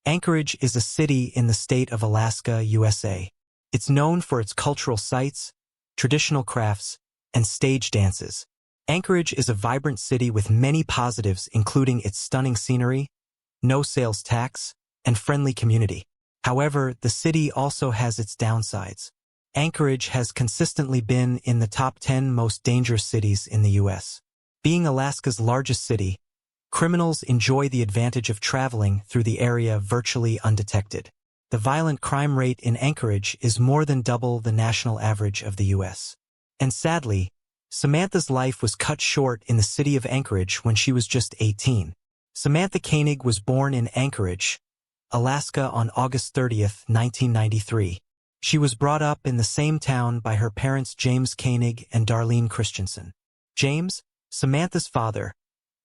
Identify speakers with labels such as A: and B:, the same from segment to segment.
A: Anchorage is a city in the state of Alaska, USA. It's known for its cultural sites, traditional crafts, and stage dances. Anchorage is a vibrant city with many positives, including its stunning scenery, no sales tax, and friendly community. However, the city also has its downsides. Anchorage has consistently been in the top 10 most dangerous cities in the U.S. Being Alaska's largest city, criminals enjoy the advantage of traveling through the area virtually undetected. The violent crime rate in Anchorage is more than double the national average of the U.S. And sadly, Samantha's life was cut short in the city of Anchorage when she was just 18. Samantha Koenig was born in Anchorage, Alaska on August 30, 1993. She was brought up in the same town by her parents James Koenig and Darlene Christensen. James, Samantha's father,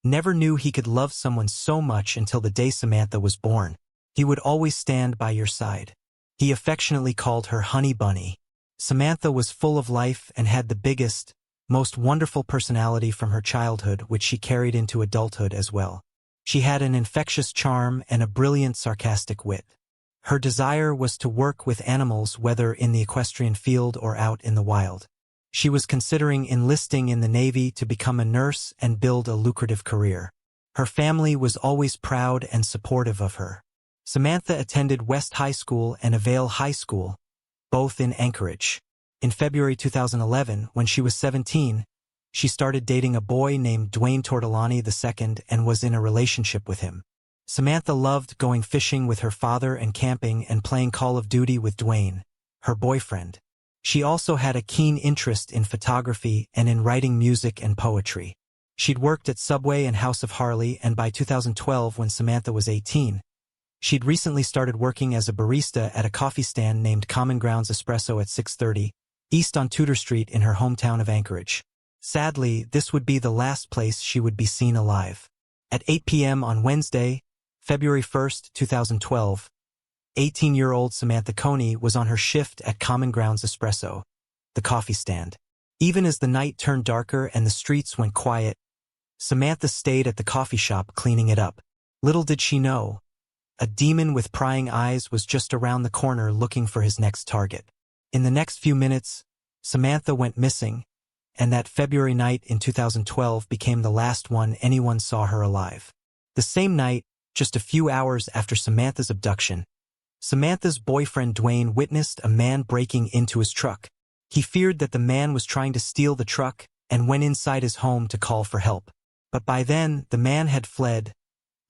A: never knew he could love someone so much until the day Samantha was born. He would always stand by your side. He affectionately called her Honey Bunny. Samantha was full of life and had the biggest, most wonderful personality from her childhood, which she carried into adulthood as well. She had an infectious charm and a brilliant sarcastic wit. Her desire was to work with animals, whether in the equestrian field or out in the wild. She was considering enlisting in the Navy to become a nurse and build a lucrative career. Her family was always proud and supportive of her. Samantha attended West High School and Avail High School, both in Anchorage. In February 2011, when she was 17, she started dating a boy named Dwayne Tortolani II and was in a relationship with him. Samantha loved going fishing with her father and camping and playing Call of Duty with Dwayne, her boyfriend. She also had a keen interest in photography and in writing music and poetry. She'd worked at Subway and House of Harley, and by 2012, when Samantha was 18, she'd recently started working as a barista at a coffee stand named Common Grounds Espresso at 630 East on Tudor Street in her hometown of Anchorage. Sadly, this would be the last place she would be seen alive. At 8 p.m. on Wednesday, February 1, 2012, 18-year-old Samantha Koenig was on her shift at Common Grounds Espresso, the coffee stand. Even as the night turned darker and the streets went quiet, Samantha stayed at the coffee shop cleaning it up. Little did she know, a demon with prying eyes was just around the corner looking for his next target. In the next few minutes, Samantha went missing, and that February night in 2012 became the last one anyone saw her alive. The same night, just a few hours after Samantha's abduction, Samantha's boyfriend Dwayne witnessed a man breaking into his truck. He feared that the man was trying to steal the truck and went inside his home to call for help. But by then, the man had fled,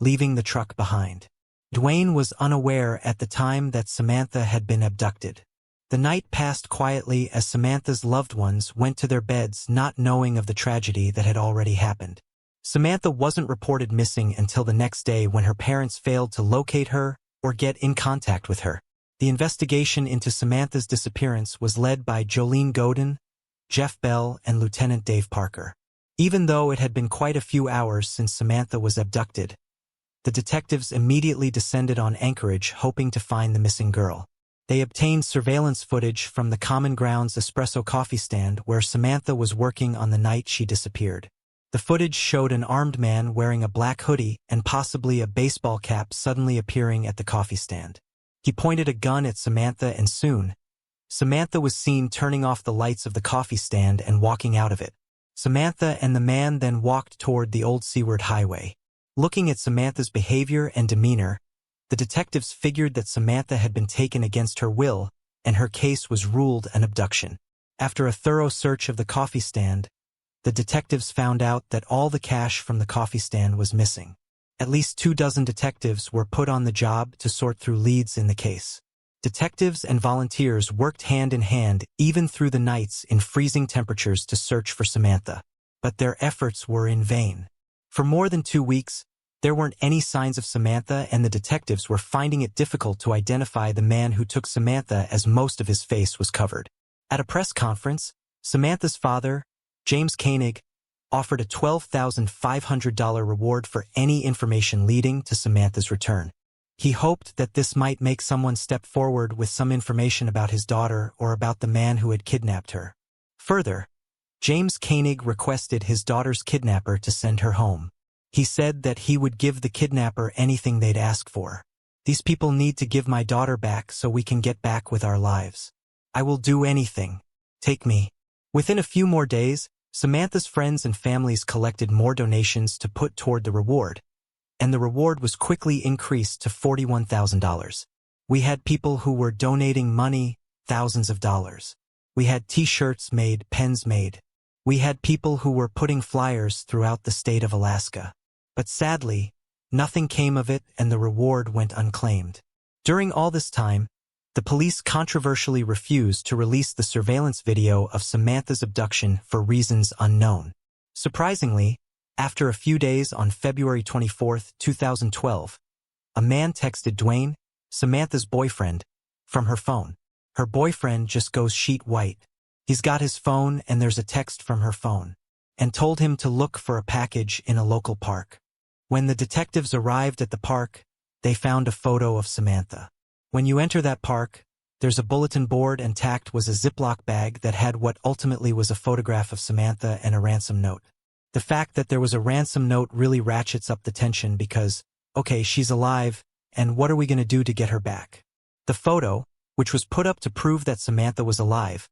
A: leaving the truck behind. Dwayne was unaware at the time that Samantha had been abducted. The night passed quietly as Samantha's loved ones went to their beds, not knowing of the tragedy that had already happened. Samantha wasn't reported missing until the next day, when her parents failed to locate her or get in contact with her. The investigation into Samantha's disappearance was led by Jolene Godin, Jeff Bell, and Lieutenant Dave Parker. Even though it had been quite a few hours since Samantha was abducted, the detectives immediately descended on Anchorage, hoping to find the missing girl. They obtained surveillance footage from the Common Grounds Espresso coffee stand where Samantha was working on the night she disappeared. The footage showed an armed man wearing a black hoodie and possibly a baseball cap suddenly appearing at the coffee stand. He pointed a gun at Samantha, and soon, Samantha was seen turning off the lights of the coffee stand and walking out of it. Samantha and the man then walked toward the old Seaward Highway. Looking at Samantha's behavior and demeanor, the detectives figured that Samantha had been taken against her will, and her case was ruled an abduction. After a thorough search of the coffee stand, the detectives found out that all the cash from the coffee stand was missing. At least 24 detectives were put on the job to sort through leads in the case. Detectives and volunteers worked hand in hand even through the nights in freezing temperatures to search for Samantha. But their efforts were in vain. For more than 2 weeks, there weren't any signs of Samantha, and the detectives were finding it difficult to identify the man who took Samantha, as most of his face was covered. At a press conference, Samantha's father, James Koenig, offered a $12,500 reward for any information leading to Samantha's return. He hoped that this might make someone step forward with some information about his daughter or about the man who had kidnapped her. Further, James Koenig requested his daughter's kidnapper to send her home. He said that he would give the kidnapper anything they'd ask for. These people need to give my daughter back so we can get back with our lives. I will do anything. Take me." Within a few more days, Samantha's friends and families collected more donations to put toward the reward, and the reward was quickly increased to $41,000. We had people who were donating money, thousands of dollars. We had t-shirts made, pens made. We had people who were putting flyers throughout the state of Alaska. But sadly, nothing came of it and the reward went unclaimed. During all this time, the police controversially refused to release the surveillance video of Samantha's abduction for reasons unknown. Surprisingly, after a few days on February 24, 2012, a man texted Duane, Samantha's boyfriend, from her phone. Her boyfriend just goes sheet white. He's got his phone and there's a text from her phone, and told him to look for a package in a local park. When the detectives arrived at the park, they found a photo of Samantha. When you enter that park, there's a bulletin board and tacked was a Ziploc bag that had what ultimately was a photograph of Samantha and a ransom note. The fact that there was a ransom note really ratchets up the tension because, okay, she's alive, and what are we going to do to get her back? The photo, which was put up to prove that Samantha was alive,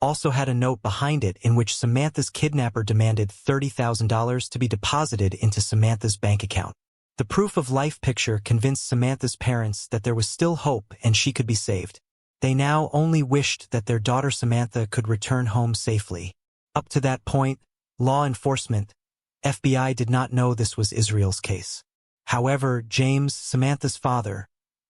A: also had a note behind it in which Samantha's kidnapper demanded $30,000 to be deposited into Samantha's bank account. The proof of life picture convinced Samantha's parents that there was still hope and she could be saved. They now only wished that their daughter Samantha could return home safely. Up to that point, law enforcement, FBI did not know this was Israel's case. However, James, Samantha's father,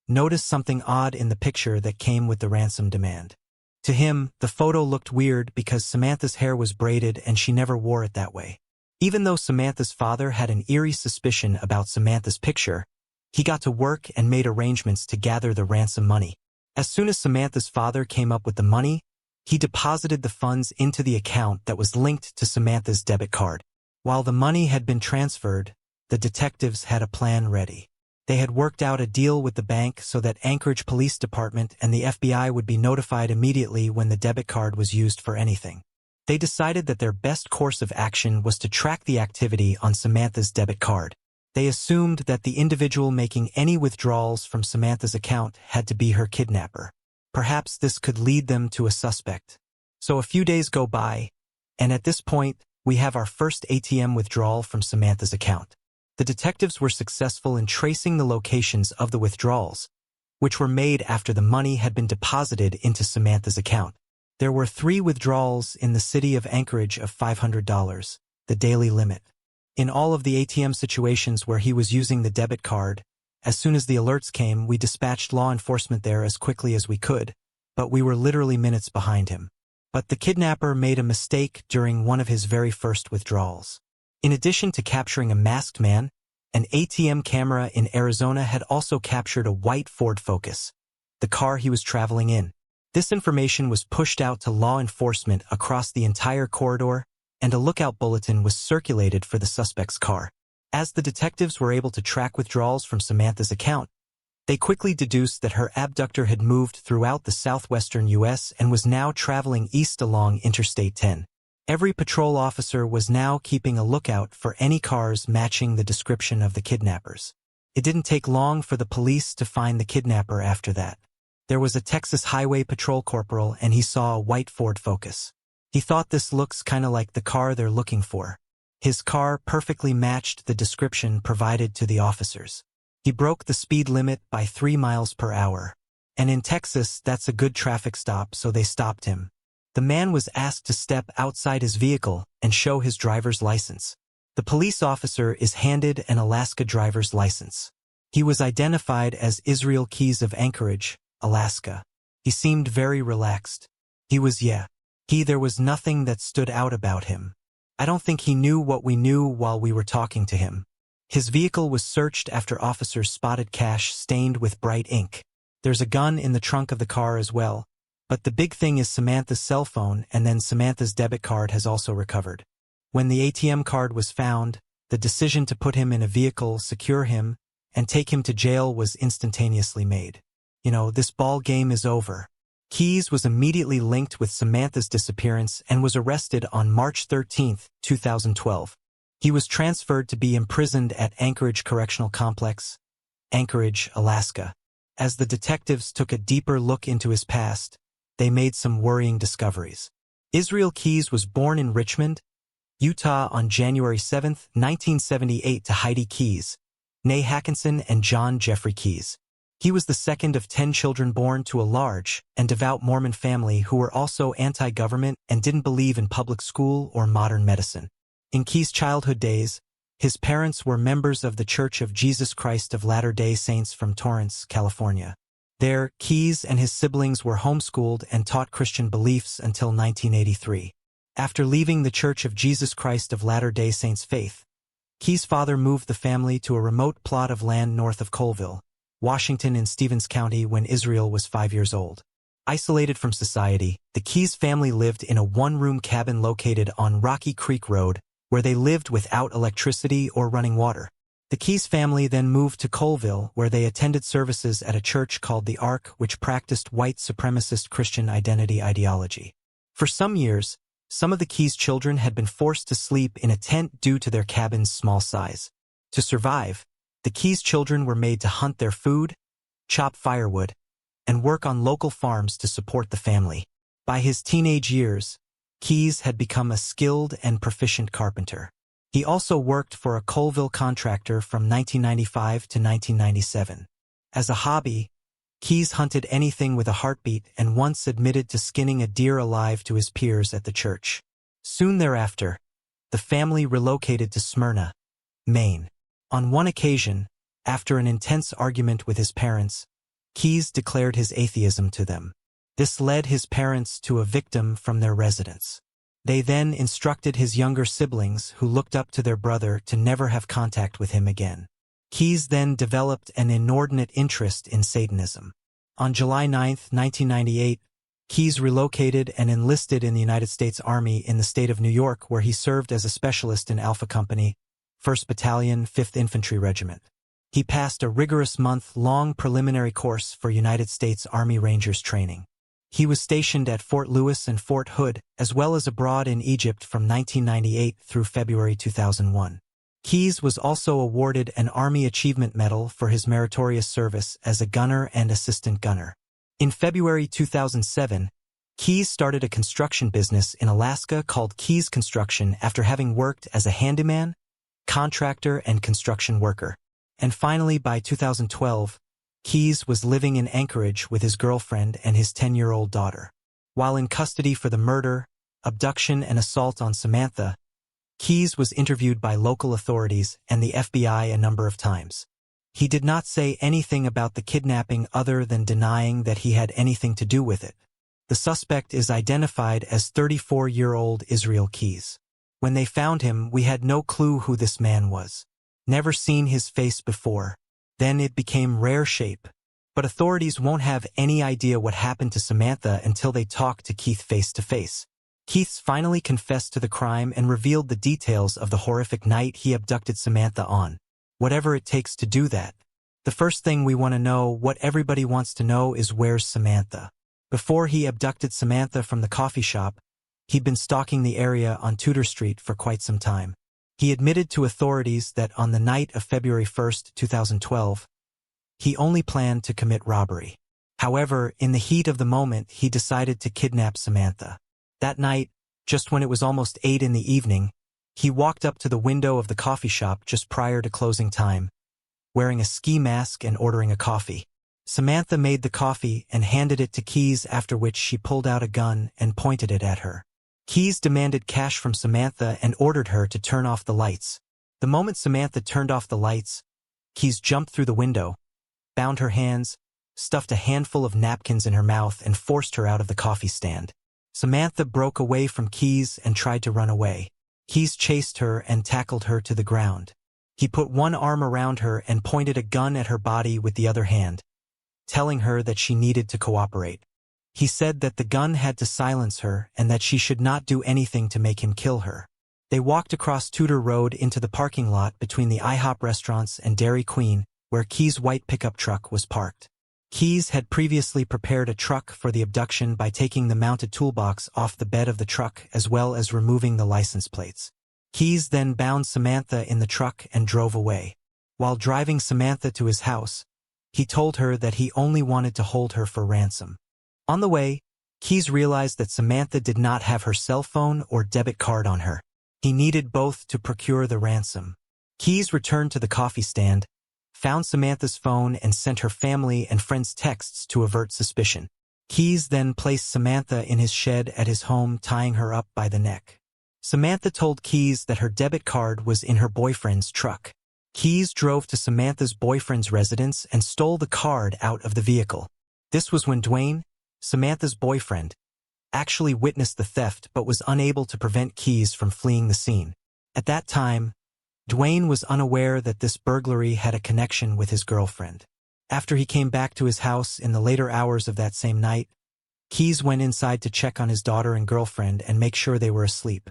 A: noticed something odd in the picture that came with the ransom demand. To him, the photo looked weird because Samantha's hair was braided and she never wore it that way. Even though Samantha's father had an eerie suspicion about Samantha's picture, he got to work and made arrangements to gather the ransom money. As soon as Samantha's father came up with the money, he deposited the funds into the account that was linked to Samantha's debit card. While the money had been transferred, the detectives had a plan ready. They had worked out a deal with the bank so that Anchorage Police Department and the FBI would be notified immediately when the debit card was used for anything. They decided that their best course of action was to track the activity on Samantha's debit card. They assumed that the individual making any withdrawals from Samantha's account had to be her kidnapper. Perhaps this could lead them to a suspect. So a few days go by, and at this point, we have our first ATM withdrawal from Samantha's account. The detectives were successful in tracing the locations of the withdrawals, which were made after the money had been deposited into Samantha's account. There were 3 withdrawals in the city of Anchorage of $500, the daily limit. In all of the ATM situations where he was using the debit card, as soon as the alerts came, we dispatched law enforcement there as quickly as we could, but we were literally minutes behind him. But the kidnapper made a mistake during one of his very first withdrawals. In addition to capturing a masked man, an ATM camera in Arizona had also captured a white Ford Focus, the car he was traveling in. This information was pushed out to law enforcement across the entire corridor, and a lookout bulletin was circulated for the suspect's car. As the detectives were able to track withdrawals from Samantha's account, they quickly deduced that her abductor had moved throughout the southwestern U.S. and was now traveling east along Interstate 10. Every patrol officer was now keeping a lookout for any cars matching the description of the kidnappers. It didn't take long for the police to find the kidnapper after that. There was a Texas Highway Patrol corporal and he saw a white Ford Focus. He thought this looks kinda like the car they're looking for. His car perfectly matched the description provided to the officers. He broke the speed limit by 3 miles per hour. And in Texas, that's a good traffic stop, so they stopped him. The man was asked to step outside his vehicle and show his driver's license. The police officer is handed an Alaska driver's license. He was identified as Israel Keys of Anchorage, Alaska. He seemed very relaxed. There was nothing that stood out about him. I don't think he knew what we knew while we were talking to him. His vehicle was searched after officers spotted cash stained with bright ink. There's a gun in the trunk of the car as well, but the big thing is Samantha's cell phone, and then Samantha's debit card has also recovered. When the ATM card was found, the decision to put him in a vehicle, secure him, and take him to jail was instantaneously made. This ball game is over. Keys was immediately linked with Samantha's disappearance and was arrested on March 13, 2012. He was transferred to be imprisoned at Anchorage Correctional Complex, Anchorage, Alaska. As the detectives took a deeper look into his past, they made some worrying discoveries. Israel Keys was born in Richmond, Utah on January 7, 1978 to Heidi Keys, née Hackinson and John Jeffrey Keys. He was the second of 10 children born to a large and devout Mormon family who were also anti-government and didn't believe in public school or modern medicine. In Keys' childhood days, his parents were members of the Church of Jesus Christ of Latter-day Saints from Torrance, California. There, Keys and his siblings were homeschooled and taught Christian beliefs until 1983. After leaving the Church of Jesus Christ of Latter-day Saints faith, Keys' father moved the family to a remote plot of land north of Colville, Washington in Stevens County when Israel was 5 years old. Isolated from society, the Keys family lived in a one-room cabin located on Rocky Creek Road, where they lived without electricity or running water. The Keys family then moved to Colville, where they attended services at a church called the Ark, which practiced white supremacist Christian identity ideology. For some years, some of the Keys children had been forced to sleep in a tent due to their cabin's small size. To survive, the Keys children were made to hunt their food, chop firewood, and work on local farms to support the family. By his teenage years, Keys had become a skilled and proficient carpenter. He also worked for a Colville contractor from 1995 to 1997. As a hobby, Keys hunted anything with a heartbeat and once admitted to skinning a deer alive to his peers at the church. Soon thereafter, the family relocated to Smyrna, Maine. On one occasion, after an intense argument with his parents, Keys declared his atheism to them. This led his parents to evict him from their residence. They then instructed his younger siblings, who looked up to their brother, to never have contact with him again. Keys then developed an inordinate interest in Satanism. On July 9, 1998, Keys relocated and enlisted in the United States Army in the state of New York, where he served as a specialist in Alpha Company, 1st Battalion, 5th Infantry Regiment. He passed a rigorous month-long preliminary course for United States Army Rangers training. He was stationed at Fort Lewis and Fort Hood, as well as abroad in Egypt from 1998 through February 2001. Keys was also awarded an Army Achievement Medal for his meritorious service as a gunner and assistant gunner. In February 2007, Keys started a construction business in Alaska called Keys Construction after having worked as a handyman, contractor, and construction worker. And finally, by 2012, Keys was living in Anchorage with his girlfriend and his 10-year-old daughter. While in custody for the murder, abduction, and assault on Samantha, Keys was interviewed by local authorities and the FBI a number of times. He did not say anything about the kidnapping other than denying that he had anything to do with it. The suspect is identified as 34-year-old Israel Keys. When they found him, we had no clue who this man was. Never seen his face before. Then it became rare shape. But authorities won't have any idea what happened to Samantha until they talk to Keith face to face. Keith finally confessed to the crime and revealed the details of the horrific night he abducted Samantha on. Whatever it takes to do that. The first thing we want to know, what everybody wants to know, is where's Samantha? Before he abducted Samantha from the coffee shop, he'd been stalking the area on Tudor Street for quite some time. He admitted to authorities that on the night of February 1, 2012, he only planned to commit robbery. However, in the heat of the moment, he decided to kidnap Samantha. That night, just when it was almost 8 in the evening, he walked up to the window of the coffee shop just prior to closing time, wearing a ski mask and ordering a coffee. Samantha made the coffee and handed it to Keys, after which she pulled out a gun and pointed it at her. Keys demanded cash from Samantha and ordered her to turn off the lights. The moment Samantha turned off the lights, Keys jumped through the window, bound her hands, stuffed a handful of napkins in her mouth, and forced her out of the coffee stand. Samantha broke away from Keys and tried to run away. Keys chased her and tackled her to the ground. He put one arm around her and pointed a gun at her body with the other hand, telling her that she needed to cooperate. He said that the gun had to silence her and that she should not do anything to make him kill her. They walked across Tudor Road into the parking lot between the IHOP restaurants and Dairy Queen, where Keys' white pickup truck was parked. Keys had previously prepared a truck for the abduction by taking the mounted toolbox off the bed of the truck as well as removing the license plates. Keys then bound Samantha in the truck and drove away. While driving Samantha to his house, He told her that he only wanted to hold her for ransom. On the way, Quay realized that Samantha did not have her cell phone or debit card on her. He needed both to procure the ransom. Quay returned to the coffee stand, found Samantha's phone and sent her family and friends texts to avert suspicion. Quay then placed Samantha in his shed at his home, tying her up by the neck. Samantha told Quay that her debit card was in her boyfriend's truck. Quay drove to Samantha's boyfriend's residence and stole the card out of the vehicle. This was when Duane, Samantha's boyfriend, actually witnessed the theft but was unable to prevent Quay from fleeing the scene. At that time, Duane was unaware that this burglary had a connection with his girlfriend. After he came back to his house in the later hours of that same night, Quay went inside to check on his daughter and girlfriend and make sure they were asleep.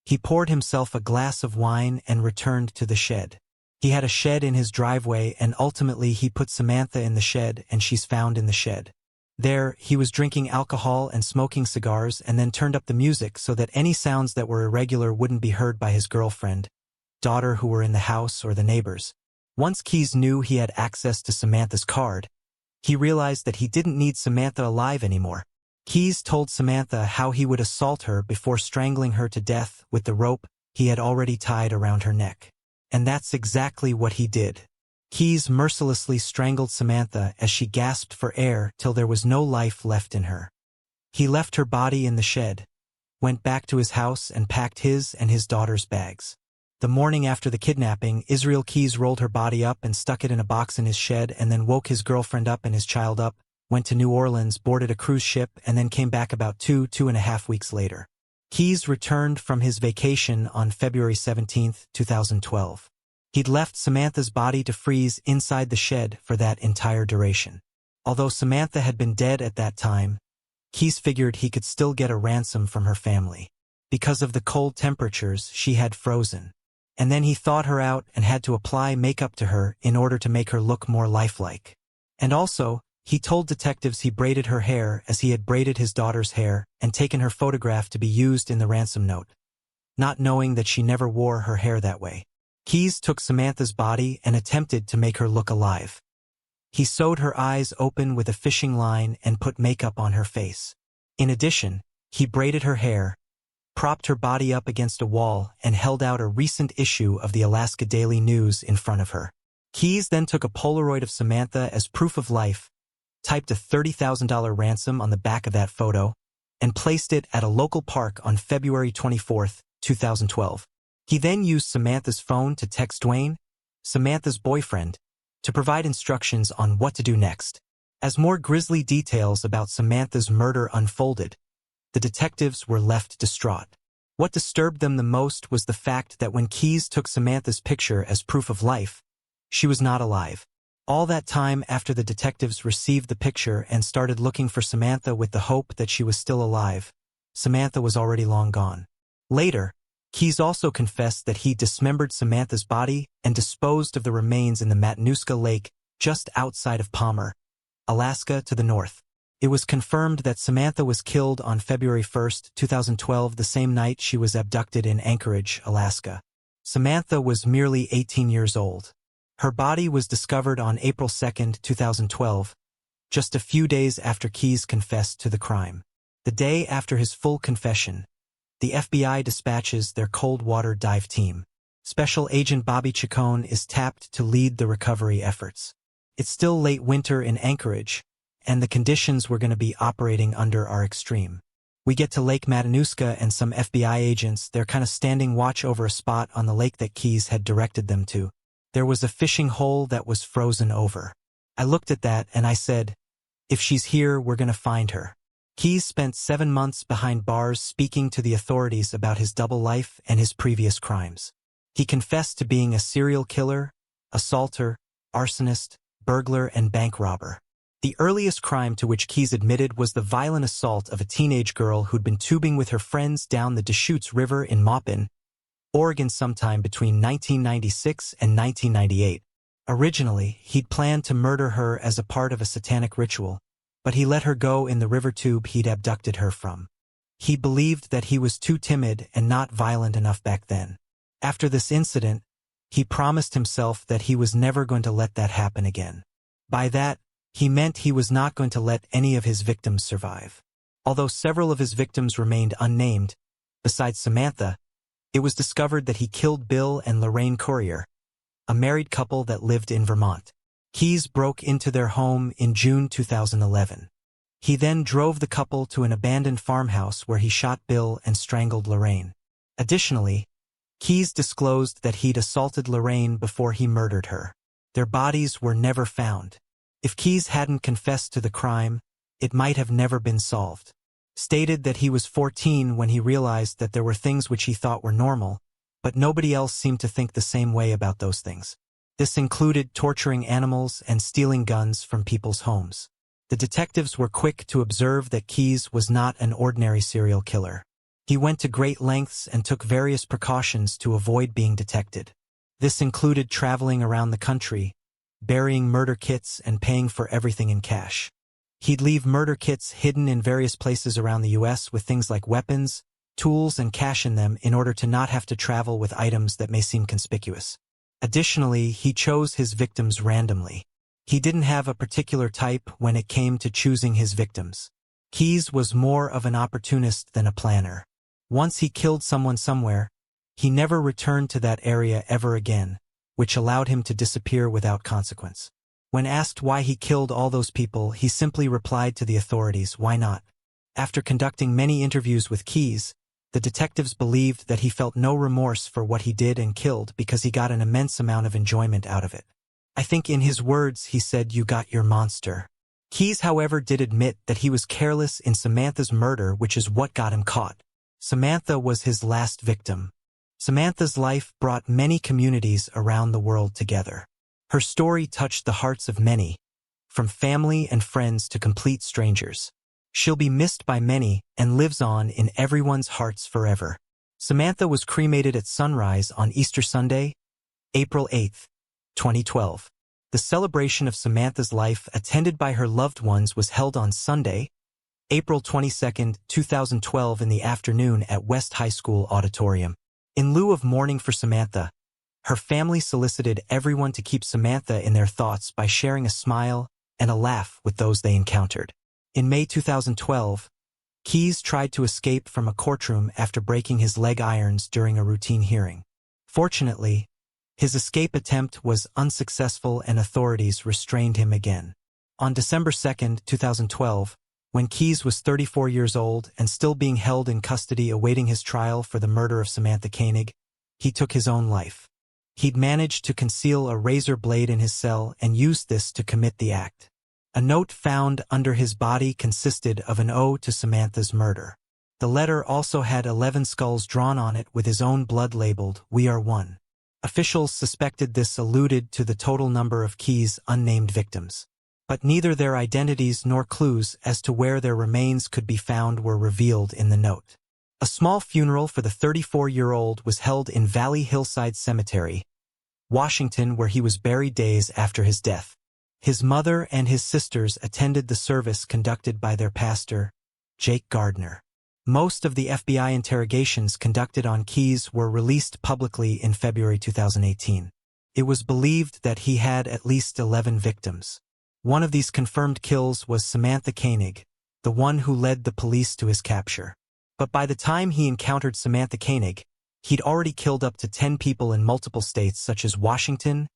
A: He poured himself a glass of wine and returned to the shed. He had a shed in his driveway, and ultimately he put Samantha in the shed and she's found in the shed. There, he was drinking alcohol and smoking cigars and then turned up the music so that any sounds that were irregular wouldn't be heard by his girlfriend, daughter who were in the house or the neighbors. Once Quay knew he had access to Samantha's card, he realized that he didn't need Samantha alive anymore. Quay told Samantha how he would assault her before strangling her to death with the rope he had already tied around her neck. And that's exactly what he did. Quay mercilessly strangled Samantha as she gasped for air till there was no life left in her. He left her body in the shed, went back to his house and packed his and his daughter's bags. The morning after the kidnapping, Israel Quay rolled her body up and stuck it in a box in his shed and then woke his girlfriend up and his child up, went to New Orleans, boarded a cruise ship, and then came back about 2.5 weeks later. Quay returned from his vacation on February 17, 2012. He'd left Samantha's body to freeze inside the shed for that entire duration. Although Samantha had been dead at that time, Quay figured he could still get a ransom from her family. Because of the cold temperatures, she had frozen. And then he thawed her out and had to apply makeup to her in order to make her look more lifelike. And also, he told detectives he braided her hair as he had braided his daughter's hair and taken her photograph to be used in the ransom note, not knowing that she never wore her hair that way. Quay took Samantha's body and attempted to make her look alive. He sewed her eyes open with a fishing line and put makeup on her face. In addition, he braided her hair, propped her body up against a wall, and held out a recent issue of the Alaska Daily News in front of her. Quay then took a Polaroid of Samantha as proof of life, typed a $30,000 ransom on the back of that photo, and placed it at a local park on February 24, 2012. He then used Samantha's phone to text Duane, Samantha's boyfriend, to provide instructions on what to do next. As more grisly details about Samantha's murder unfolded, the detectives were left distraught. What disturbed them the most was the fact that when Quay took Samantha's picture as proof of life, she was not alive. All that time after the detectives received the picture and started looking for Samantha with the hope that she was still alive, Samantha was already long gone. Later, Quay also confessed that he dismembered Samantha's body and disposed of the remains in the Matanuska Lake just outside of Palmer, Alaska to the north. It was confirmed that Samantha was killed on February 1, 2012, the same night she was abducted in Anchorage, Alaska. Samantha was merely 18 years old. Her body was discovered on April 2, 2012, just a few days after Quay confessed to the crime. The day after his full confession, the FBI dispatches their cold water dive team. Special Agent Bobby Chacon is tapped to lead the recovery efforts. It's still late winter in Anchorage, and the conditions we're going to be operating under are extreme. We get to Lake Matanuska and some FBI agents, they're kind of standing watch over a spot on the lake that Quay had directed them to. There was a fishing hole that was frozen over. I looked at that and I said, if she's here, we're going to find her. Quay spent 7 months behind bars speaking to the authorities about his double life and his previous crimes. He confessed to being a serial killer, assaulter, arsonist, burglar, and bank robber. The earliest crime to which Quay admitted was the violent assault of a teenage girl who'd been tubing with her friends down the Deschutes River in Maupin, Oregon sometime between 1996 and 1998. Originally, he'd planned to murder her as a part of a satanic ritual, but he let her go in the river tube he'd abducted her from. He believed that he was too timid and not violent enough back then. After this incident, he promised himself that he was never going to let that happen again. By that, he meant he was not going to let any of his victims survive. Although several of his victims remained unnamed, besides Samantha, it was discovered that he killed Bill and Lorraine Courier, a married couple that lived in Vermont. Quay broke into their home in June 2011. He then drove the couple to an abandoned farmhouse where he shot Bill and strangled Lorraine. Additionally, Quay disclosed that he'd assaulted Lorraine before he murdered her. Their bodies were never found. If Quay hadn't confessed to the crime, it might have never been solved. Stated that he was 14 when he realized that there were things which he thought were normal, but nobody else seemed to think the same way about those things. This included torturing animals and stealing guns from people's homes. The detectives were quick to observe that Quay was not an ordinary serial killer. He went to great lengths and took various precautions to avoid being detected. This included traveling around the country, burying murder kits and paying for everything in cash. He'd leave murder kits hidden in various places around the U.S. with things like weapons, tools, and cash in them in order to not have to travel with items that may seem conspicuous. Additionally, he chose his victims randomly. He didn't have a particular type when it came to choosing his victims. Quay was more of an opportunist than a planner. Once he killed someone somewhere, he never returned to that area ever again, which allowed him to disappear without consequence. When asked why he killed all those people, he simply replied to the authorities, "Why not?" After conducting many interviews with Quay, the detectives believed that he felt no remorse for what he did and killed because he got an immense amount of enjoyment out of it. I think in his words he said, "You got your monster." Quay, however, did admit that he was careless in Samantha's murder, which is what got him caught. Samantha was his last victim. Samantha's life brought many communities around the world together. Her story touched the hearts of many, from family and friends to complete strangers. She'll be missed by many and lives on in everyone's hearts forever. Samantha was cremated at sunrise on Easter Sunday, April 8, 2012. The celebration of Samantha's life, attended by her loved ones, was held on Sunday, April 22, 2012 in the afternoon at West High School Auditorium. In lieu of mourning for Samantha, her family solicited everyone to keep Samantha in their thoughts by sharing a smile and a laugh with those they encountered. In May 2012, Quay tried to escape from a courtroom after breaking his leg irons during a routine hearing. Fortunately, his escape attempt was unsuccessful and authorities restrained him again. On December 2, 2012, when Quay was 34 years old and still being held in custody awaiting his trial for the murder of Samantha Koenig, he took his own life. He'd managed to conceal a razor blade in his cell and used this to commit the act. A note found under his body consisted of an ode to Samantha's murder. The letter also had 11 skulls drawn on it with his own blood labeled, "We are one." Officials suspected this alluded to the total number of Quay's unnamed victims. But neither their identities nor clues as to where their remains could be found were revealed in the note. A small funeral for the 34-year-old was held in Valley Hillside Cemetery, Washington, where he was buried days after his death. His mother and his sisters attended the service conducted by their pastor, Jake Gardner. Most of the FBI interrogations conducted on Quay were released publicly in February 2018. It was believed that he had at least 11 victims. One of these confirmed kills was Samantha Koenig, the one who led the police to his capture. But by the time he encountered Samantha Koenig, he'd already killed up to 10 people in multiple states such as Washington,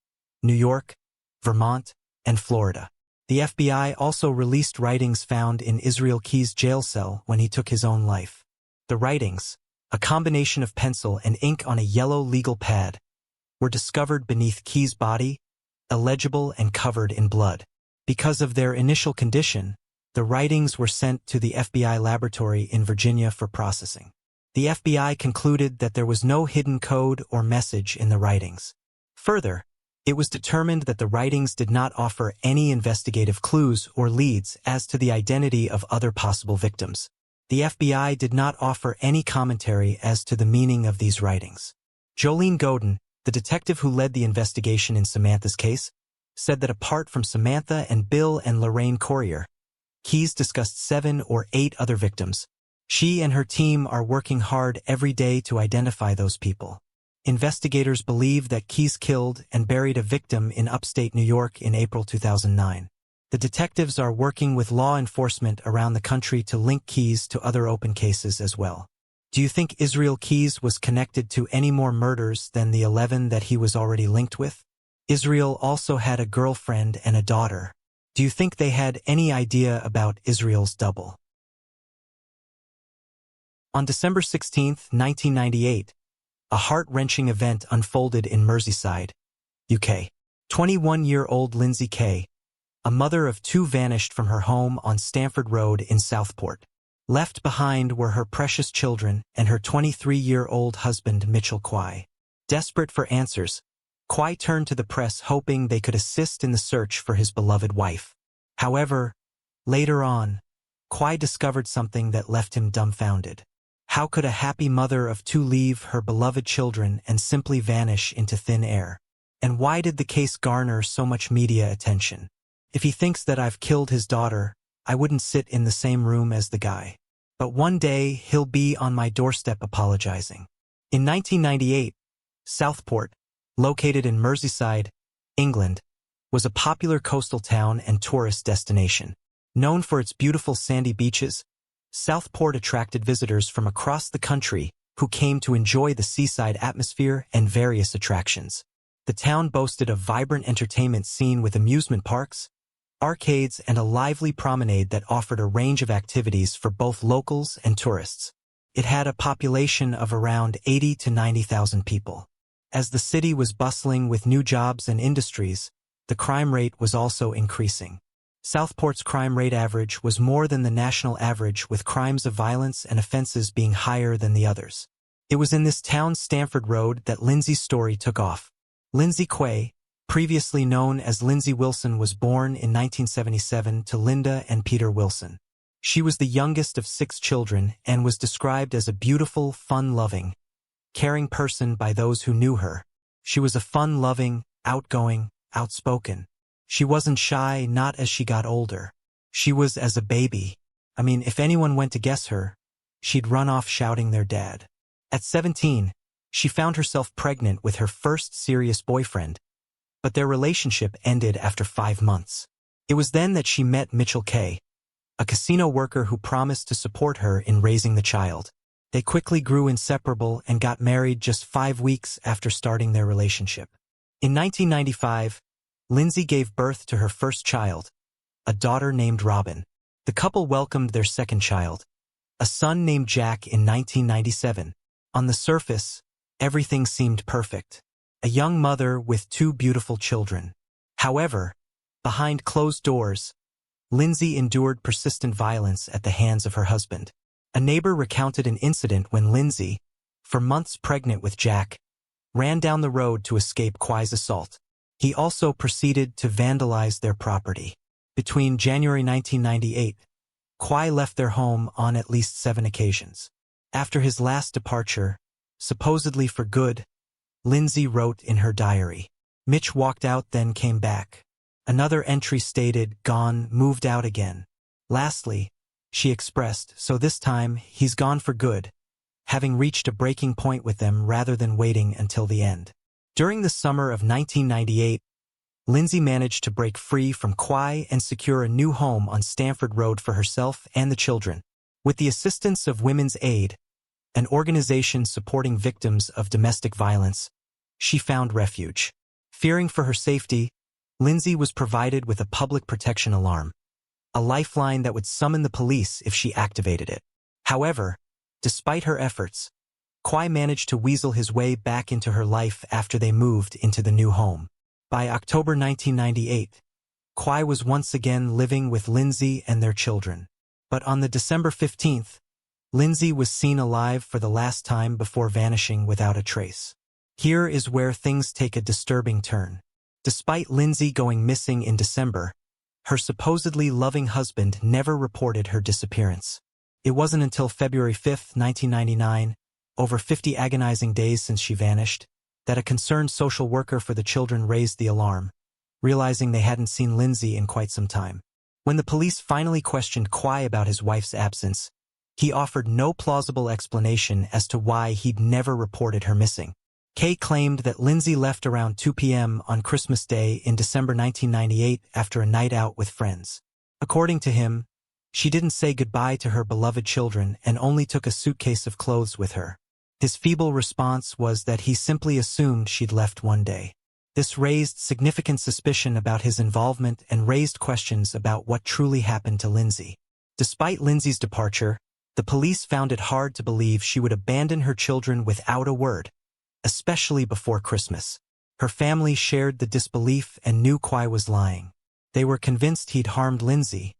A: New York, Vermont, and Florida. The FBI also released writings found in Israel Key's jail cell when he took his own life. The writings, a combination of pencil and ink on a yellow legal pad, were discovered beneath Key's body, illegible and covered in blood. Because of their initial condition, the writings were sent to the FBI laboratory in Virginia for processing. The FBI concluded that there was no hidden code or message in the writings. Further, it was determined that the writings did not offer any investigative clues or leads as to the identity of other possible victims. The FBI did not offer any commentary as to the meaning of these writings. Jolene Godin, the detective who led the investigation in Samantha's case, said that apart from Samantha and Bill and Lorraine Courier, Quay discussed 7 or 8 other victims. She and her team are working hard every day to identify those people. Investigators believe that Quay killed and buried a victim in upstate New York in April 2009. The detectives are working with law enforcement around the country to link Quay to other open cases as well. Do you think Israel Quay was connected to any more murders than the 11 that he was already linked with? Israel also had a girlfriend and a daughter. Do you think they had any idea about Israel's double? On December 16, 1998, a heart-wrenching event unfolded in Merseyside, UK. 21-year-old Lindsay Quay, a mother of two, vanished from her home on Stamford Road in Southport. Left behind were her precious children and her 23-year-old husband Mitchell Quay. Desperate for answers, Quay turned to the press hoping they could assist in the search for his beloved wife. However, later on, Quay discovered something that left him dumbfounded. How could a happy mother of two leave her beloved children and simply vanish into thin air? And why did the case garner so much media attention? If he thinks that I've killed his daughter, I wouldn't sit in the same room as the guy. But one day, he'll be on my doorstep apologizing. In 1998, Southport, located in Merseyside, England, was a popular coastal town and tourist destination. Known for its beautiful sandy beaches, Southport attracted visitors from across the country who came to enjoy the seaside atmosphere and various attractions. The town boasted a vibrant entertainment scene with amusement parks, arcades, and a lively promenade that offered a range of activities for both locals and tourists. It had a population of around 80 to 90,000 people. As the city was bustling with new jobs and industries, the crime rate was also increasing. Southport's crime rate average was more than the national average, with crimes of violence and offenses being higher than the others. It was in this town's Stamford Road that Lindsay's story took off. Lindsay Quay, previously known as Lindsay Wilson, was born in 1977 to Linda and Peter Wilson. She was the youngest of 6 children and was described as a beautiful, fun-loving, caring person by those who knew her. She was a fun-loving, outgoing, outspoken. She wasn't shy, not as she got older. She was as a baby. If anyone went to guess her, she'd run off shouting their dad. At 17, she found herself pregnant with her first serious boyfriend, but their relationship ended after 5 months. It was then that she met Mitchell Quay, a casino worker who promised to support her in raising the child. They quickly grew inseparable and got married just 5 weeks after starting their relationship. In 1995, Lindsay gave birth to her first child, a daughter named Robin. The couple welcomed their second child, a son named Jack, in 1997. On the surface, everything seemed perfect. A young mother with 2 beautiful children. However, behind closed doors, Lindsay endured persistent violence at the hands of her husband. A neighbor recounted an incident when Lindsay, for months pregnant with Jack, ran down the road to escape Quay's assault. He also proceeded to vandalize their property. Between January 1998, Quay left their home on at least 7 occasions. After his last departure, supposedly for good, Lindsay wrote in her diary, "Mitch walked out, then came back." Another entry stated, "Gone, moved out again." Lastly, she expressed, "So this time, he's gone for good," having reached a breaking point with them rather than waiting until the end. During the summer of 1998, Lindsay managed to break free from Quay and secure a new home on Stamford Road for herself and the children. With the assistance of Women's Aid, an organization supporting victims of domestic violence, she found refuge. Fearing for her safety, Lindsay was provided with a public protection alarm, a lifeline that would summon the police if she activated it. However, despite her efforts, Quay managed to weasel his way back into her life after they moved into the new home. By October 1998, Quay was once again living with Lindsay and their children. But on the December 15th, Lindsay was seen alive for the last time before vanishing without a trace. Here is where things take a disturbing turn. Despite Lindsay going missing in December, her supposedly loving husband never reported her disappearance. It wasn't until February 5, 1999, over 50 agonizing days since she vanished, that a concerned social worker for the children raised the alarm, realizing they hadn't seen Lindsay in quite some time. When the police finally questioned Quay about his wife's absence, he offered no plausible explanation as to why he'd never reported her missing. Quay claimed that Lindsay left around 2 p.m. on Christmas Day in December 1998 after a night out with friends. According to him, she didn't say goodbye to her beloved children and only took a suitcase of clothes with her. His feeble response was that he simply assumed she'd left one day. This raised significant suspicion about his involvement and raised questions about what truly happened to Lindsay. Despite Lindsay's departure, the police found it hard to believe she would abandon her children without a word, especially before Christmas. Her family shared the disbelief and knew Quay was lying. They were convinced he'd harmed Lindsay,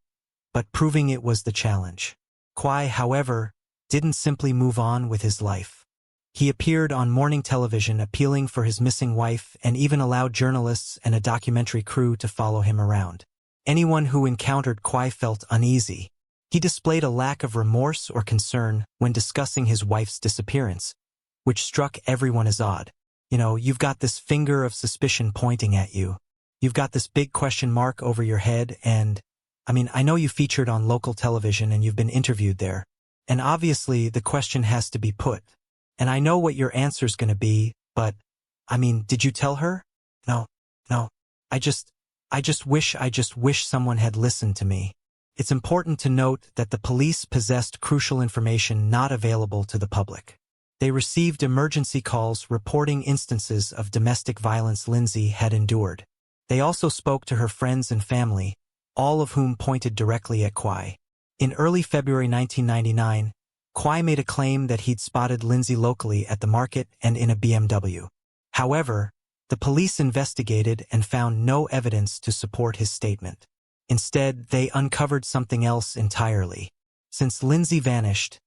A: but proving it was the challenge. Quay, however, didn't simply move on with his life. He appeared on morning television appealing for his missing wife and even allowed journalists and a documentary crew to follow him around. Anyone who encountered Quay felt uneasy. He displayed a lack of remorse or concern when discussing his wife's disappearance, which struck everyone as odd. You've got this finger of suspicion pointing at you. You've got this big question mark over your head and, I know you featured on local television and you've been interviewed there. And obviously the question has to be put. And I know what your answer's gonna be, but, did you tell her? No. I just wish someone had listened to me. It's important to note that the police possessed crucial information not available to the public. They received emergency calls reporting instances of domestic violence Lindsay had endured. They also spoke to her friends and family, all of whom pointed directly at Quay. In early February 1999, Quay made a claim that he'd spotted Lindsay locally at the market and in a BMW. However, the police investigated and found no evidence to support his statement. Instead, they uncovered something else entirely. Since Lindsay vanished,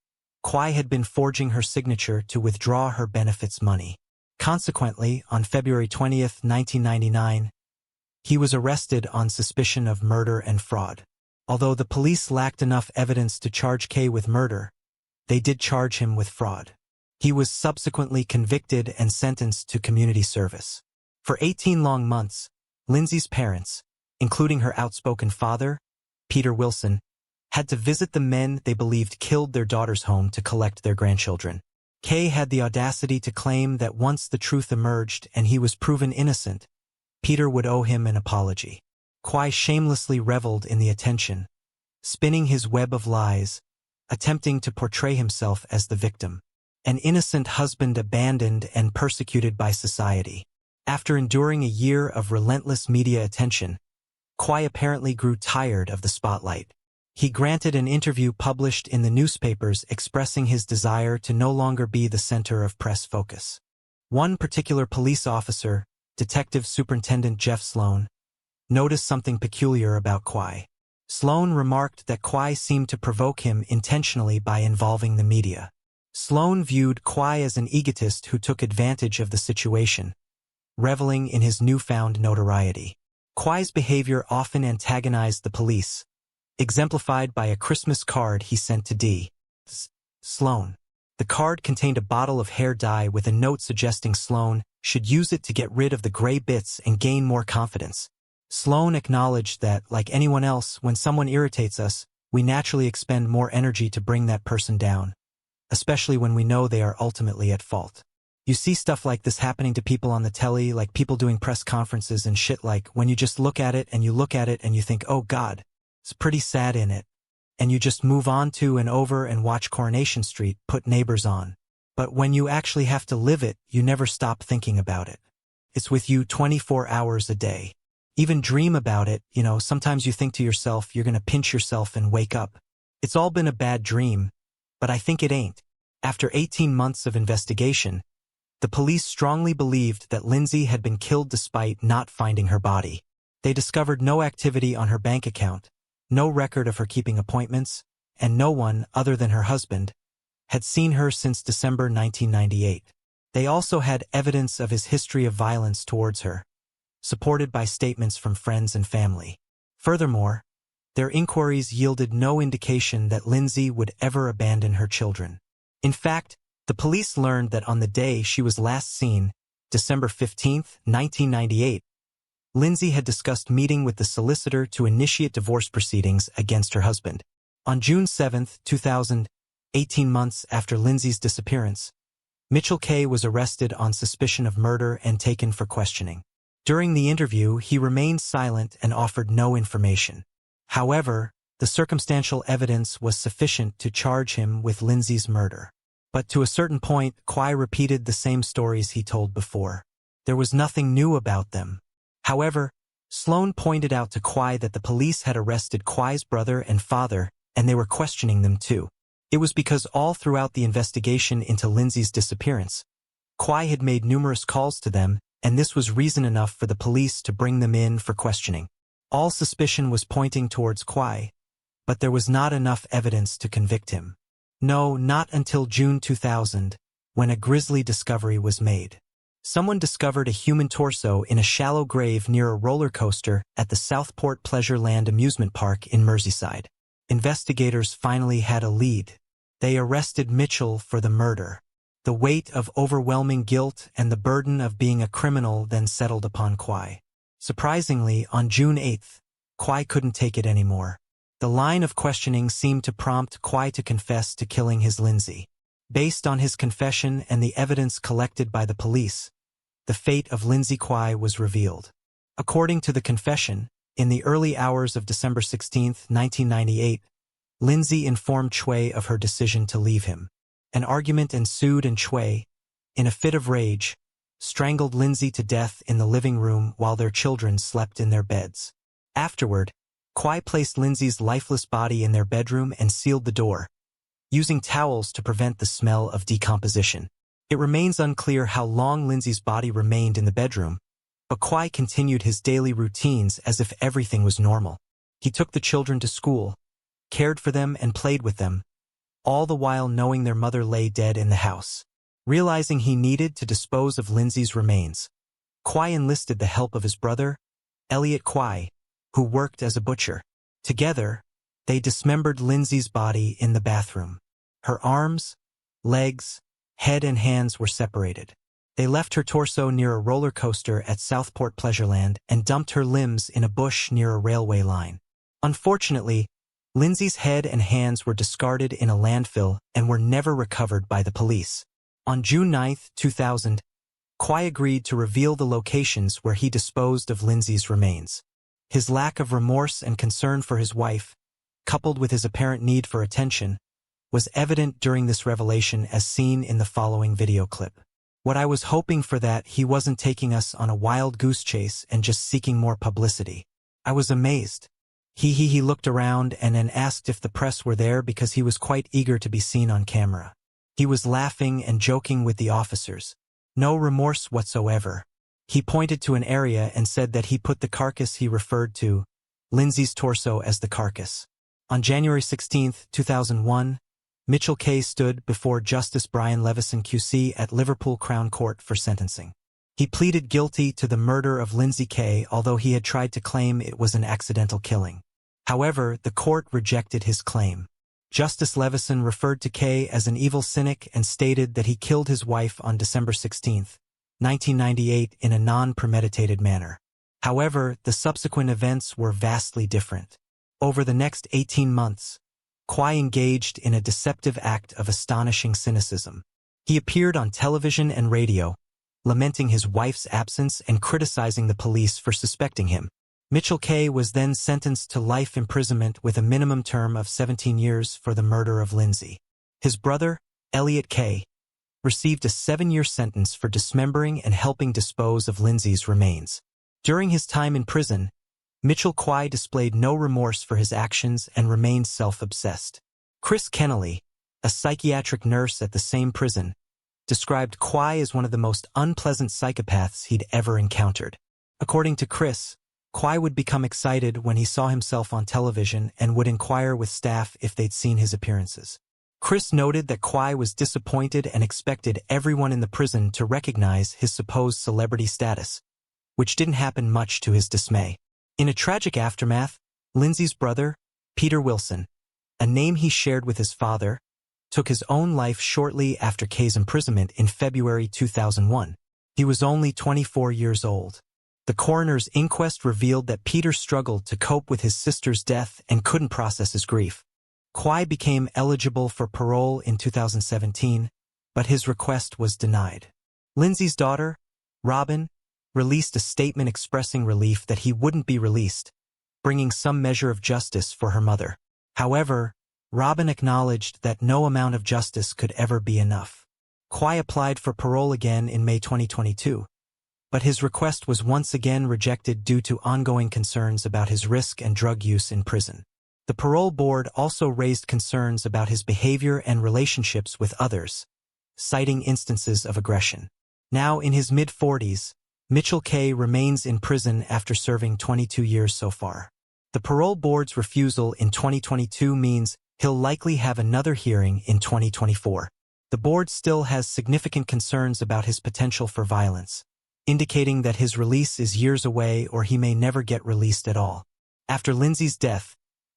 A: Quay had been forging her signature to withdraw her benefits money. Consequently, on February 20, 1999, he was arrested on suspicion of murder and fraud. Although the police lacked enough evidence to charge Quay with murder, they did charge him with fraud. He was subsequently convicted and sentenced to community service. For 18 long months, Lindsay's parents, including her outspoken father, Peter Wilson, had to visit the men they believed killed their daughter's home to collect their grandchildren. Quay had the audacity to claim that once the truth emerged and he was proven innocent, Peter would owe him an apology. Quay shamelessly reveled in the attention, spinning his web of lies, attempting to portray himself as the victim, an innocent husband abandoned and persecuted by society. After enduring a year of relentless media attention, Quay apparently grew tired of the spotlight. He granted an interview published in the newspapers expressing his desire to no longer be the center of press focus. One particular police officer, Detective Superintendent Jeff Sloan, noticed something peculiar about Quay. Sloan remarked that Quay seemed to provoke him intentionally by involving the media. Sloan viewed Quay as an egotist who took advantage of the situation, reveling in his newfound notoriety. Quay's behavior often antagonized the police, exemplified by a Christmas card he sent to D. Sloan. The card contained a bottle of hair dye with a note suggesting Sloan should use it to get rid of the gray bits and gain more confidence. Sloan acknowledged that, like anyone else, when someone irritates us, we naturally expend more energy to bring that person down, especially when we know they are ultimately at fault. You see stuff like this happening to people on the telly, like people doing press conferences and shit, like when you just look at it and you think, oh God, it's pretty sad in it. And you just move on to and over and watch Coronation Street put Neighbors on. But when you actually have to live it, you never stop thinking about it. It's with you 24 hours a day. Even dream about it, sometimes you think to yourself you're gonna pinch yourself and wake up. It's all been a bad dream, but I think it ain't. After 18 months of investigation, the police strongly believed that Lindsay had been killed despite not finding her body. They discovered no activity on her bank account, no record of her keeping appointments, and no one, other than her husband, had seen her since December 1998. They also had evidence of his history of violence towards her, supported by statements from friends and family. Furthermore, their inquiries yielded no indication that Lindsay would ever abandon her children. In fact, the police learned that on the day she was last seen, December 15, 1998, Lindsay had discussed meeting with the solicitor to initiate divorce proceedings against her husband. On June 7, 2000, 18 months after Lindsay's disappearance, Mitchell Quay was arrested on suspicion of murder and taken for questioning. During the interview, he remained silent and offered no information. However, the circumstantial evidence was sufficient to charge him with Lindsay's murder. But to a certain point, Quay repeated the same stories he told before. There was nothing new about them. However, Sloan pointed out to Quay that the police had arrested Quay's brother and father, and they were questioning them too. It was because all throughout the investigation into Lindsay's disappearance, Quay had made numerous calls to them, and this was reason enough for the police to bring them in for questioning. All suspicion was pointing towards Quay, but there was not enough evidence to convict him. No, not until June 2000, when a grisly discovery was made. Someone discovered a human torso in a shallow grave near a roller coaster at the Southport Pleasureland amusement park in Merseyside. Investigators finally had a lead. They arrested Mitchell for the murder. The weight of overwhelming guilt and the burden of being a criminal then settled upon Quay. Surprisingly, on June 8, Quay couldn't take it anymore. The line of questioning seemed to prompt Quay to confess to killing his Lindsay. Based on his confession and the evidence collected by the police, the fate of Lindsay Quay was revealed. According to the confession, in the early hours of December 16, 1998, Lindsay informed Quay of her decision to leave him. An argument ensued and Quay, in a fit of rage, strangled Lindsay to death in the living room while their children slept in their beds. Afterward, Quay placed Lindsay's lifeless body in their bedroom and sealed the door, using towels to prevent the smell of decomposition. It remains unclear how long Lindsay's body remained in the bedroom, but Quay continued his daily routines as if everything was normal. He took the children to school, cared for them and played with them, all the while knowing their mother lay dead in the house. Realizing he needed to dispose of Lindsay's remains, Quay enlisted the help of his brother, Elliot Quay, who worked as a butcher. Together, they dismembered Lindsay's body in the bathroom. Her arms, legs, head and hands were separated. They left her torso near a roller coaster at Southport Pleasureland and dumped her limbs in a bush near a railway line. Unfortunately, Lindsay's head and hands were discarded in a landfill and were never recovered by the police. On June 9, 2000, Quay agreed to reveal the locations where he disposed of Lindsay's remains. His lack of remorse and concern for his wife, coupled with his apparent need for attention, was evident during this revelation as seen in the following video clip. What I was hoping for that he wasn't taking us on a wild goose chase and just seeking more publicity. I was amazed. He looked around and then asked if the press were there because he was quite eager to be seen on camera. He was laughing and joking with the officers. No remorse whatsoever. He pointed to an area and said that he put the carcass he referred to, Lindsay's torso, as the carcass. On January 16, 2001, Mitchell Quay stood before Justice Brian Levison QC at Liverpool Crown Court for sentencing. He pleaded guilty to the murder of Lindsay Quay, although he had tried to claim it was an accidental killing. However, the court rejected his claim. Justice Levison referred to Quay as an evil cynic and stated that he killed his wife on December 16, 1998 in a non-premeditated manner. However, the subsequent events were vastly different. Over the next 18 months, Quay engaged in a deceptive act of astonishing cynicism. He appeared on television and radio, lamenting his wife's absence and criticizing the police for suspecting him. Mitchell Quay was then sentenced to life imprisonment with a minimum term of 17 years for the murder of Lindsay. His brother, Elliot Quay, received a 7-year sentence for dismembering and helping dispose of Lindsay's remains. During his time in prison, Mitchell Quay displayed no remorse for his actions and remained self-obsessed. Chris Kennelly, a psychiatric nurse at the same prison, described Quay as one of the most unpleasant psychopaths he'd ever encountered. According to Chris, Quay would become excited when he saw himself on television and would inquire with staff if they'd seen his appearances. Chris noted that Quay was disappointed and expected everyone in the prison to recognize his supposed celebrity status, which didn't happen much to his dismay. In a tragic aftermath, Lindsay's brother, Peter Wilson, a name he shared with his father, took his own life shortly after Quay's imprisonment in February 2001. He was only 24 years old. The coroner's inquest revealed that Peter struggled to cope with his sister's death and couldn't process his grief. Quay became eligible for parole in 2017, but his request was denied. Lindsay's daughter, Robin, released a statement expressing relief that he wouldn't be released, bringing some measure of justice for her mother. However, Robin acknowledged that no amount of justice could ever be enough. Quay applied for parole again in May 2022, but his request was once again rejected due to ongoing concerns about his risk and drug use in prison. The parole board also raised concerns about his behavior and relationships with others, citing instances of aggression. Now in his mid-40s, Lindsay Quay remains in prison after serving 22 years so far. The parole board's refusal in 2022 means he'll likely have another hearing in 2024. The board still has significant concerns about his potential for violence, indicating that his release is years away or he may never get released at all. After Lindsay's death,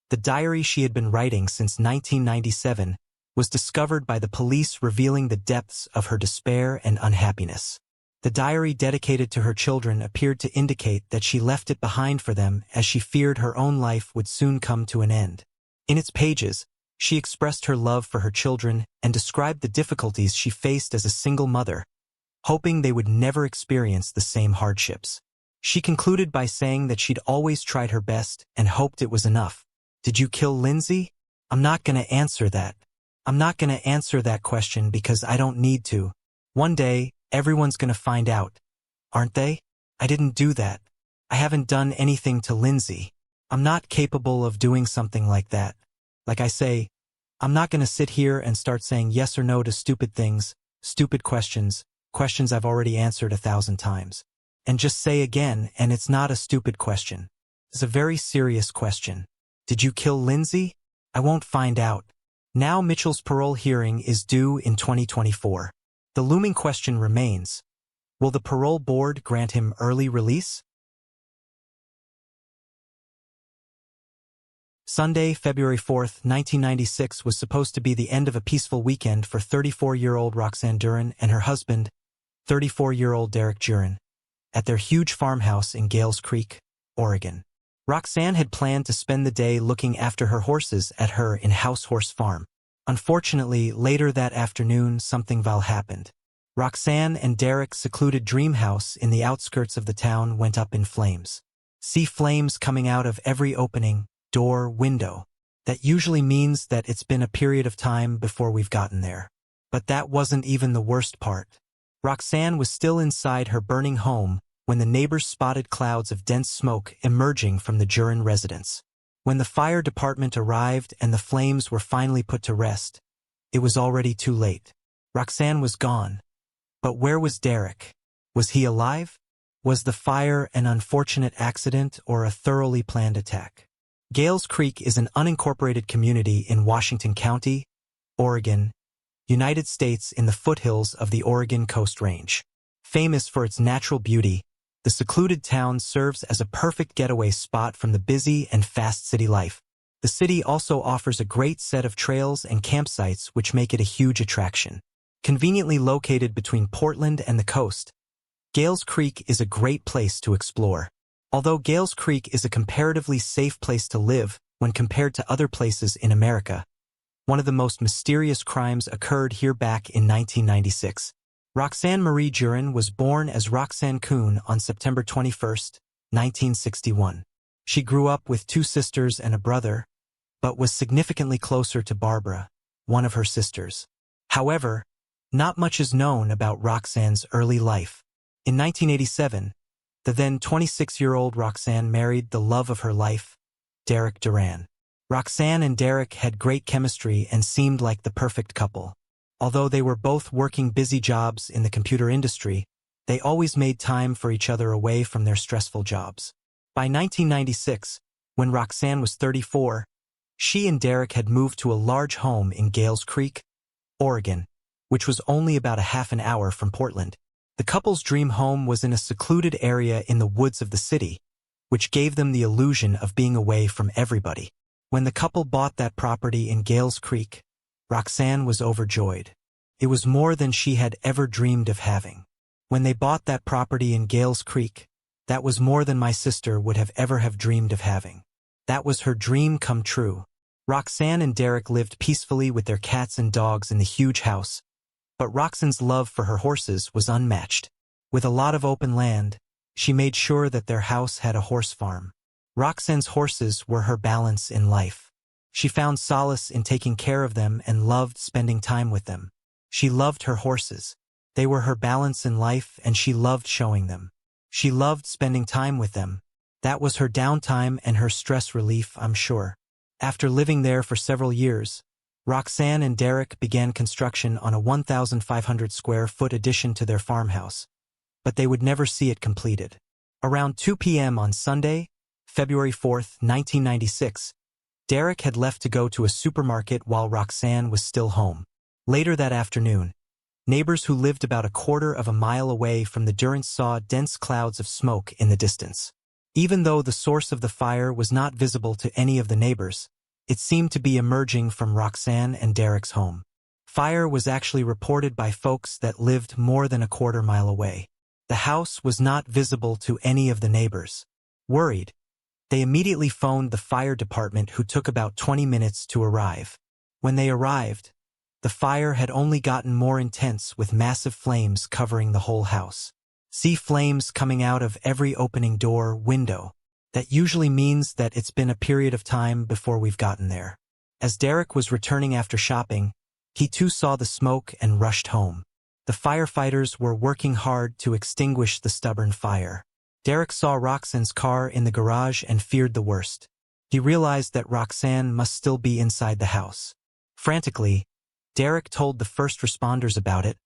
A: the diary she had been writing since 1997 was discovered by the police, revealing the depths of her despair and unhappiness. The diary dedicated to her children appeared to indicate that she left it behind for them as she feared her own life would soon come to an end. In its pages, she expressed her love for her children and described the difficulties she faced as a single mother, hoping they would never experience the same hardships. She concluded by saying that she'd always tried her best and hoped it was enough. Did you kill Lindsay? I'm not going to answer that. I'm not going to answer that question because I don't need to. One day, everyone's going to find out, aren't they? I didn't do that. I haven't done anything to Lindsay. I'm not capable of doing something like that. Like I say, I'm not going to sit here and start saying yes or no to stupid things, stupid questions I've already answered 1,000 times. And just say again, and it's not a stupid question. It's a very serious question. Did you kill Lindsay? I won't find out. Now Mitchell's parole hearing is due in 2024. The looming question remains, will the parole board grant him early release? Sunday, February 4, 1996 was supposed to be the end of a peaceful weekend for 34-year-old Roxanne Duran and her husband, 34-year-old Derek Duran, at their huge farmhouse in Gales Creek, Oregon. Roxanne had planned to spend the day looking after her horses at her in-house horse farm. Unfortunately, later that afternoon, something vile happened. Roxanne and Derek's secluded dream house in the outskirts of the town went up in flames. See flames coming out of every opening, door, window. That usually means that it's been a period of time before we've gotten there. But that wasn't even the worst part. Roxanne was still inside her burning home when the neighbors spotted clouds of dense smoke emerging from the Duran residence. When the fire department arrived and the flames were finally put to rest, it was already too late. Roxanne was gone. But where was Derek? Was he alive? Was the fire an unfortunate accident or a thoroughly planned attack? Gales Creek is an unincorporated community in Washington County, Oregon, United States, in the foothills of the Oregon Coast Range. Famous for its natural beauty, the secluded town serves as a perfect getaway spot from the busy and fast city life. The city also offers a great set of trails and campsites which make it a huge attraction. Conveniently located between Portland and the coast, Gales Creek is a great place to explore. Although Gales Creek is a comparatively safe place to live when compared to other places in America, one of the most mysterious crimes occurred here back in 1996. Roxanne Marie Duran was born as Roxanne Quay on September 21, 1961. She grew up with 2 sisters and a brother, but was significantly closer to Barbara, one of her sisters. However, not much is known about Roxanne's early life. In 1987, the then 26-year-old Roxanne married the love of her life, Derek Duran. Roxanne and Derek had great chemistry and seemed like the perfect couple. Although they were both working busy jobs in the computer industry, they always made time for each other away from their stressful jobs. By 1996, when Roxanne was 34, she and Derek had moved to a large home in Gales Creek, Oregon, which was only about a half an hour from Portland. The couple's dream home was in a secluded area in the woods of the city, which gave them the illusion of being away from everybody. When the couple bought that property in Gales Creek, Roxanne was overjoyed. It was more than she had ever dreamed of having. When they bought that property in Gales Creek, that was more than my sister would have ever dreamed of having. That was her dream come true. Roxanne and Derek lived peacefully with their cats and dogs in the huge house, But Roxanne's love for her horses was unmatched. With a lot of open land, she made sure that their house had a horse farm. Roxanne's horses were her balance in life. She found solace in taking care of them and loved spending time with them. She loved her horses. They were her balance in life, and she loved showing them. She loved spending time with them. That was her downtime and her stress relief, I'm sure. After living there for several years, Roxanne and Derek began construction on a 1,500 square foot addition to their farmhouse, but they would never see it completed. Around 2 p.m. on Sunday, February 4, 1996, Derek had left to go to a supermarket while Roxanne was still home. Later that afternoon, neighbors who lived about a quarter of a mile away from the Durans saw dense clouds of smoke in the distance. Even though the source of the fire was not visible to any of the neighbors, it seemed to be emerging from Roxanne and Derek's home. Fire was actually reported by folks that lived more than a quarter mile away. The house was not visible to any of the neighbors. Worried, they immediately phoned the fire department, who took about 20 minutes to arrive. When they arrived, the fire had only gotten more intense, with massive flames covering the whole house. See flames coming out of every opening door, window. That usually means that it's been a period of time before we've gotten there. As Derek was returning after shopping, he too saw the smoke and rushed home. The firefighters were working hard to extinguish the stubborn fire. Derek saw Roxanne's car in the garage and feared the worst. He realized that Roxanne must still be inside the house. Frantically, Derek told the first responders about it,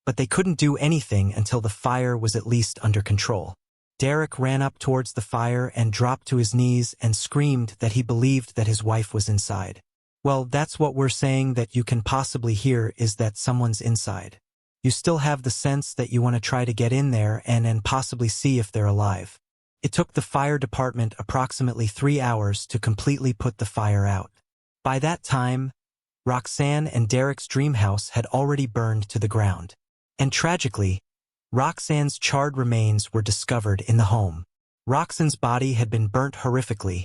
A: but they couldn't do anything until the fire was at least under control. Derek ran up towards the fire and dropped to his knees and screamed that he believed that his wife was inside. Well, that's what we're saying that you can possibly hear, is that someone's inside. You still have the sense that you want to try to get in there and possibly see if they're alive. It took the fire department approximately 3 hours to completely put the fire out. By that time, Roxanne and Derek's dream house had already burned to the ground. And tragically, Roxanne's charred remains were discovered in the home. Roxanne's body had been burnt horrifically,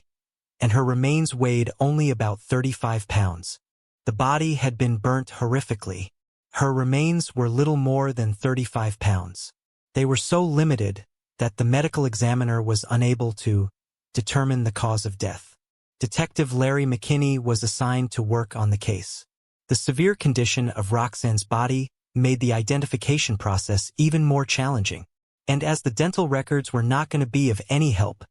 A: and her remains weighed only about 35 pounds. The body had been burnt horrifically. Her remains were little more than 35 pounds. They were so limited that the medical examiner was unable to determine the cause of death. Detective Larry McKinney was assigned to work on the case. The severe condition of Roxanne's body made the identification process even more challenging. And as the dental records were not going to be of any help,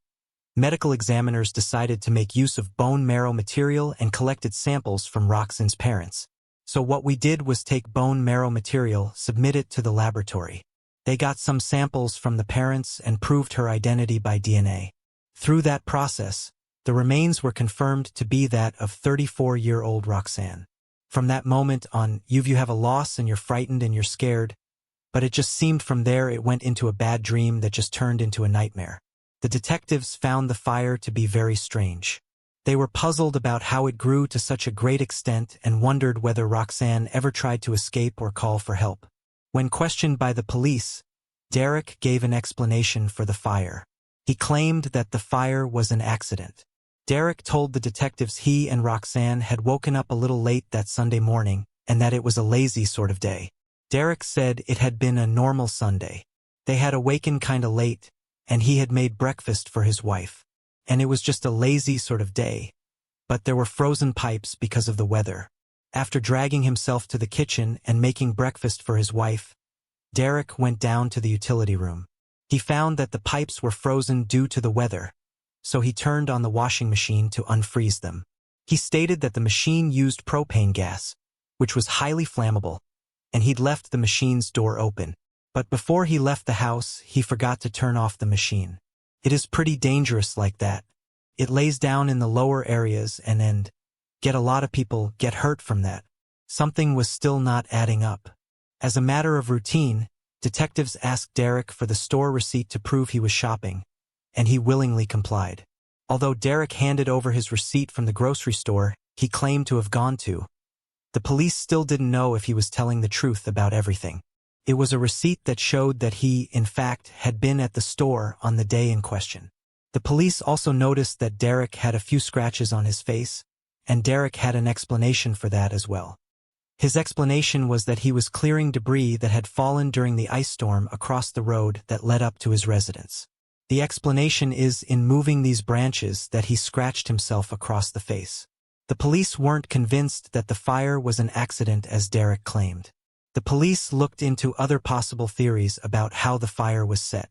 A: medical examiners decided to make use of bone marrow material and collected samples from Roxanne's parents. So what we did was take bone marrow material, submit it to the laboratory. They got some samples from the parents and proved her identity by DNA. Through that process, the remains were confirmed to be that of 34-year-old Roxanne. From that moment on, you have a loss and you're frightened and you're scared, but it just seemed from there it went into a bad dream that just turned into a nightmare. The detectives found the fire to be very strange. They were puzzled about how it grew to such a great extent and wondered whether Roxanne ever tried to escape or call for help. When questioned by the police, Derek gave an explanation for the fire. He claimed that the fire was an accident. Derek told the detectives he and Roxanne had woken up a little late that Sunday morning and that it was a lazy sort of day. Derek said it had been a normal Sunday. They had awakened kinda late, and he had made breakfast for his wife. And it was just a lazy sort of day. But there were frozen pipes because of the weather. After dragging himself to the kitchen and making breakfast for his wife, Derek went down to the utility room. He found that the pipes were frozen due to the weather, so he turned on the washing machine to unfreeze them. He stated that the machine used propane gas, which was highly flammable, and he'd left the machine's door open. But before he left the house, he forgot to turn off the machine. It is pretty dangerous like that. It lays down in the lower areas and get a lot of people get hurt from that. Something was still not adding up. As a matter of routine, detectives asked Derek for the store receipt to prove he was shopping, and he willingly complied. Although Derek handed over his receipt from the grocery store he claimed to have gone to, the police still didn't know if he was telling the truth about everything. It was a receipt that showed that he, in fact, had been at the store on the day in question. The police also noticed that Derek had a few scratches on his face, and Derek had an explanation for that as well. His explanation was that he was clearing debris that had fallen during the ice storm across the road that led up to his residence. The explanation is in moving these branches that he scratched himself across the face. The police weren't convinced that the fire was an accident as Derek claimed. The police looked into other possible theories about how the fire was set.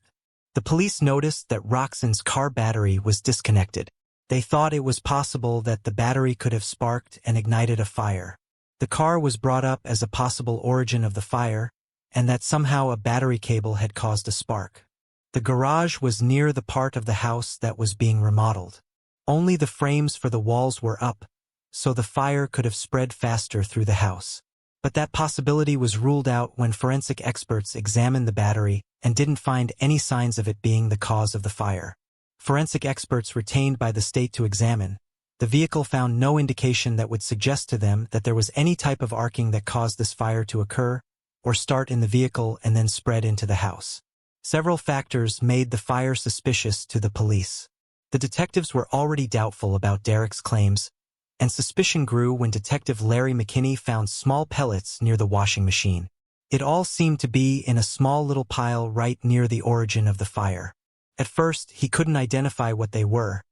A: The police noticed that Roxanne's car battery was disconnected. They thought it was possible that the battery could have sparked and ignited a fire. The car was brought up as a possible origin of the fire, and that somehow a battery cable had caused a spark. The garage was near the part of the house that was being remodeled. Only the frames for the walls were up, so the fire could have spread faster through the house. But that possibility was ruled out when forensic experts examined the battery and didn't find any signs of it being the cause of the fire. Forensic experts retained by the state to examine the vehicle found no indication that would suggest to them that there was any type of arcing that caused this fire to occur or start in the vehicle and then spread into the house. Several factors made the fire suspicious to the police. The detectives were already doubtful about Derek's claims, and suspicion grew when Detective Larry McKinney found small pellets near the washing machine. It all seemed to be in a small little pile right near the origin of the fire. At first, he couldn't identify what they were,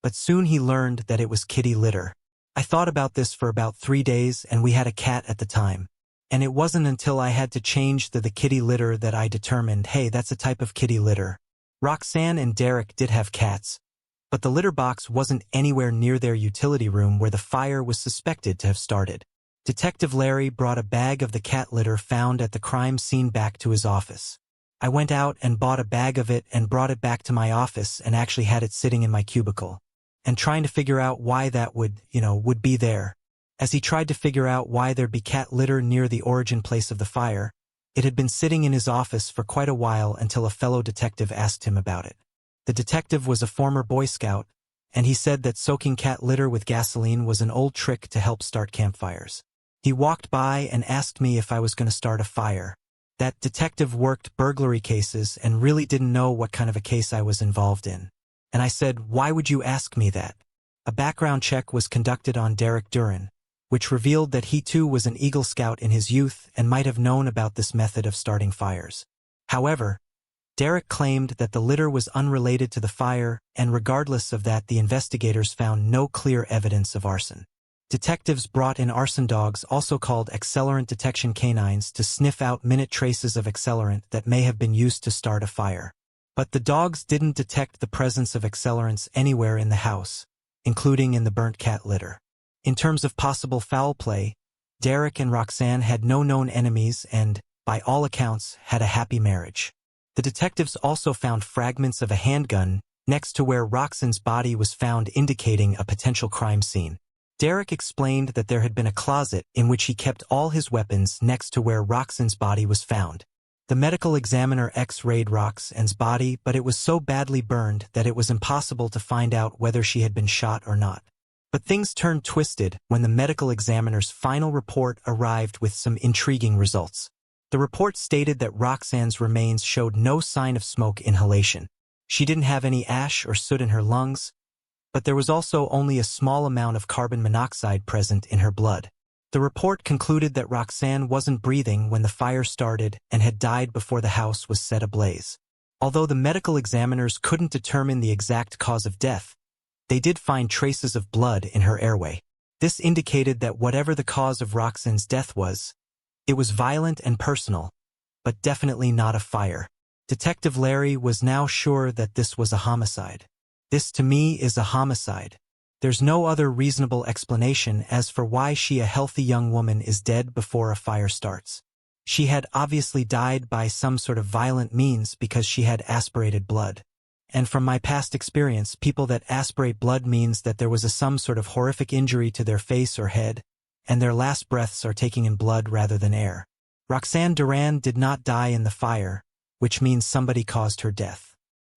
A: but soon he learned that it was kitty litter. I thought about this for about 3 days, and we had a cat at the time. And it wasn't until I had to change the kitty litter that I determined, hey, that's a type of kitty litter. Roxanne and Derek did have cats, but the litter box wasn't anywhere near their utility room where the fire was suspected to have started. Detective Larry brought a bag of the cat litter found at the crime scene back to his office. I went out and bought a bag of it and brought it back to my office and actually had it sitting in my cubicle. And trying to figure out why that would be there. As he tried to figure out why there'd be cat litter near the origin place of the fire, it had been sitting in his office for quite a while until a fellow detective asked him about it. The detective was a former Boy Scout, and he said that soaking cat litter with gasoline was an old trick to help start campfires. He walked by and asked me if I was going to start a fire. That detective worked burglary cases and really didn't know what kind of a case I was involved in. And I said, why would you ask me that? A background check was conducted on Derek Duran, which revealed that he too was an Eagle Scout in his youth and might have known about this method of starting fires. However, Derek claimed that the litter was unrelated to the fire, and regardless of that, the investigators found no clear evidence of arson. Detectives brought in arson dogs, also called accelerant detection canines, to sniff out minute traces of accelerant that may have been used to start a fire. But the dogs didn't detect the presence of accelerants anywhere in the house, including in the burnt cat litter. In terms of possible foul play, Derek and Roxanne had no known enemies and, by all accounts, had a happy marriage. The detectives also found fragments of a handgun next to where Roxanne's body was found, indicating a potential crime scene. Derek explained that there had been a closet in which he kept all his weapons next to where Roxanne's body was found. The medical examiner X-rayed Roxanne's body, but it was so badly burned that it was impossible to find out whether she had been shot or not. But things turned twisted when the medical examiner's final report arrived with some intriguing results. The report stated that Roxanne's remains showed no sign of smoke inhalation. She didn't have any ash or soot in her lungs, but there was also only a small amount of carbon monoxide present in her blood. The report concluded that Roxanne wasn't breathing when the fire started and had died before the house was set ablaze. Although the medical examiners couldn't determine the exact cause of death, they did find traces of blood in her airway. This indicated that whatever the cause of Roxanne's death was, it was violent and personal, but definitely not a fire. Detective Larry was now sure that this was a homicide. This to me is a homicide. There's no other reasonable explanation as for why she, a healthy young woman, is dead before a fire starts. She had obviously died by some sort of violent means because she had aspirated blood. And from my past experience, people that aspirate blood means that there was some sort of horrific injury to their face or head, and their last breaths are taking in blood rather than air. Roxanne Duran did not die in the fire, which means somebody caused her death.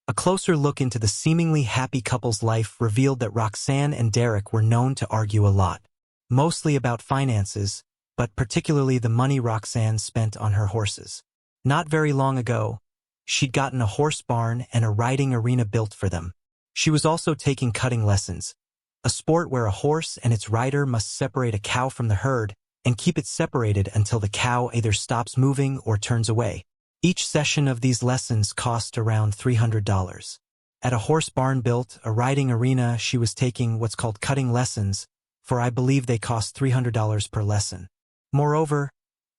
A: A closer look into the seemingly happy couple's life revealed that Roxanne and Derek were known to argue a lot, mostly about finances, but particularly the money Roxanne spent on her horses. Not very long ago, she'd gotten a horse barn and a riding arena built for them. She was also taking cutting lessons, a sport where a horse and its rider must separate a cow from the herd and keep it separated until the cow either stops moving or turns away. Each session of these lessons cost around $300. At a horse barn built, a riding arena, she was taking what's called cutting lessons, for I believe they cost $300 per lesson. Moreover,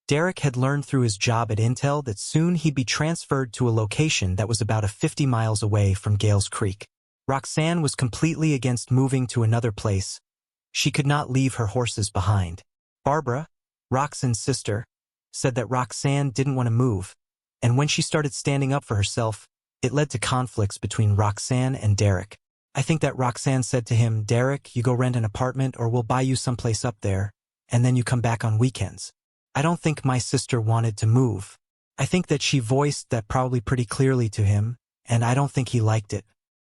A: Derek had learned through his job at Intel that soon he'd be transferred to a location that was about 50 miles away from Gales Creek. Roxanne was completely against moving to another place. She could not leave her horses behind. Barbara, Roxanne's sister, said that Roxanne didn't want to move, and when she started standing up for herself, it led to conflicts between Roxanne and Derek. I think that Roxanne said to him, "Derek, you go rent an apartment or we'll buy you someplace up there, and then you come back on weekends." I don't think my sister wanted to move. I think that she voiced that probably pretty clearly to him, and I don't think he liked it.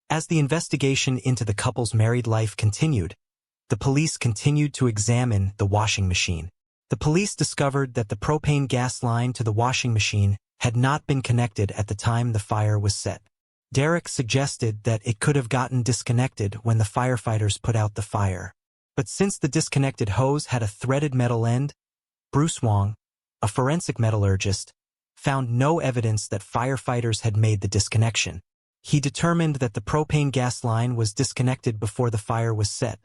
A: As the investigation into the couple's married life continued, the police continued to examine the washing machine. The police discovered that the propane gas line to the washing machine had not been connected at the time the fire was set. Derek suggested that it could have gotten disconnected when the firefighters put out the fire. But since the disconnected hose had a threaded metal end, Bruce Wong, a forensic metallurgist, found no evidence that firefighters had made the disconnection. He determined that the propane gas line was disconnected before the fire was set,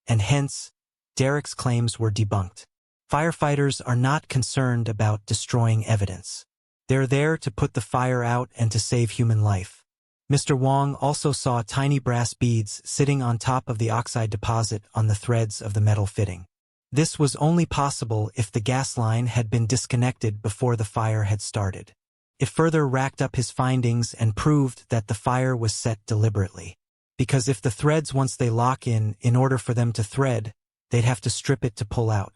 A: and hence, Derek's claims were debunked. Firefighters are not concerned about destroying evidence. They're there to put the fire out and to save human life. Mr. Wong also saw tiny brass beads sitting on top of the oxide deposit on the threads of the metal fitting. This was only possible if the gas line had been disconnected before the fire had started. It further racked up his findings and proved that the fire was set deliberately. Because if the threads, once they lock in order for them to thread, they'd have to strip it to pull out.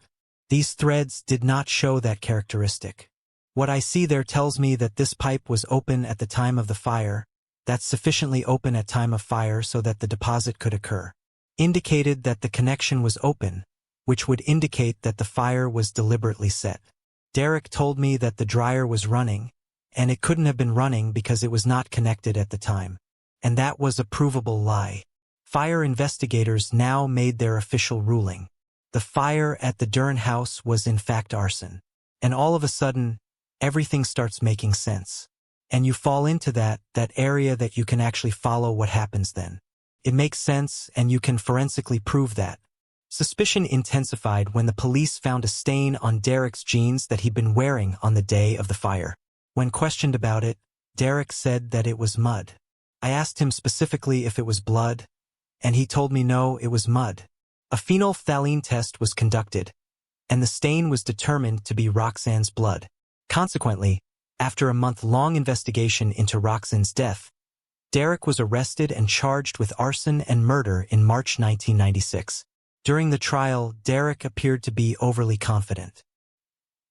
A: These threads did not show that characteristic. What I see there tells me that this pipe was open at the time of the fire, that's sufficiently open at time of fire so that the deposit could occur. Indicated that the connection was open, which would indicate that the fire was deliberately set. Derek told me that the dryer was running, and it couldn't have been running because it was not connected at the time. And that was a provable lie. Fire investigators now made their official ruling. The fire at the Duran house was in fact arson. And all of a sudden, everything starts making sense. And you fall into that area that you can actually follow what happens then. It makes sense, and you can forensically prove that. Suspicion intensified when the police found a stain on Derek's jeans that he'd been wearing on the day of the fire. When questioned about it, Derek said that it was mud. I asked him specifically if it was blood, and he told me no, it was mud. A phenolphthalein test was conducted, and the stain was determined to be Roxanne's blood. Consequently, after a month-long investigation into Roxanne's death, Derek was arrested and charged with arson and murder in March 1996. During the trial, Derek appeared to be overly confident.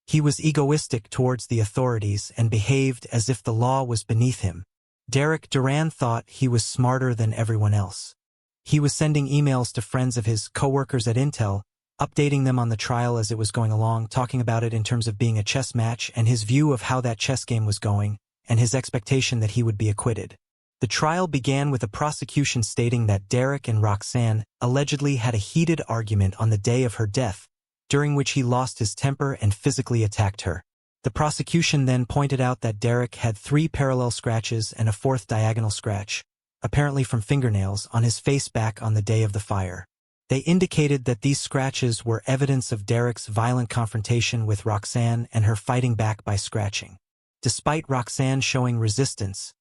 A: He was egoistic towards the authorities and behaved as if the law was beneath him. Derek Duran thought he was smarter than everyone else. He was sending emails to friends of his co-workers at Intel, updating them on the trial as it was going along, talking about it in terms of being a chess match and his view of how that chess game was going, and his expectation that he would be acquitted. The trial began with a prosecution stating that Derek and Roxanne allegedly had a heated argument on the day of her death, during which he lost his temper and physically attacked her. The prosecution then pointed out that Derek had 3 parallel scratches and a 4th diagonal scratch, apparently from fingernails, on his face back on the day of the fire. They indicated that these scratches were evidence of Derek's violent confrontation with Roxanne and her fighting back by scratching. Despite Roxanne showing resistance,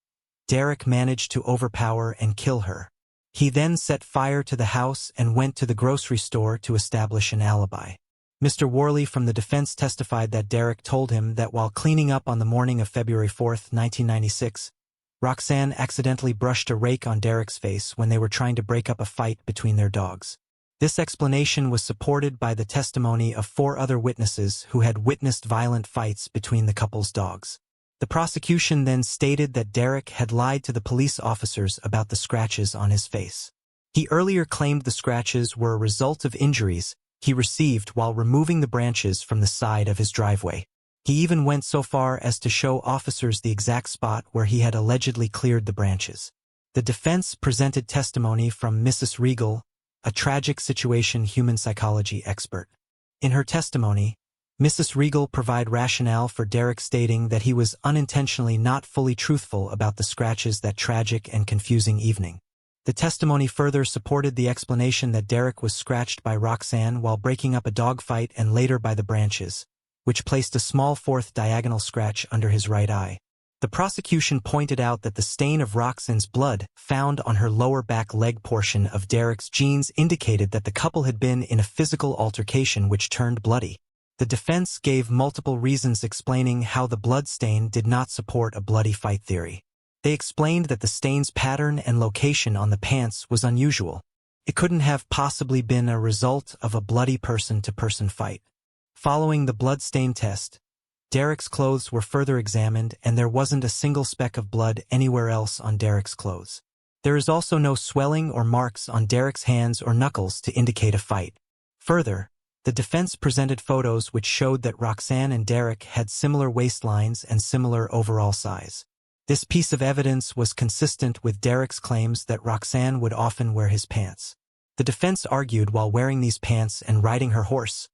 A: Derek managed to overpower and kill her. He then set fire to the house and went to the grocery store to establish an alibi. Mr. Worley from the defense testified that Derek told him that while cleaning up on the morning of February 4, 1996, Roxanne accidentally brushed a rake on Derek's face when they were trying to break up a fight between their dogs. This explanation was supported by the testimony of 4 other witnesses who had witnessed violent fights between the couple's dogs. The prosecution then stated that Derek had lied to the police officers about the scratches on his face. He earlier claimed the scratches were a result of injuries he received while removing the branches from the side of his driveway. He even went so far as to show officers the exact spot where he had allegedly cleared the branches. The defense presented testimony from Mrs. Regal, a tragic situation human psychology expert. In her testimony, Mrs. Regal provide rationale for Derek, stating that he was unintentionally not fully truthful about the scratches that tragic and confusing evening. The testimony further supported the explanation that Derek was scratched by Roxanne while breaking up a dogfight and later by the branches, which placed a small fourth diagonal scratch under his right eye. The prosecution pointed out that the stain of Roxanne's blood found on her lower back leg portion of Derek's jeans indicated that the couple had been in a physical altercation which turned bloody. The defense gave multiple reasons explaining how the blood stain did not support a bloody fight theory. They explained that the stain's pattern and location on the pants was unusual. It couldn't have possibly been a result of a bloody person-to-person fight. Following the blood stain test, Derek's clothes were further examined and there wasn't a single speck of blood anywhere else on Derek's clothes. There is also no swelling or marks on Derek's hands or knuckles to indicate a fight. Further, the defense presented photos which showed that Roxanne and Derek had similar waistlines and similar overall size. This piece of evidence was consistent with Derek's claims that Roxanne would often wear his pants. The defense argued while wearing these pants and riding her horse,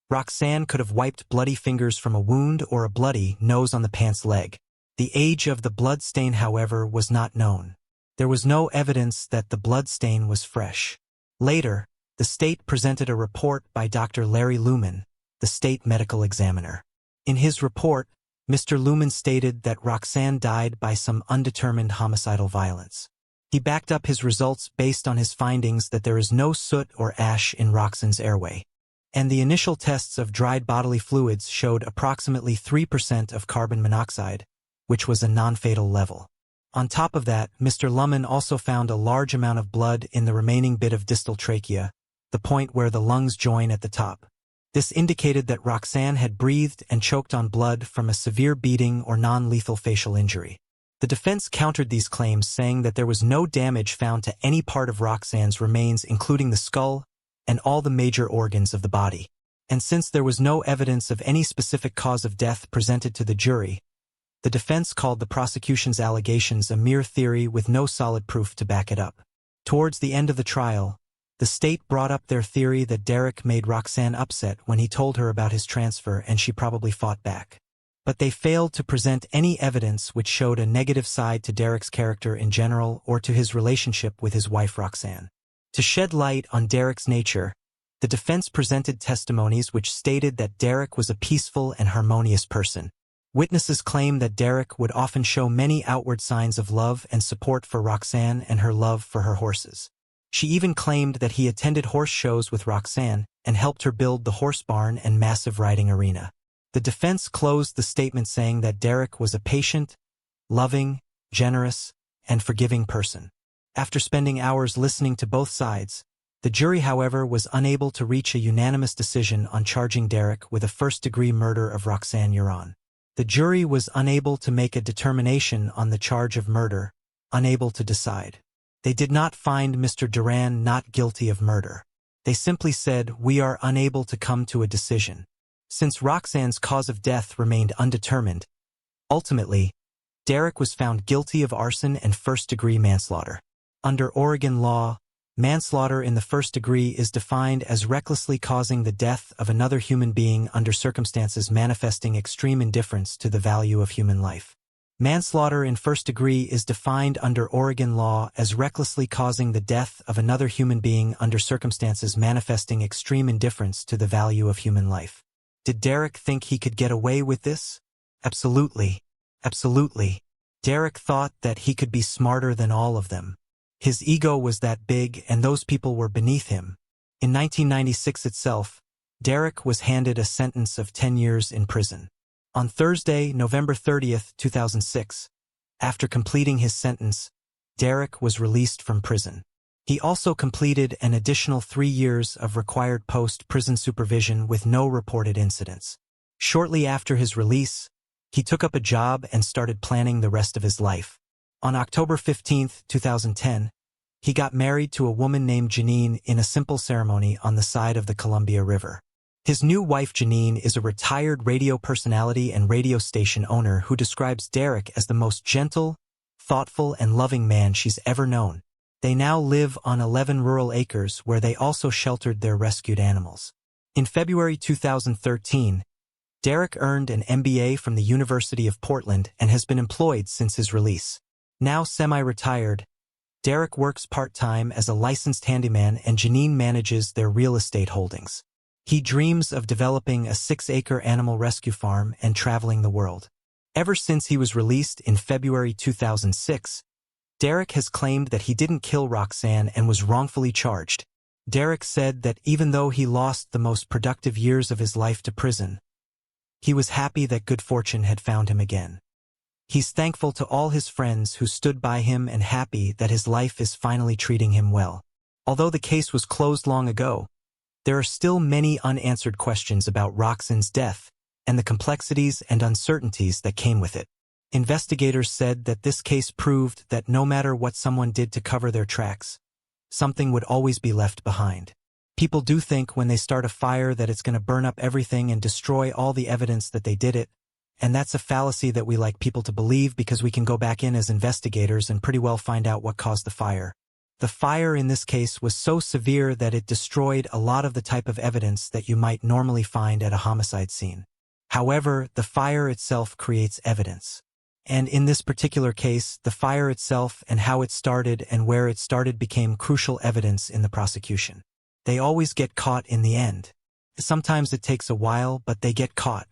A: Roxanne could have wiped bloody fingers from a wound or a bloody nose on the pants leg. The age of the blood stain, however, was not known. There was no evidence that the blood stain was fresh. Later, the state presented a report by Dr. Larry Luman, the state medical examiner. In his report, Mr. Luman stated that Roxanne died by some undetermined homicidal violence. He backed up his results based on his findings that there is no soot or ash in Roxanne's airway, and the initial tests of dried bodily fluids showed approximately 3% of carbon monoxide, which was a non-fatal level. On top of that, Mr. Luman also found a large amount of blood in the remaining bit of distal trachea, the point where the lungs join at the top. This indicated that Roxanne had breathed and choked on blood from a severe beating or non-lethal facial injury. The defense countered these claims, saying that there was no damage found to any part of Roxanne's remains, including the skull and all the major organs of the body. And since there was no evidence of any specific cause of death presented to the jury, the defense called the prosecution's allegations a mere theory with no solid proof to back it up. Towards the end of the trial, the state brought up their theory that Derek made Roxanne upset when he told her about his transfer and she probably fought back. But they failed to present any evidence which showed a negative side to Derek's character in general or to his relationship with his wife Roxanne. To shed light on Derek's nature, the defense presented testimonies which stated that Derek was a peaceful and harmonious person. Witnesses claim that Derek would often show many outward signs of love and support for Roxanne and her love for her horses. She even claimed that he attended horse shows with Roxanne and helped her build the horse barn and massive riding arena. The defense closed the statement saying that Derek was a patient, loving, generous, and forgiving person. After spending hours listening to both sides, the jury, however, was unable to reach a unanimous decision on charging Derek with a first-degree murder of Roxanne Duran. The jury was unable to make a determination on the charge of murder, unable to decide. They did not find Mr. Duran not guilty of murder. They simply said, "We are unable to come to a decision." Since Roxanne's cause of death remained undetermined, ultimately, Derek was found guilty of arson and first-degree manslaughter. Under Oregon law, manslaughter in the first degree is defined as recklessly causing the death of another human being under circumstances manifesting extreme indifference to the value of human life. Manslaughter in first degree is defined under Oregon law as recklessly causing the death of another human being under circumstances manifesting extreme indifference to the value of human life. Did Derek think he could get away with this? Absolutely. Absolutely. Derek thought that he could be smarter than all of them. His ego was that big and those people were beneath him. In 1996 itself, Derek was handed a sentence of 10 years in prison. On Thursday, November 30th, 2006, after completing his sentence, Derek was released from prison. He also completed an additional 3 years of required post-prison supervision with no reported incidents. Shortly after his release, he took up a job and started planning the rest of his life. On October 15, 2010, he got married to a woman named Janine in a simple ceremony on the side of the Columbia River. His new wife Janine is a retired radio personality and radio station owner who describes Derek as the most gentle, thoughtful, and loving man she's ever known. They now live on 11 rural acres where they also sheltered their rescued animals. In February 2013, Derek earned an MBA from the University of Portland and has been employed since his release. Now semi-retired, Derek works part-time as a licensed handyman and Janine manages their real estate holdings. He dreams of developing a 6-acre animal rescue farm and traveling the world. Ever since he was released in February 2006, Derek has claimed that he didn't kill Roxanne and was wrongfully charged. Derek said that even though he lost the most productive years of his life to prison, he was happy that good fortune had found him again. He's thankful to all his friends who stood by him and happy that his life is finally treating him well. Although the case was closed long ago, there are still many unanswered questions about Roxanne's death and the complexities and uncertainties that came with it. Investigators said that this case proved that no matter what someone did to cover their tracks, something would always be left behind. People do think when they start a fire that it's going to burn up everything and destroy all the evidence that they did it, and that's a fallacy that we like people to believe because we can go back in as investigators and pretty well find out what caused the fire. The fire in this case was so severe that it destroyed a lot of the type of evidence that you might normally find at a homicide scene. However, the fire itself creates evidence. And in this particular case, the fire itself and how it started and where it started became crucial evidence in the prosecution. They always get caught in the end. Sometimes it takes a while, but they get caught.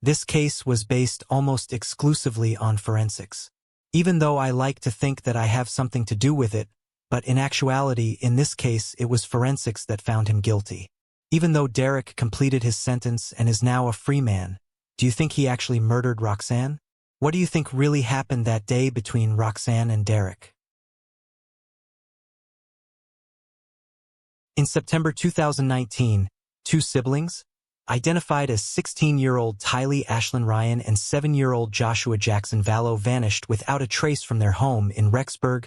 A: This case was based almost exclusively on forensics. Even though I like to think that I have something to do with it, but in actuality, in this case, it was forensics that found him guilty. Even though Derek completed his sentence and is now a free man, do you think he actually murdered Roxanne? What do you think really happened that day between Roxanne and Derek? In September 2019, two siblings, identified as 16-year-old Tylee Ashlyn Ryan and 7-year-old Joshua Jackson Valow, vanished without a trace from their home in Rexburg,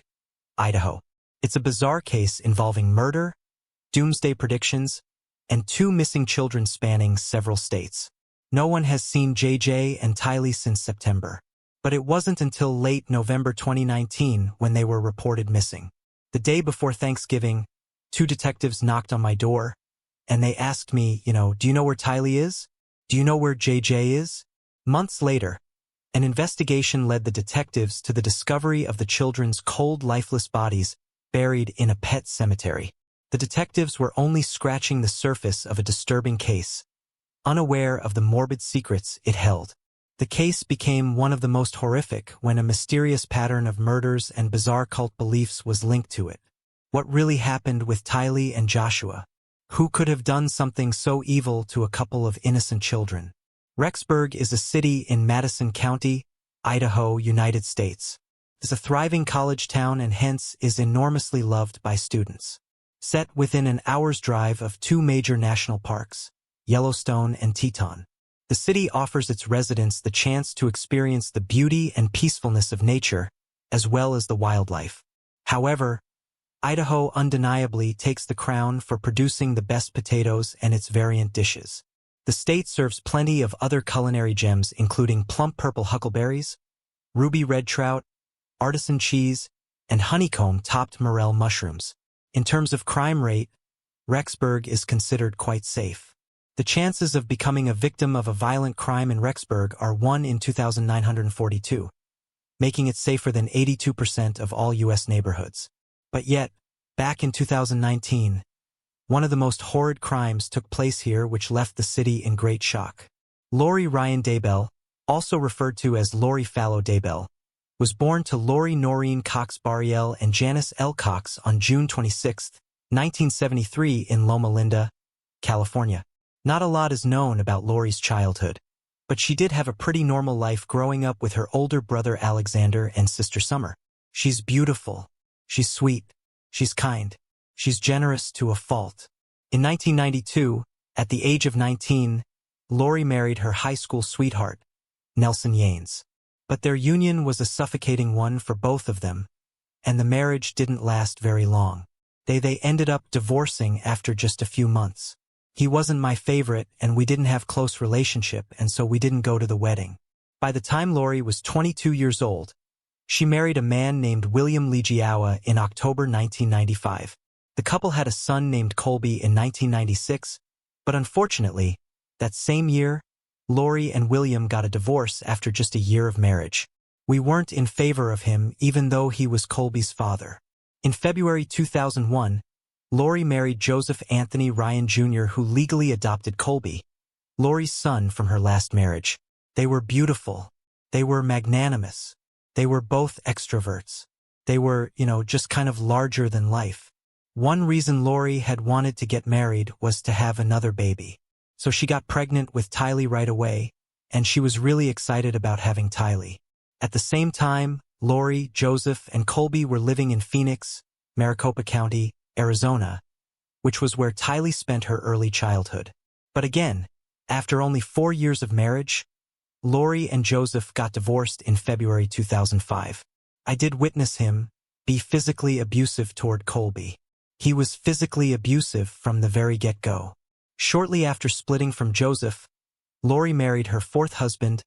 A: Idaho. It's a bizarre case involving murder, doomsday predictions, and two missing children spanning several states. No one has seen JJ and Tylee since September. But it wasn't until late November 2019 when they were reported missing. The day before Thanksgiving, two detectives knocked on my door, and they asked me, do you know where Tylee is? Do you know where JJ is? Months later, an investigation led the detectives to the discovery of the children's cold, lifeless bodies buried in a pet cemetery. The detectives were only scratching the surface of a disturbing case, unaware of the morbid secrets it held. The case became one of the most horrific when a mysterious pattern of murders and bizarre cult beliefs was linked to it. What really happened with Tylee and Joshua? Who could have done something so evil to a couple of innocent children? Rexburg is a city in Madison County, Idaho, United States. It's a thriving college town and hence is enormously loved by students. Set within an hour's drive of two major national parks, Yellowstone and Teton, the city offers its residents the chance to experience the beauty and peacefulness of nature, as well as the wildlife. However, Idaho undeniably takes the crown for producing the best potatoes and its variant dishes. The state serves plenty of other culinary gems including plump purple huckleberries, ruby red trout, artisan cheese, and honeycomb-topped morel mushrooms. In terms of crime rate, Rexburg is considered quite safe. The chances of becoming a victim of a violent crime in Rexburg are 1 in 2,942, making it safer than 82% of all U.S. neighborhoods. But yet, back in 2019, one of the most horrid crimes took place here which left the city in great shock. Lori Ryan Daybell, also referred to as Lori Fallow Daybell, was born to Lori Noreen Cox Bariel and Janice L. Cox on June 26, 1973 in Loma Linda, California. Not a lot is known about Lori's childhood, but she did have a pretty normal life growing up with her older brother Alexander and sister Summer. She's beautiful. She's sweet. She's kind. She's generous to a fault. In 1992, at the age of 19, Lori married her high school sweetheart, Nelson Yanes. But their union was a suffocating one for both of them, and the marriage didn't last very long. They ended up divorcing after just a few months. He wasn't my favorite, and we didn't have close relationship, and so we didn't go to the wedding. By the time Lori was 22 years old, she married a man named William Ligiawa in October 1995. The couple had a son named Colby in 1996, but unfortunately, that same year, Lori and William got a divorce after just a year of marriage. We weren't in favor of him even though he was Colby's father. In February 2001, Lori married Joseph Anthony Ryan Jr., who legally adopted Colby, Lori's son, from her last marriage. They were beautiful. They were magnanimous. They were both extroverts. They were, just kind of larger than life. One reason Lori had wanted to get married was to have another baby. So she got pregnant with Tylee right away, and she was really excited about having Tylee. At the same time, Lori, Joseph, and Colby were living in Phoenix, Maricopa County, Arizona, which was where Tylee spent her early childhood. But again, after only 4 years of marriage, Lori and Joseph got divorced in February 2005. I did witness him be physically abusive toward Colby. He was physically abusive from the very get-go. Shortly after splitting from Joseph, Lori married her fourth husband,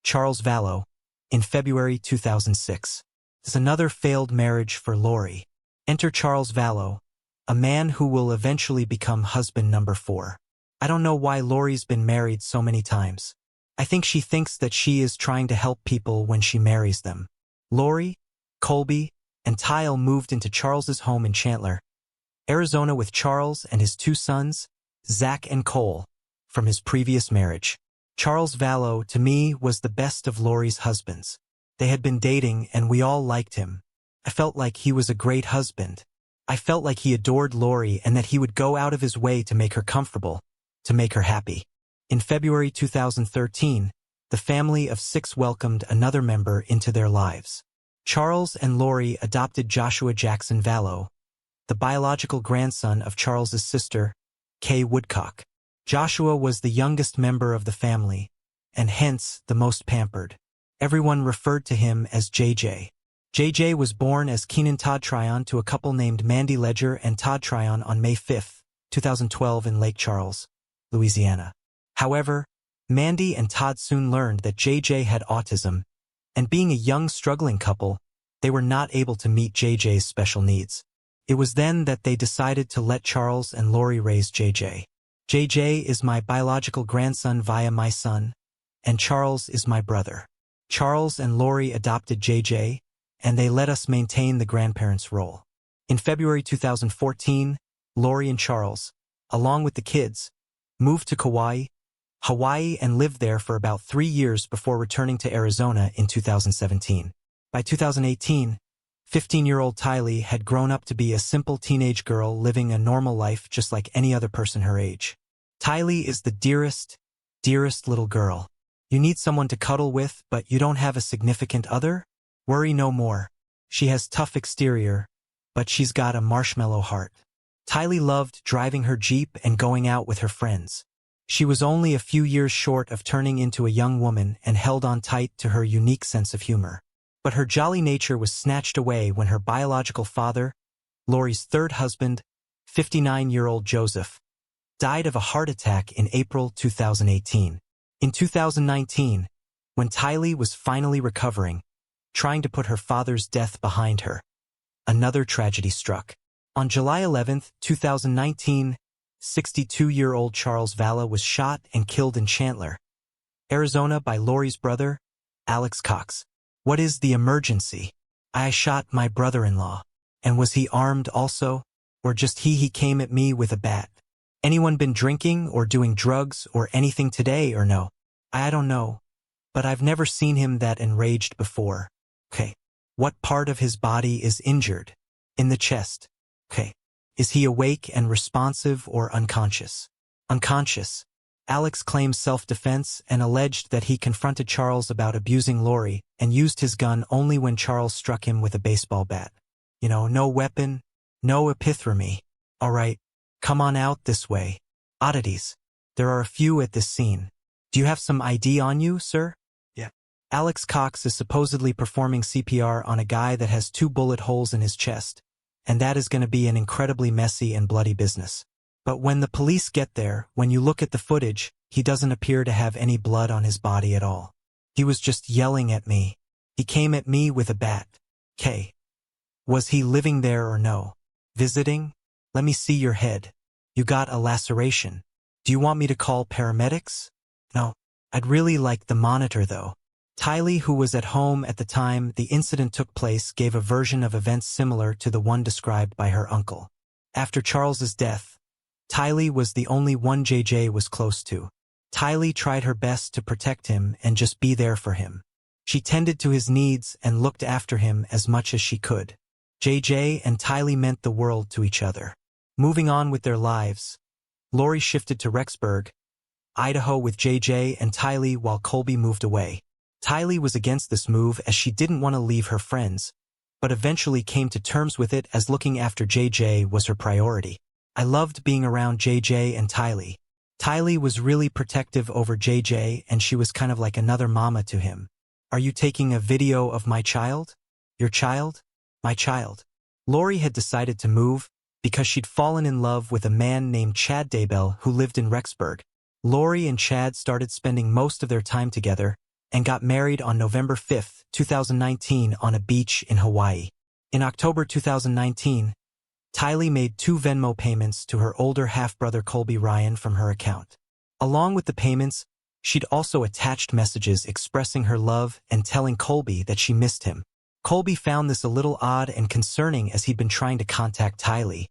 A: Charles Valow, in February 2006. It's another failed marriage for Lori. Enter Charles Valow, a man who will eventually become husband number 4. I don't know why Lori's been married so many times. I think she thinks that she is trying to help people when she marries them. Lori, Colby, and Tyle moved into Charles's home in Chandler, Arizona with Charles and his 2 sons, Zach and Cole, from his previous marriage. Charles Valow, to me, was the best of Lori's husbands. They had been dating and we all liked him. I felt like he was a great husband. I felt like he adored Lori and that he would go out of his way to make her comfortable, to make her happy. In February 2013, the family of 6 welcomed another member into their lives. Charles and Lori adopted Joshua Jackson Valow, the biological grandson of Charles's sister, Kay Woodcock. Joshua was the youngest member of the family, and hence the most pampered. Everyone referred to him as JJ. JJ was born as Keenan Todd Tryon to a couple named Mandy Ledger and Todd Tryon on May 5, 2012 in Lake Charles, Louisiana. However, Mandy and Todd soon learned that JJ had autism, and being a young, struggling couple, they were not able to meet JJ's special needs. It was then that they decided to let Charles and Lori raise JJ. JJ is my biological grandson via my son, and Charles is my brother. Charles and Lori adopted JJ, and they let us maintain the grandparents' role. In February 2014, Lori and Charles, along with the kids, moved to Kauai, Hawaii, and lived there for about 3 years before returning to Arizona in 2017. By 2018, 15-year-old Tylee had grown up to be a simple teenage girl living a normal life just like any other person her age. Tylee is the dearest little girl. You need someone to cuddle with, but you don't have a significant other? Worry no more. She has tough exterior, but she's got a marshmallow heart. Tylee loved driving her Jeep and going out with her friends. She was only a few years short of turning into a young woman and held on tight to her unique sense of humor. But her jolly nature was snatched away when her biological father, Lori's third husband, 59-year-old Joseph, died of a heart attack in April 2018. In 2019, when Tylee was finally recovering, trying to put her father's death behind her, another tragedy struck. On July 11, 2019, 62-year-old Charles Valow was shot and killed in Chandler, Arizona by Lori's brother, Alex Cox. What is the emergency? I shot my brother-in-law. And was he armed also? Or just he came at me with a bat? Anyone been drinking or doing drugs or anything today or no? I don't know. But I've never seen him that enraged before. Okay. What part of his body is injured? In the chest. Okay. Is he awake and responsive or unconscious? Unconscious. Alex claims self-defense and alleged that he confronted Charles about abusing Lori and used his gun only when Charles struck him with a baseball bat. No weapon, no epithermy. All right, come on out this way. Oddities. There are a few at this scene. Do you have some ID on you, sir? Yeah. Alex Cox is supposedly performing CPR on a guy that has 2 bullet holes in his chest, and that is going to be an incredibly messy and bloody business. But when the police get there, when you look at the footage, he doesn't appear to have any blood on his body at all. He was just yelling at me. He came at me with a bat. K. Was he living there or no? Visiting? Let me see your head. You got a laceration. Do you want me to call paramedics? No. I'd really like the monitor though. Tylee, who was at home at the time the incident took place, gave a version of events similar to the one described by her uncle. After Charles's death, Tylee was the only one JJ was close to. Tylee tried her best to protect him and just be there for him. She tended to his needs and looked after him as much as she could. JJ and Tylee meant the world to each other. Moving on with their lives, Lori shifted to Rexburg, Idaho with JJ and Tylee while Colby moved away. Tylee was against this move as she didn't want to leave her friends, but eventually came to terms with it as looking after JJ was her priority. I loved being around JJ and Tylee. Tylee was really protective over JJ and she was kind of like another mama to him. Are you taking a video of my child? Your child? My child. Lori had decided to move because she'd fallen in love with a man named Chad Daybell who lived in Rexburg. Lori and Chad started spending most of their time together and got married on November 5, 2019 on a beach in Hawaii. In October 2019, Tylee made 2 Venmo payments to her older half-brother Colby Ryan from her account. Along with the payments, she'd also attached messages expressing her love and telling Colby that she missed him. Colby found this a little odd and concerning as he'd been trying to contact Tylee,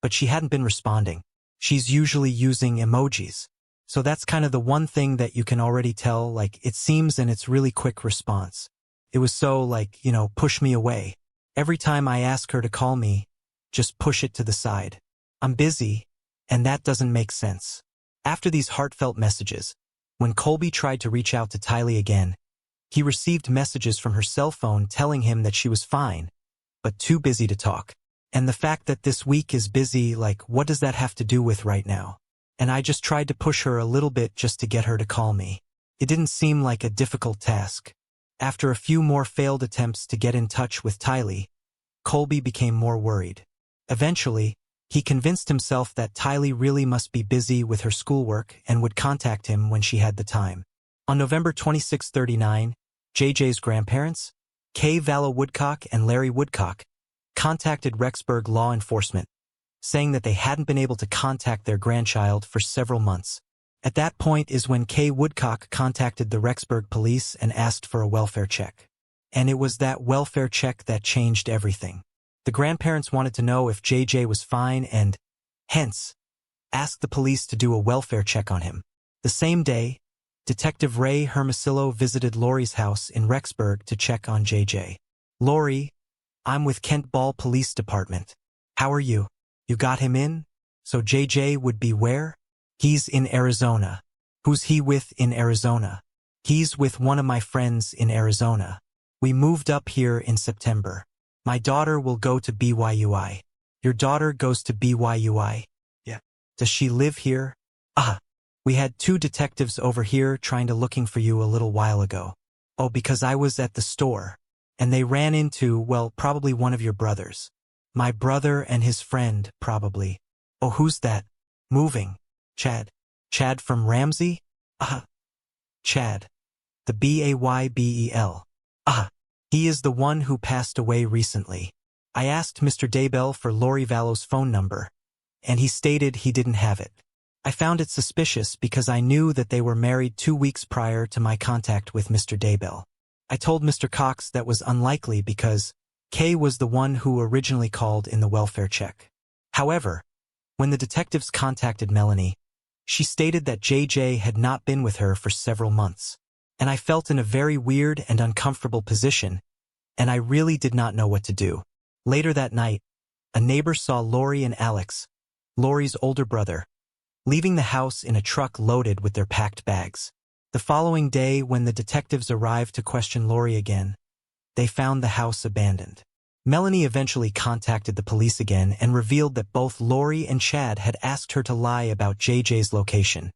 A: but she hadn't been responding. She's usually using emojis. So that's kind of the one thing that you can already tell, like, it seems, and it's really quick response. It was so, like, push me away. Every time I ask her to call me, just push it to the side. I'm busy, and that doesn't make sense. After these heartfelt messages, when Colby tried to reach out to Tylee again, he received messages from her cell phone telling him that she was fine, but too busy to talk. And the fact that this week is busy, like, what does that have to do with right now? And I just tried to push her a little bit just to get her to call me. It didn't seem like a difficult task. After a few more failed attempts to get in touch with Tylee, Colby became more worried. Eventually, he convinced himself that Tylee really must be busy with her schoolwork and would contact him when she had the time. On November 26, 1939, JJ's grandparents, Kay Valow Woodcock and Larry Woodcock, contacted Rexburg law enforcement, saying that they hadn't been able to contact their grandchild for several months. At that point is when Kay Woodcock contacted the Rexburg police and asked for a welfare check. And it was that welfare check that changed everything. The grandparents wanted to know if JJ was fine and, hence, asked the police to do a welfare check on him. The same day, Detective Ray Hermosillo visited Lori's house in Rexburg to check on JJ. Lori, I'm with Kent Ball Police Department. How are you? You got him in? So JJ would be where? He's in Arizona. Who's he with in Arizona? He's with one of my friends in Arizona. We moved up here in September. My daughter will go to BYUI. Your daughter goes to BYUI? Yeah. Does she live here? We had 2 detectives over here trying to looking for you a little while ago. Oh, because I was at the store. And they ran into, well, probably one of your brothers. My brother and his friend, probably. Oh, who's that? Moving. Chad. Chad from Ramsey? Chad. The Baybel. He is the one who passed away recently. I asked Mr. Daybell for Lori Vallow's phone number, and he stated he didn't have it. I found it suspicious because I knew that they were married 2 weeks prior to my contact with Mr. Daybell. I told Mr. Cox that was unlikely because Kay was the one who originally called in the welfare check. However, when the detectives contacted Melanie, she stated that JJ had not been with her for several months. And I felt in a very weird and uncomfortable position, and I really did not know what to do. Later that night, a neighbor saw Lori and Alex, Lori's older brother, leaving the house in a truck loaded with their packed bags. The following day, when the detectives arrived to question Lori again, they found the house abandoned. Melanie eventually contacted the police again and revealed that both Lori and Chad had asked her to lie about JJ's location,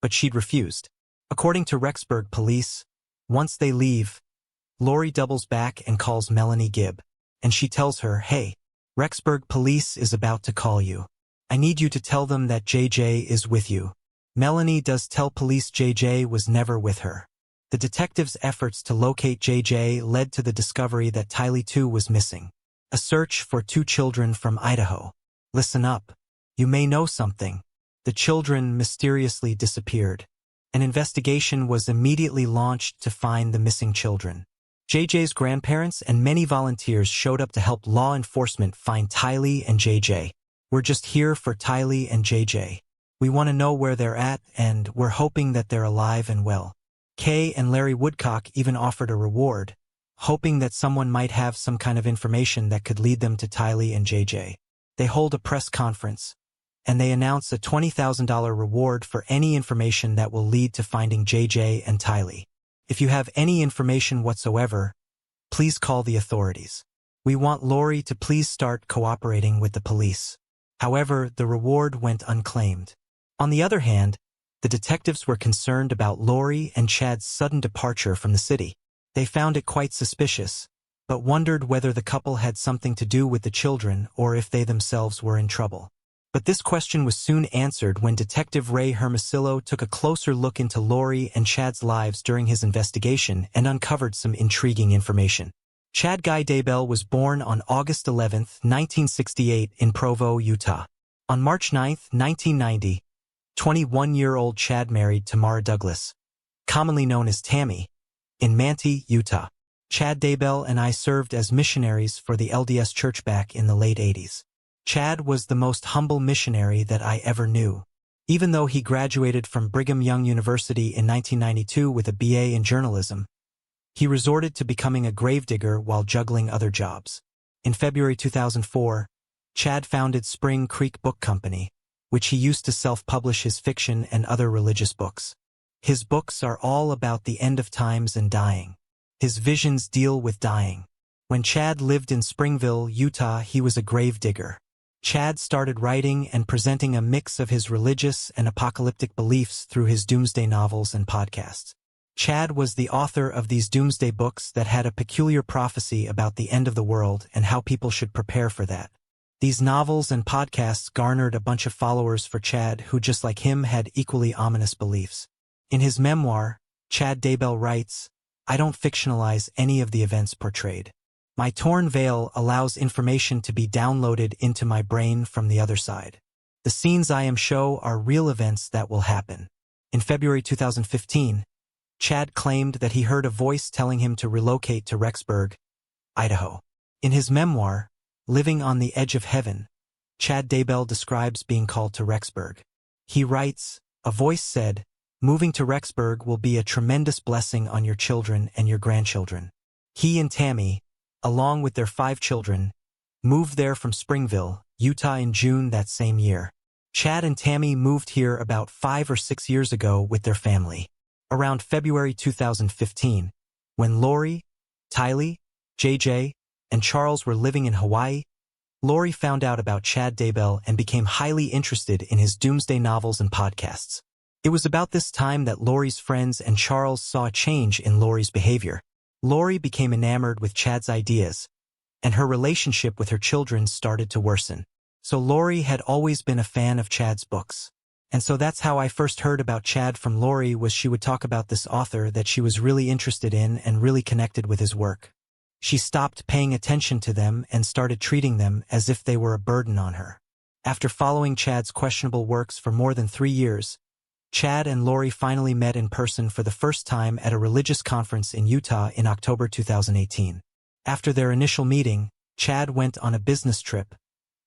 A: but she'd refused. According to Rexburg police, once they leave, Lori doubles back and calls Melanie Gibb, and she tells her, "Hey, Rexburg police is about to call you. I need you to tell them that JJ is with you." Melanie does tell police JJ was never with her. The detectives' efforts to locate JJ led to the discovery that Tylee too was missing. A search for 2 children from Idaho. Listen up. You may know something. The children mysteriously disappeared. An investigation was immediately launched to find the missing children. JJ's grandparents and many volunteers showed up to help law enforcement find Tylee and JJ. "We're just here for Tylee and JJ. We want to know where they're at, and we're hoping that they're alive and well." Kay and Larry Woodcock even offered a reward, hoping that someone might have some kind of information that could lead them to Tylee and JJ. They hold a press conference, and they announce a $20,000 reward for any information that will lead to finding JJ and Tylee. "If you have any information whatsoever, please call the authorities. We want Lori to please start cooperating with the police." However, the reward went unclaimed. On the other hand, the detectives were concerned about Lori and Chad's sudden departure from the city. They found it quite suspicious, but wondered whether the couple had something to do with the children or if they themselves were in trouble. But this question was soon answered when Detective Ray Hermosillo took a closer look into Lori and Chad's lives during his investigation and uncovered some intriguing information. Chad Guy Daybell was born on August 11, 1968 in Provo, Utah. On March 9, 1990, 21-year-old Chad married Tamara Douglas, commonly known as Tammy, in Manti, Utah. Chad Daybell and I served as missionaries for the LDS Church back in the late 80s. Chad was the most humble missionary that I ever knew. Even though he graduated from Brigham Young University in 1992 with a BA in journalism, he resorted to becoming a gravedigger while juggling other jobs. In February 2004, Chad founded Spring Creek Book Company, which he used to self-publish his fiction and other religious books. His books are all about the end of times and dying. His visions deal with dying. When Chad lived in Springville, Utah, he was a gravedigger. Chad started writing and presenting a mix of his religious and apocalyptic beliefs through his doomsday novels and podcasts. Chad was the author of these doomsday books that had a peculiar prophecy about the end of the world and how people should prepare for that. These novels and podcasts garnered a bunch of followers for Chad who, just like him, had equally ominous beliefs. In his memoir, Chad Daybell writes, "I don't fictionalize any of the events portrayed. My torn veil allows information to be downloaded into my brain from the other side. The scenes I am show are real events that will happen." In February 2015, Chad claimed that he heard a voice telling him to relocate to Rexburg, Idaho. In his memoir, Living on the Edge of Heaven, Chad Daybell describes being called to Rexburg. He writes, "A voice said, 'Moving to Rexburg will be a tremendous blessing on your children and your grandchildren.' He and Tammy, along with their 5 children, moved there from Springville, Utah in June that same year. Chad and Tammy moved here about 5 or 6 years ago with their family. Around February 2015, when Lori, Tylee, JJ, and Charles were living in Hawaii, Lori found out about Chad Daybell and became highly interested in his doomsday novels and podcasts. It was about this time that Lori's friends and Charles saw a change in Lori's behavior. Lori became enamored with Chad's ideas, and her relationship with her children started to worsen. So Lori had always been a fan of Chad's books. And so that's how I first heard about Chad from Lori, was she would talk about this author that she was really interested in and really connected with his work. She stopped paying attention to them and started treating them as if they were a burden on her. After following Chad's questionable works for more than 3 years, Chad and Lori finally met in person for the first time at a religious conference in Utah in October 2018. After their initial meeting, Chad went on a business trip,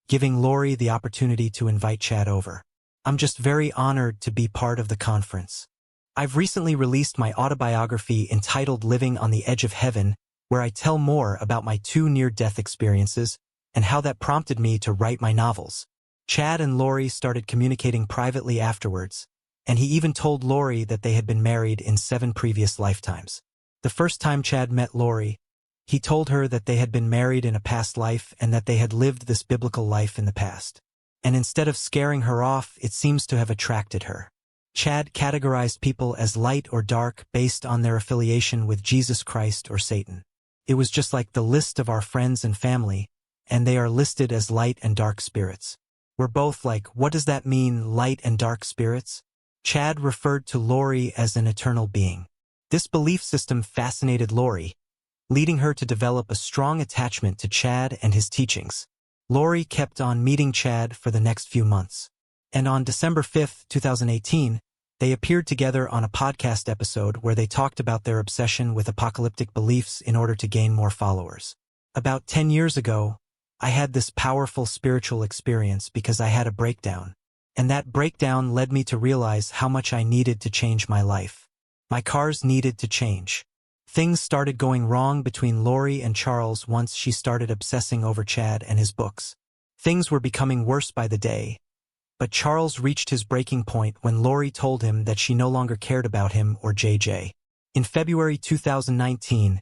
A: giving Lori the opportunity to invite Chad over. "I'm just very honored to be part of the conference. I've recently released my autobiography entitled Living on the Edge of Heaven, where I tell more about my 2 near-death experiences and how that prompted me to write my novels." Chad and Lori started communicating privately afterwards, and he even told Lori that they had been married in 7 previous lifetimes. The first time Chad met Lori, he told her that they had been married in a past life and that they had lived this biblical life in the past. And instead of scaring her off, it seems to have attracted her. Chad categorized people as light or dark based on their affiliation with Jesus Christ or Satan. It was just like the list of our friends and family, and they are listed as light and dark spirits. We're both like, what does that mean, light and dark spirits? Chad referred to Lori as an eternal being. This belief system fascinated Lori, leading her to develop a strong attachment to Chad and his teachings. Lori kept on meeting Chad for the next few months. And on December 5, 2018, They appeared together on a podcast episode where they talked about their obsession with apocalyptic beliefs in order to gain more followers. About 10 years ago, I had this powerful spiritual experience because I had a breakdown. And that breakdown led me to realize how much I needed to change my life. My cars needed to change. Things started going wrong between Lori and Charles once she started obsessing over Chad and his books. Things were becoming worse by the day. But Charles reached his breaking point when Lori told him that she no longer cared about him or JJ. In February 2019,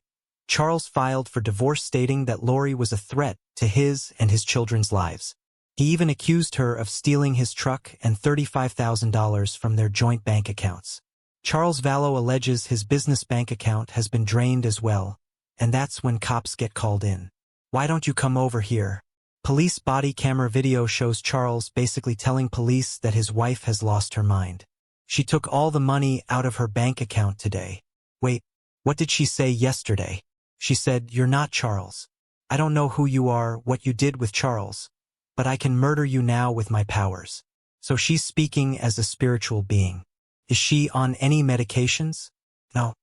A: Charles filed for divorce stating that Lori was a threat to his and his children's lives. He even accused her of stealing his truck and $35,000 from their joint bank accounts. Charles Valow alleges his business bank account has been drained as well, and that's when cops get called in. "Why don't you come over here?" Police body camera video shows Charles basically telling police that his wife has lost her mind. "She took all the money out of her bank account today." Wait, what did she say yesterday? She said, "You're not Charles. I don't know who you are, what you did with Charles, but I can murder you now with my powers." So she's speaking as a spiritual being. Is she on any medications? No.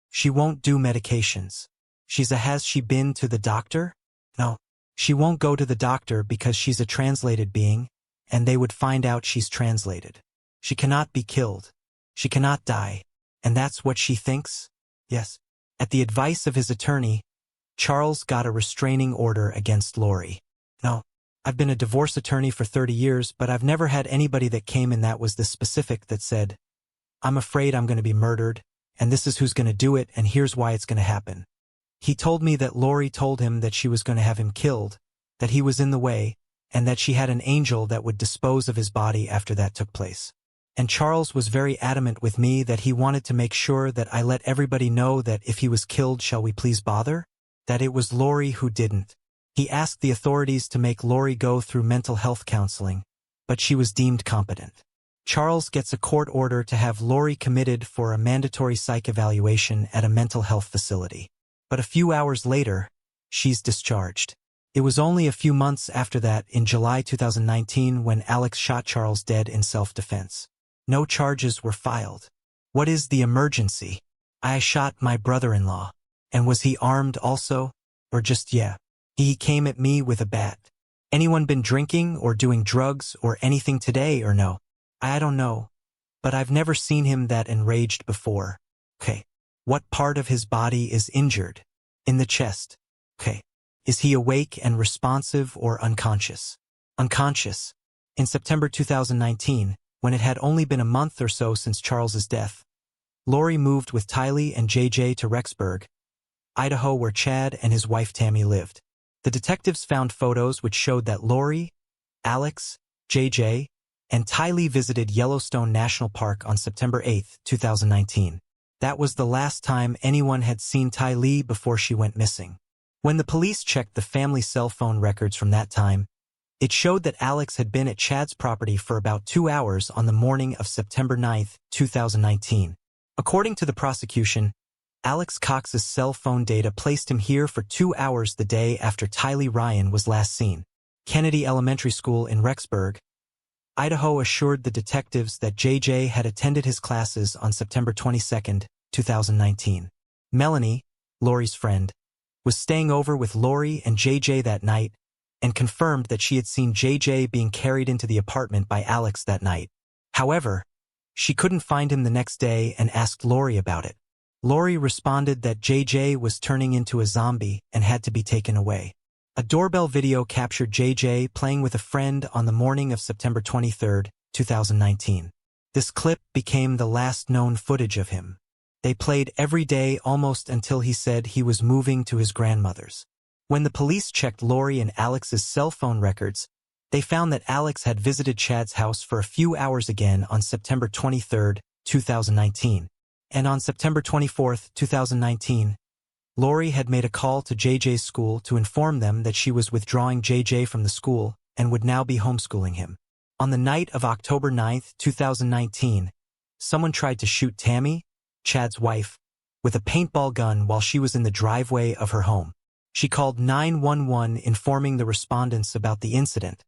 A: She won't do medications. Has she been to the doctor? No. She won't go to the doctor because she's a translated being, and they would find out she's translated. She cannot be killed. She cannot die. And that's what she thinks? Yes. At the advice of his attorney, Charles got a restraining order against Lori. No. I've been a divorce attorney for 30 years, but I've never had anybody that came in that was this specific that said, "I'm afraid I'm going to be murdered, and this is who's going to do it, and here's why it's going to happen." He told me that Lori told him that she was going to have him killed, that he was in the way, and that she had an angel that would dispose of his body after that took place. And Charles was very adamant with me that he wanted to make sure that I let everybody know that if he was killed, shall we please bother? That it was Lori who didn't. He asked the authorities to make Lori go through mental health counseling, but she was deemed competent. Charles gets a court order to have Lori committed for a mandatory psych evaluation at a mental health facility. But a few hours later, she's discharged. It was only a few months after that, in July 2019, when Alex shot Charles dead in self-defense. No charges were filed. What is the emergency? I shot my brother-in-law. And was he armed also? Or just, yeah. He came at me with a bat. Anyone been drinking or doing drugs or anything today or no? I don't know. But I've never seen him that enraged before. Okay. What part of his body is injured? In the chest. Okay. Is he awake and responsive or unconscious? Unconscious. In September 2019, when it had only been a month or so since Charles's death, Lori moved with Tylee and JJ to Rexburg, Idaho, where Chad and his wife Tammy lived. The detectives found photos which showed that Lori, Alex, JJ, and Tylee visited Yellowstone National Park on September 8, 2019. That was the last time anyone had seen Tylee before she went missing. When the police checked the family cell phone records from that time, it showed that Alex had been at Chad's property for about 2 hours on the morning of September 9, 2019. According to the prosecution, Alex Cox's cell phone data placed him here for 2 hours the day after Tylee Ryan was last seen. Kennedy Elementary School in Rexburg, Idaho assured the detectives that JJ had attended his classes on September 22, 2019. Melanie, Lori's friend, was staying over with Lori and JJ that night and confirmed that she had seen JJ being carried into the apartment by Alex that night. However, she couldn't find him the next day and asked Lori about it. Lori responded that JJ was turning into a zombie and had to be taken away. A doorbell video captured JJ playing with a friend on the morning of September 23, 2019. This clip became the last known footage of him. They played every day almost until he said he was moving to his grandmother's. When the police checked Lori and Alex's cell phone records, they found that Alex had visited Chad's house for a few hours again on September 23, 2019. And on September 24, 2019, Lori had made a call to JJ's school to inform them that she was withdrawing JJ from the school and would now be homeschooling him. On the night of October 9, 2019, someone tried to shoot Tammy, Chad's wife, with a paintball gun while she was in the driveway of her home. She called 911 informing the respondents about the incident,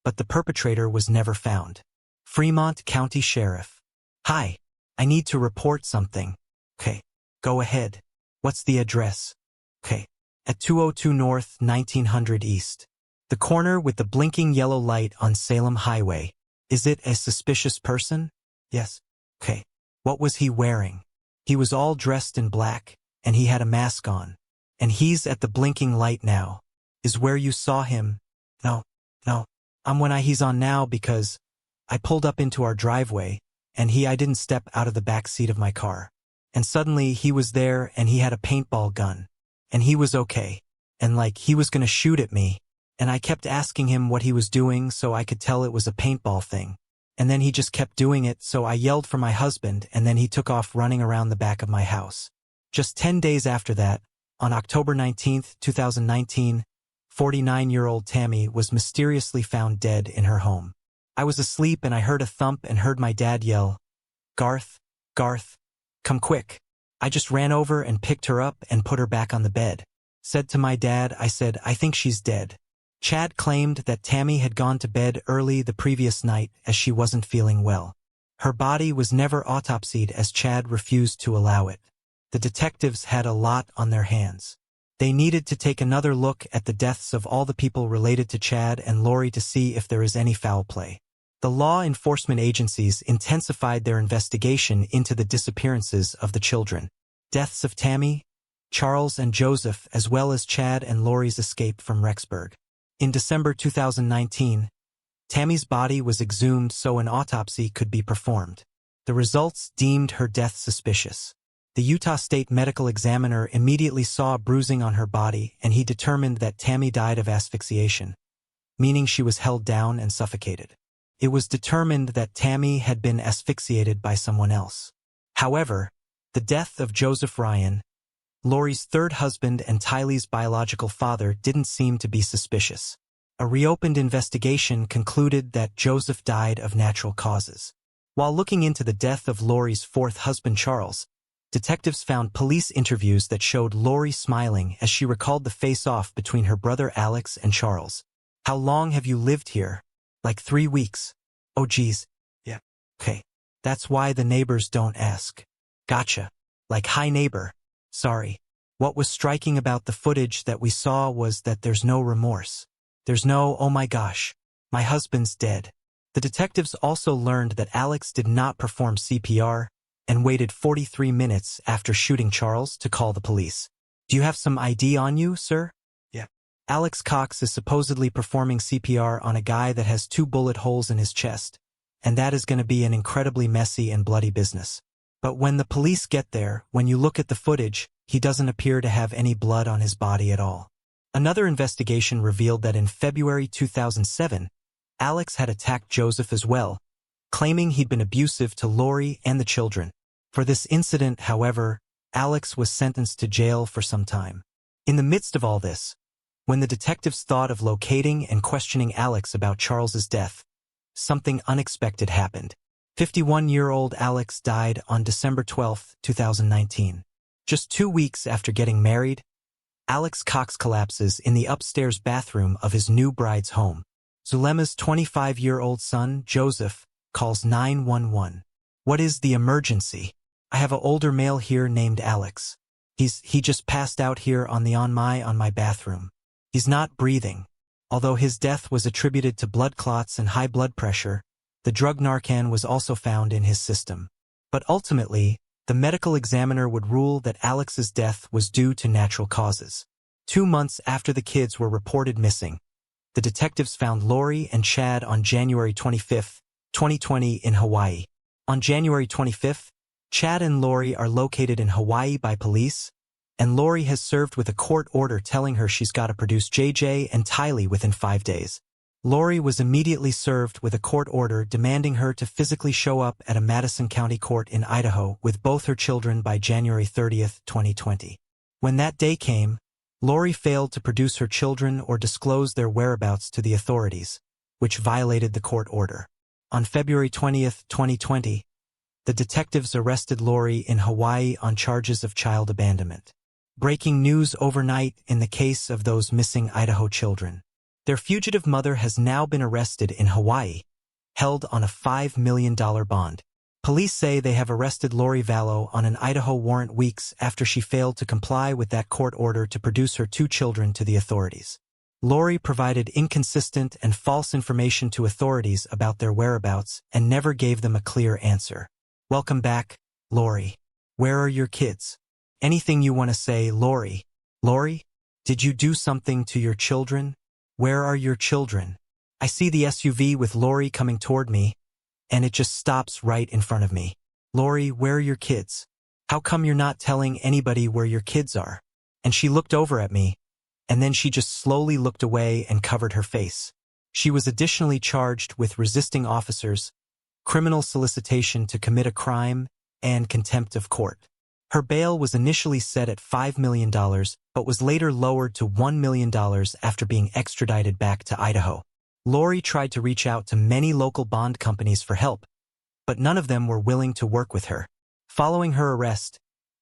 A: but the perpetrator was never found. Fremont County Sheriff. Hi, I need to report something. Okay, go ahead. What's the address? Okay, at 202 North, 1900 East. The corner with the blinking yellow light on Salem Highway. Is it a suspicious person? Yes. Okay, what was he wearing? He was all dressed in black, and he had a mask on. And he's at the blinking light now. Is where you saw him? No, no. He's on now because I pulled up into our driveway, and I didn't step out of the back seat of my car. And suddenly he was there and he had a paintball gun. And he was okay. And like he was gonna shoot at me. And I kept asking him what he was doing so I could tell it was a paintball thing. And then he just kept doing it, so I yelled for my husband, and then he took off running around the back of my house. Just 10 days after that, on October 19, 2019, 49-year-old Tammy was mysteriously found dead in her home. I was asleep and I heard a thump and heard my dad yell, "Garth, Garth, come quick." I just ran over and picked her up and put her back on the bed. Said to my dad, I said, "I think she's dead." Chad claimed that Tammy had gone to bed early the previous night as she wasn't feeling well. Her body was never autopsied as Chad refused to allow it. The detectives had a lot on their hands. They needed to take another look at the deaths of all the people related to Chad and Lori to see if there is any foul play. The law enforcement agencies intensified their investigation into the disappearances of the children. Deaths of Tammy, Charles and Joseph, as well as Chad and Lori's escape from Rexburg. In December 2019, Tammy's body was exhumed so an autopsy could be performed. The results deemed her death suspicious. The Utah State Medical Examiner immediately saw bruising on her body, and he determined that Tammy died of asphyxiation, meaning she was held down and suffocated. It was determined that Tammy had been asphyxiated by someone else. However, the death of Joseph Ryan, Lori's third husband and Tylee's biological father, didn't seem to be suspicious. A reopened investigation concluded that Joseph died of natural causes. While looking into the death of Lori's fourth husband, Charles, detectives found police interviews that showed Lori smiling as she recalled the face-off between her brother Alex and Charles. "How long have you lived here?" "Like 3 weeks. "Oh geez." "Yeah. Okay. That's why the neighbors don't ask." "Gotcha. Like, hi neighbor. Sorry." What was striking about the footage that we saw was that there's no remorse. There's no, "Oh my gosh, my husband's dead." The detectives also learned that Alex did not perform CPR and waited 43 minutes after shooting Charles to call the police. "Do you have some ID on you, sir?" "Yeah." Alex Cox is supposedly performing CPR on a guy that has 2 bullet holes in his chest, and that is going to be an incredibly messy and bloody business. But when the police get there, when you look at the footage, he doesn't appear to have any blood on his body at all. Another investigation revealed that in February 2007, Alex had attacked Joseph as well, claiming he'd been abusive to Lori and the children. For this incident, however, Alex was sentenced to jail for some time. In the midst of all this, when the detectives thought of locating and questioning Alex about Charles's death, something unexpected happened. 51-year-old Alex died on December 12, 2019. Just 2 weeks after getting married, Alex Cox collapses in the upstairs bathroom of his new bride's home. Zulema's 25-year-old son, Joseph, calls 911. "What is the emergency? I have an older male here named Alex. He just passed out here on my bathroom. He's not breathing." Although his death was attributed to blood clots and high blood pressure, the drug Narcan was also found in his system. But ultimately, the medical examiner would rule that Alex's death was due to natural causes. 2 months after the kids were reported missing, the detectives found Lori and Chad on January 25, 2020 in Hawaii. On January 25th, Chad and Lori are located in Hawaii by police, and Lori has served with a court order telling her she's got to produce JJ and Tylee within 5 days. Lori was immediately served with a court order demanding her to physically show up at a Madison County court in Idaho with both her children by January 30, 2020. When that day came, Lori failed to produce her children or disclose their whereabouts to the authorities, which violated the court order. On February 20, 2020, the detectives arrested Lori in Hawaii on charges of child abandonment. Breaking news overnight in the case of those missing Idaho children. Their fugitive mother has now been arrested in Hawaii, held on a $5 million bond. Police say they have arrested Lori Valow on an Idaho warrant weeks after she failed to comply with that court order to produce her 2 children to the authorities. Lori provided inconsistent and false information to authorities about their whereabouts and never gave them a clear answer. Welcome back, Lori. Where are your kids? Anything you want to say, Lori? Lori? Did you do something to your children? Where are your children? I see the SUV with Lori coming toward me, and it just stops right in front of me. Lori, where are your kids? How come you're not telling anybody where your kids are? And she looked over at me, and then she just slowly looked away and covered her face. She was additionally charged with resisting officers, criminal solicitation to commit a crime, and contempt of court. Her bail was initially set at $5 million, but was later lowered to $1 million after being extradited back to Idaho. Lori tried to reach out to many local bond companies for help, but none of them were willing to work with her. Following her arrest,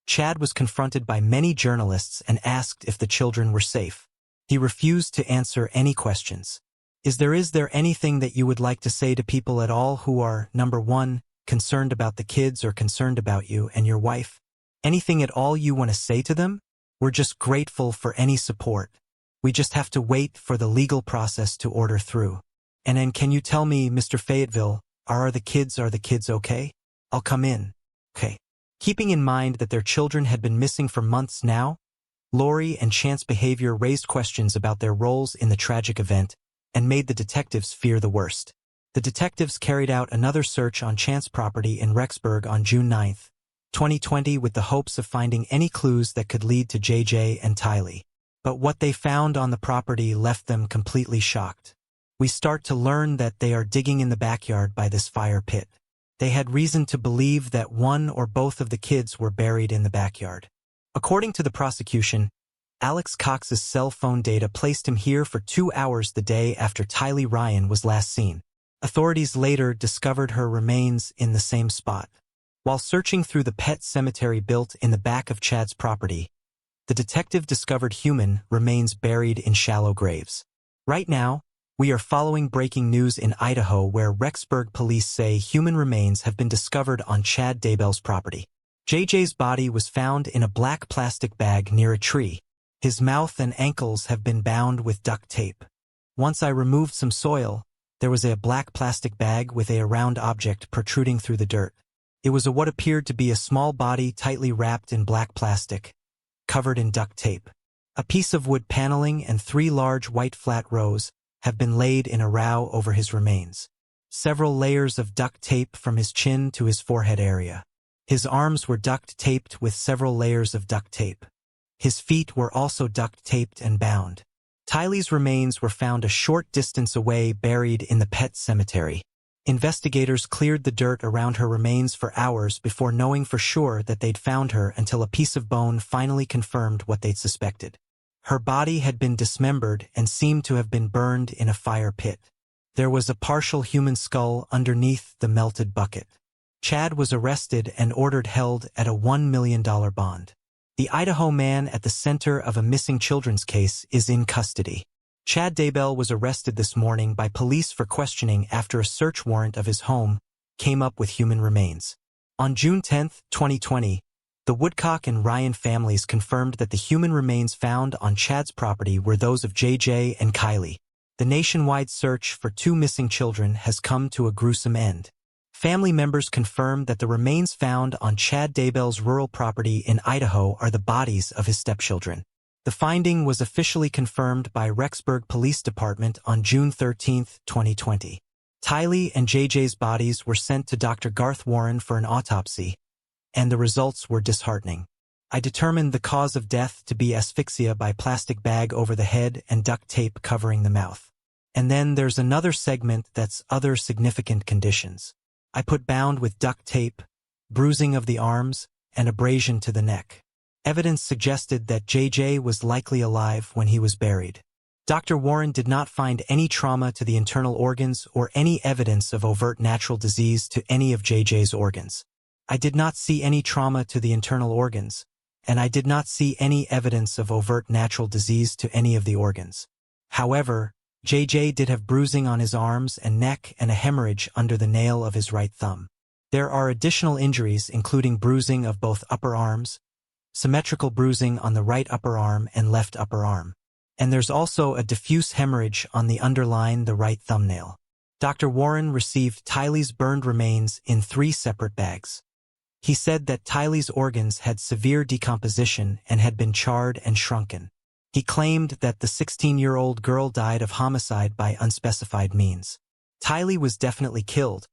A: Chad was confronted by many journalists and asked if the children were safe. He refused to answer any questions. Is there anything that you would like to say to people at all who are, number 1, concerned about the kids or concerned about you and your wife? Anything at all you want to say to them? We're just grateful for any support. We just have to wait for the legal process to order through. And then can you tell me, Mr. Fayetteville, are the kids okay? I'll come in. Okay. Keeping in mind that their children had been missing for months now, Lori and Chance Behavior raised questions about their roles in the tragic event and made the detectives fear the worst. The detectives carried out another search on Chance property in Rexburg on June 9, 2020 with the hopes of finding any clues that could lead to JJ and Tylee. But what they found on the property left them completely shocked. We start to learn that they are digging in the backyard by this fire pit. They had reason to believe that one or both of the kids were buried in the backyard. According to the prosecution, Alex Cox's cell phone data placed him here for 2 hours the day after Tylee Ryan was last seen. Authorities later discovered her remains in the same spot. While searching through the pet cemetery built in the back of Chad's property, the detective discovered human remains buried in shallow graves. Right now, we are following breaking news in Idaho where Rexburg police say human remains have been discovered on Chad Daybell's property. JJ's body was found in a black plastic bag near a tree. His mouth and ankles have been bound with duct tape. Once I removed some soil, there was a black plastic bag with a round object protruding through the dirt. It was what appeared to be a small body tightly wrapped in black plastic, covered in duct tape. A piece of wood paneling and 3 large white flat rows have been laid in a row over his remains. Several layers of duct tape from his chin to his forehead area. His arms were duct taped with several layers of duct tape. His feet were also duct taped and bound. Tylee's remains were found a short distance away, buried in the pet cemetery. Investigators cleared the dirt around her remains for hours before knowing for sure that they'd found her until a piece of bone finally confirmed what they'd suspected. Her body had been dismembered and seemed to have been burned in a fire pit. There was a partial human skull underneath the melted bucket. Chad was arrested and ordered held at a $1 million bond. The Idaho man at the center of a missing children's case is in custody. Chad Daybell was arrested this morning by police for questioning after a search warrant of his home came up with human remains. On June 10, 2020, the Woodcock and Ryan families confirmed that the human remains found on Chad's property were those of JJ and Kylie. The nationwide search for 2 missing children has come to a gruesome end. Family members confirmed that the remains found on Chad Daybell's rural property in Idaho are the bodies of his stepchildren. The finding was officially confirmed by Rexburg Police Department on June 13, 2020. Tylee and JJ's bodies were sent to Dr. Garth Warren for an autopsy, and the results were disheartening. I determined the cause of death to be asphyxia by plastic bag over the head and duct tape covering the mouth. And then there's another segment that's other significant conditions. I put bound with duct tape, bruising of the arms, and abrasion to the neck. Evidence suggested that JJ was likely alive when he was buried. Dr. Warren did not find any trauma to the internal organs or any evidence of overt natural disease to any of JJ's organs. I did not see any trauma to the internal organs, and I did not see any evidence of overt natural disease to any of the organs. However, JJ did have bruising on his arms and neck and a hemorrhage under the nail of his right thumb. There are additional injuries including bruising of both upper arms, symmetrical bruising on the right upper arm and left upper arm. And there's also a diffuse hemorrhage on the underline the right thumbnail. Dr. Warren received Tylee's burned remains in 3 separate bags. He said that Tylee's organs had severe decomposition and had been charred and shrunken. He claimed that the 16-year-old girl died of homicide by unspecified means. Tylee was definitely killed,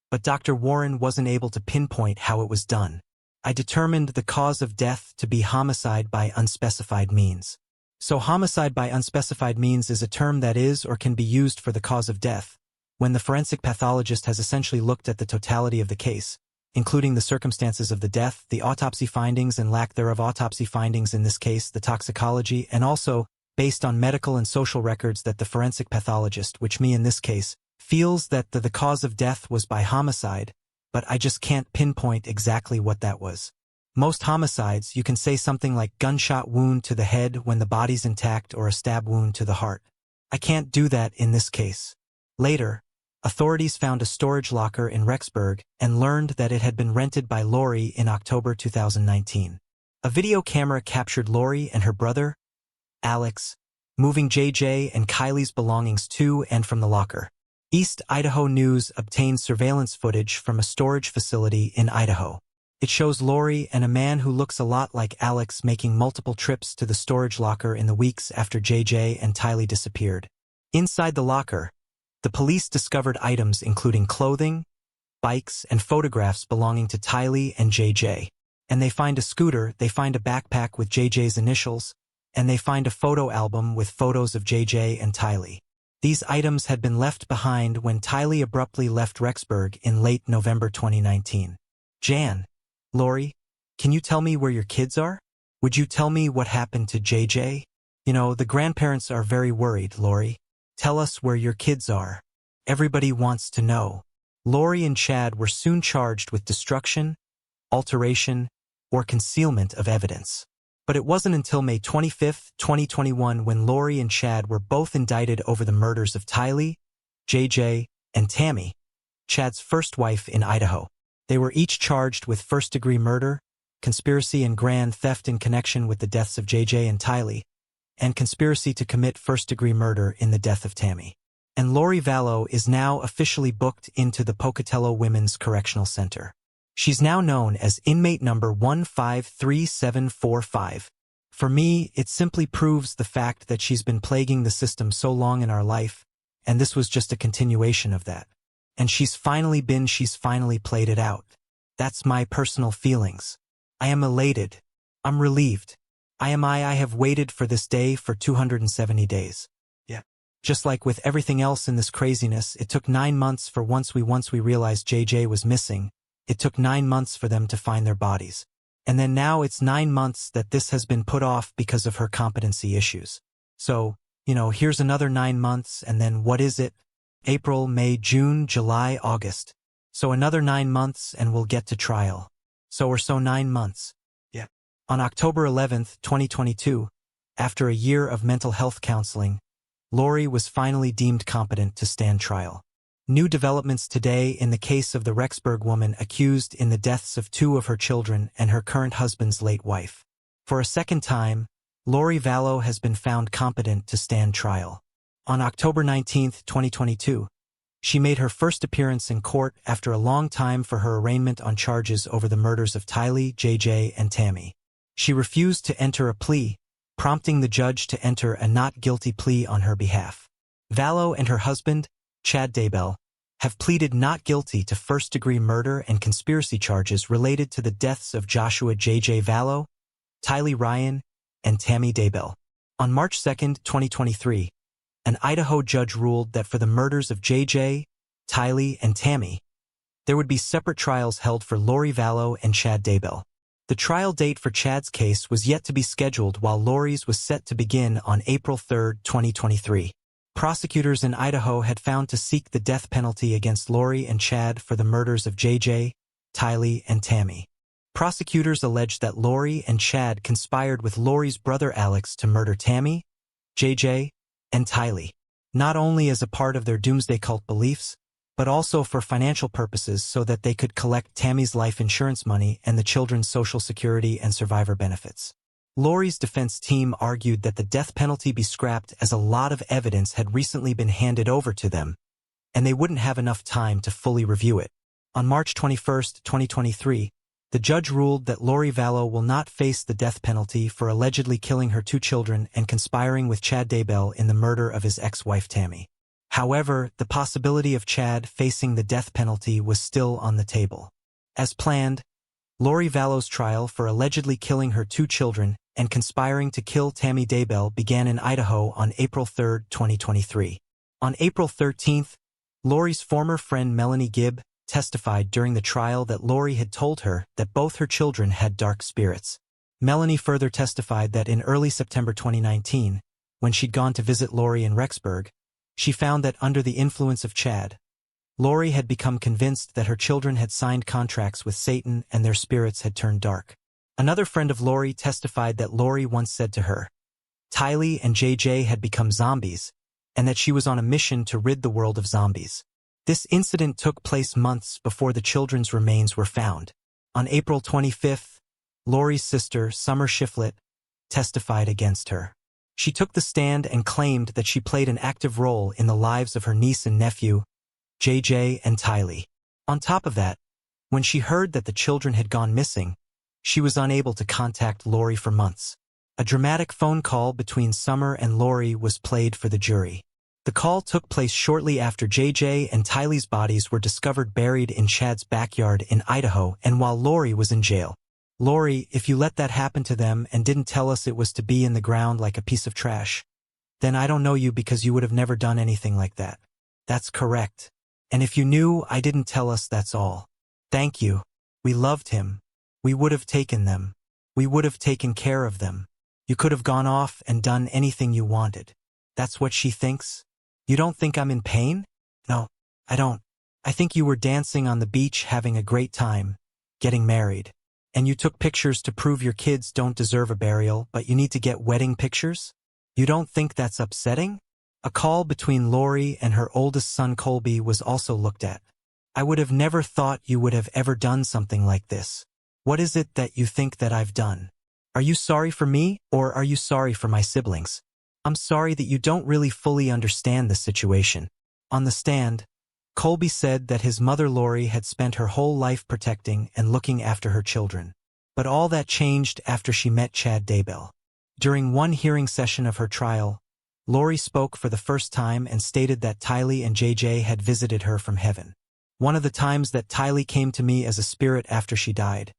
A: but Dr. Warren wasn't able to pinpoint how it was done. I determined the cause of death to be homicide by unspecified means. So homicide by unspecified means is a term that is or can be used for the cause of death, when the forensic pathologist has essentially looked at the totality of the case, including the circumstances of the death, the autopsy findings and lack thereof autopsy findings in this case, the toxicology, and also, based on medical and social records that the forensic pathologist, which me in this case, feels that the cause of death was by homicide, but I just can't pinpoint exactly what that was. Most homicides, you can say something like gunshot wound to the head when the body's intact or a stab wound to the heart. I can't do that in this case. Later, authorities found a storage locker in Rexburg and learned that it had been rented by Lori in October 2019. A video camera captured Lori and her brother, Alex, moving JJ and Kylie's belongings to and from the locker. East Idaho News obtained surveillance footage from a storage facility in Idaho. It shows Lori and a man who looks a lot like Alex making multiple trips to the storage locker in the weeks after JJ and Tylee disappeared. Inside the locker, the police discovered items including clothing, bikes, and photographs belonging to Tylee and JJ. And they find a scooter, they find a backpack with JJ's initials, and they find a photo album with photos of JJ and Tylee. These items had been left behind when Tylee abruptly left Rexburg in late November 2019. Jan, Lori, can you tell me where your kids are? Would you tell me what happened to JJ? You know, the grandparents are very worried, Lori. Tell us where your kids are. Everybody wants to know. Lori and Chad were soon charged with destruction, alteration, or concealment of evidence. But it wasn't until May 25, 2021 when Lori and Chad were both indicted over the murders of Tylee, JJ, and Tammy, Chad's first wife in Idaho. They were each charged with first-degree murder, conspiracy and grand theft in connection with the deaths of JJ and Tylee, and conspiracy to commit first-degree murder in the death of Tammy. And Lori Valow is now officially booked into the Pocatello Women's Correctional Center. She's now known as inmate number 153745. For me, it simply proves the fact that she's been plaguing the system so long in our life, and this was just a continuation of that. And she's finally played it out. That's my personal feelings. I am elated. I'm relieved. I have waited for this day for 270 days. Yeah. Just like with everything else in this craziness, it took 9 months for once we realized JJ was missing. It took 9 months for them to find their bodies. And then now it's 9 months that this has been put off because of her competency issues. So, here's another 9 months, and then what is it? April, May, June, July, August. So another 9 months and we'll get to trial. So 9 months. Yeah. On October 11th, 2022, after a year of mental health counseling, Lori was finally deemed competent to stand trial. New developments today in the case of the Rexburg woman accused in the deaths of 2 of her children and her current husband's late wife. For a second time, Lori Valow has been found competent to stand trial. On October 19, 2022, she made her first appearance in court after a long time for her arraignment on charges over the murders of Tylee, JJ, and Tammy. She refused to enter a plea, prompting the judge to enter a not guilty plea on her behalf. Valow and her husband, Chad Daybell, have pleaded not guilty to first-degree murder and conspiracy charges related to the deaths of Joshua J.J. Valow, Tylee Ryan, and Tammy Daybell. On March 2, 2023, an Idaho judge ruled that for the murders of JJ, Tylee, and Tammy, there would be separate trials held for Lori Valow and Chad Daybell. The trial date for Chad's case was yet to be scheduled while Lori's was set to begin on April 3, 2023. Prosecutors in Idaho had found to seek the death penalty against Lori and Chad for the murders of JJ, Tylee, and Tammy. Prosecutors alleged that Lori and Chad conspired with Lori's brother Alex to murder Tammy, JJ, and Tylee, not only as a part of their doomsday cult beliefs, but also for financial purposes so that they could collect Tammy's life insurance money and the children's Social Security and survivor benefits. Lori's defense team argued that the death penalty be scrapped as a lot of evidence had recently been handed over to them, and they wouldn't have enough time to fully review it. On March 21, 2023, the judge ruled that Lori Valow will not face the death penalty for allegedly killing her 2 children and conspiring with Chad Daybell in the murder of his ex-wife Tammy. However, the possibility of Chad facing the death penalty was still on the table. As planned, Lori Vallow's trial for allegedly killing her 2 children and conspiring to kill Tammy Daybell began in Idaho on April 3, 2023. On April 13, Lori's former friend Melanie Gibb testified during the trial that Lori had told her that both her children had dark spirits. Melanie further testified that in early September 2019, when she'd gone to visit Lori in Rexburg, she found that under the influence of Chad, Lori had become convinced that her children had signed contracts with Satan and their spirits had turned dark. Another friend of Lori testified that Lori once said to her, Tylee and JJ had become zombies, and that she was on a mission to rid the world of zombies. This incident took place months before the children's remains were found. On April 25, Lori's sister, Summer Shiflett, testified against her. She took the stand and claimed that she played an active role in the lives of her niece and nephew, JJ and Tylee. On top of that, when she heard that the children had gone missing, she was unable to contact Lori for months. A dramatic phone call between Summer and Lori was played for the jury. The call took place shortly after JJ and Tylee's bodies were discovered buried in Chad's backyard in Idaho and while Lori was in jail. Lori, if you let that happen to them and didn't tell us it was to be in the ground like a piece of trash, then I don't know you because you would have never done anything like that. That's correct. And if you knew I didn't tell us, that's all. Thank you. We loved him. We would have taken them. We would have taken care of them. You could have gone off and done anything you wanted. That's what she thinks? You don't think I'm in pain? No, I don't. I think you were dancing on the beach having a great time, getting married. And you took pictures to prove your kids don't deserve a burial, but you need to get wedding pictures? You don't think that's upsetting? A call between Lori and her oldest son Colby was also looked at. I would have never thought you would have ever done something like this. What is it that you think that I've done? Are you sorry for me, or are you sorry for my siblings? I'm sorry that you don't really fully understand the situation. On the stand, Colby said that his mother Lori had spent her whole life protecting and looking after her children. But all that changed after she met Chad Daybell. During one hearing session of her trial, Lori spoke for the first time and stated that Tylee and JJ had visited her from heaven. One of the times that Tylee came to me as a spirit after she died,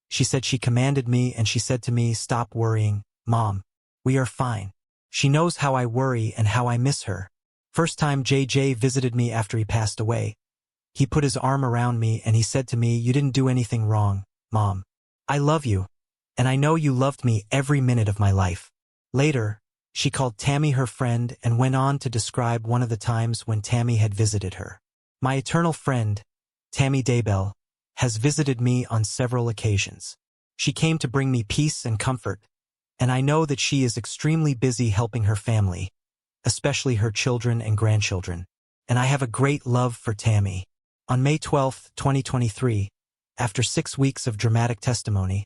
A: she said she commanded me and she said to me, "Stop worrying, Mom. We are fine." She knows how I worry and how I miss her. First time JJ visited me after he passed away, he put his arm around me and he said to me, "You didn't do anything wrong, Mom. I love you. And I know you loved me every minute of my life." Later, she called Tammy her friend and went on to describe one of the times when Tammy had visited her. "My eternal friend, Tammy Daybell, has visited me on several occasions. She came to bring me peace and comfort, and I know that she is extremely busy helping her family, especially her children and grandchildren, and I have a great love for Tammy." On May 12, 2023, after 6 weeks of dramatic testimony,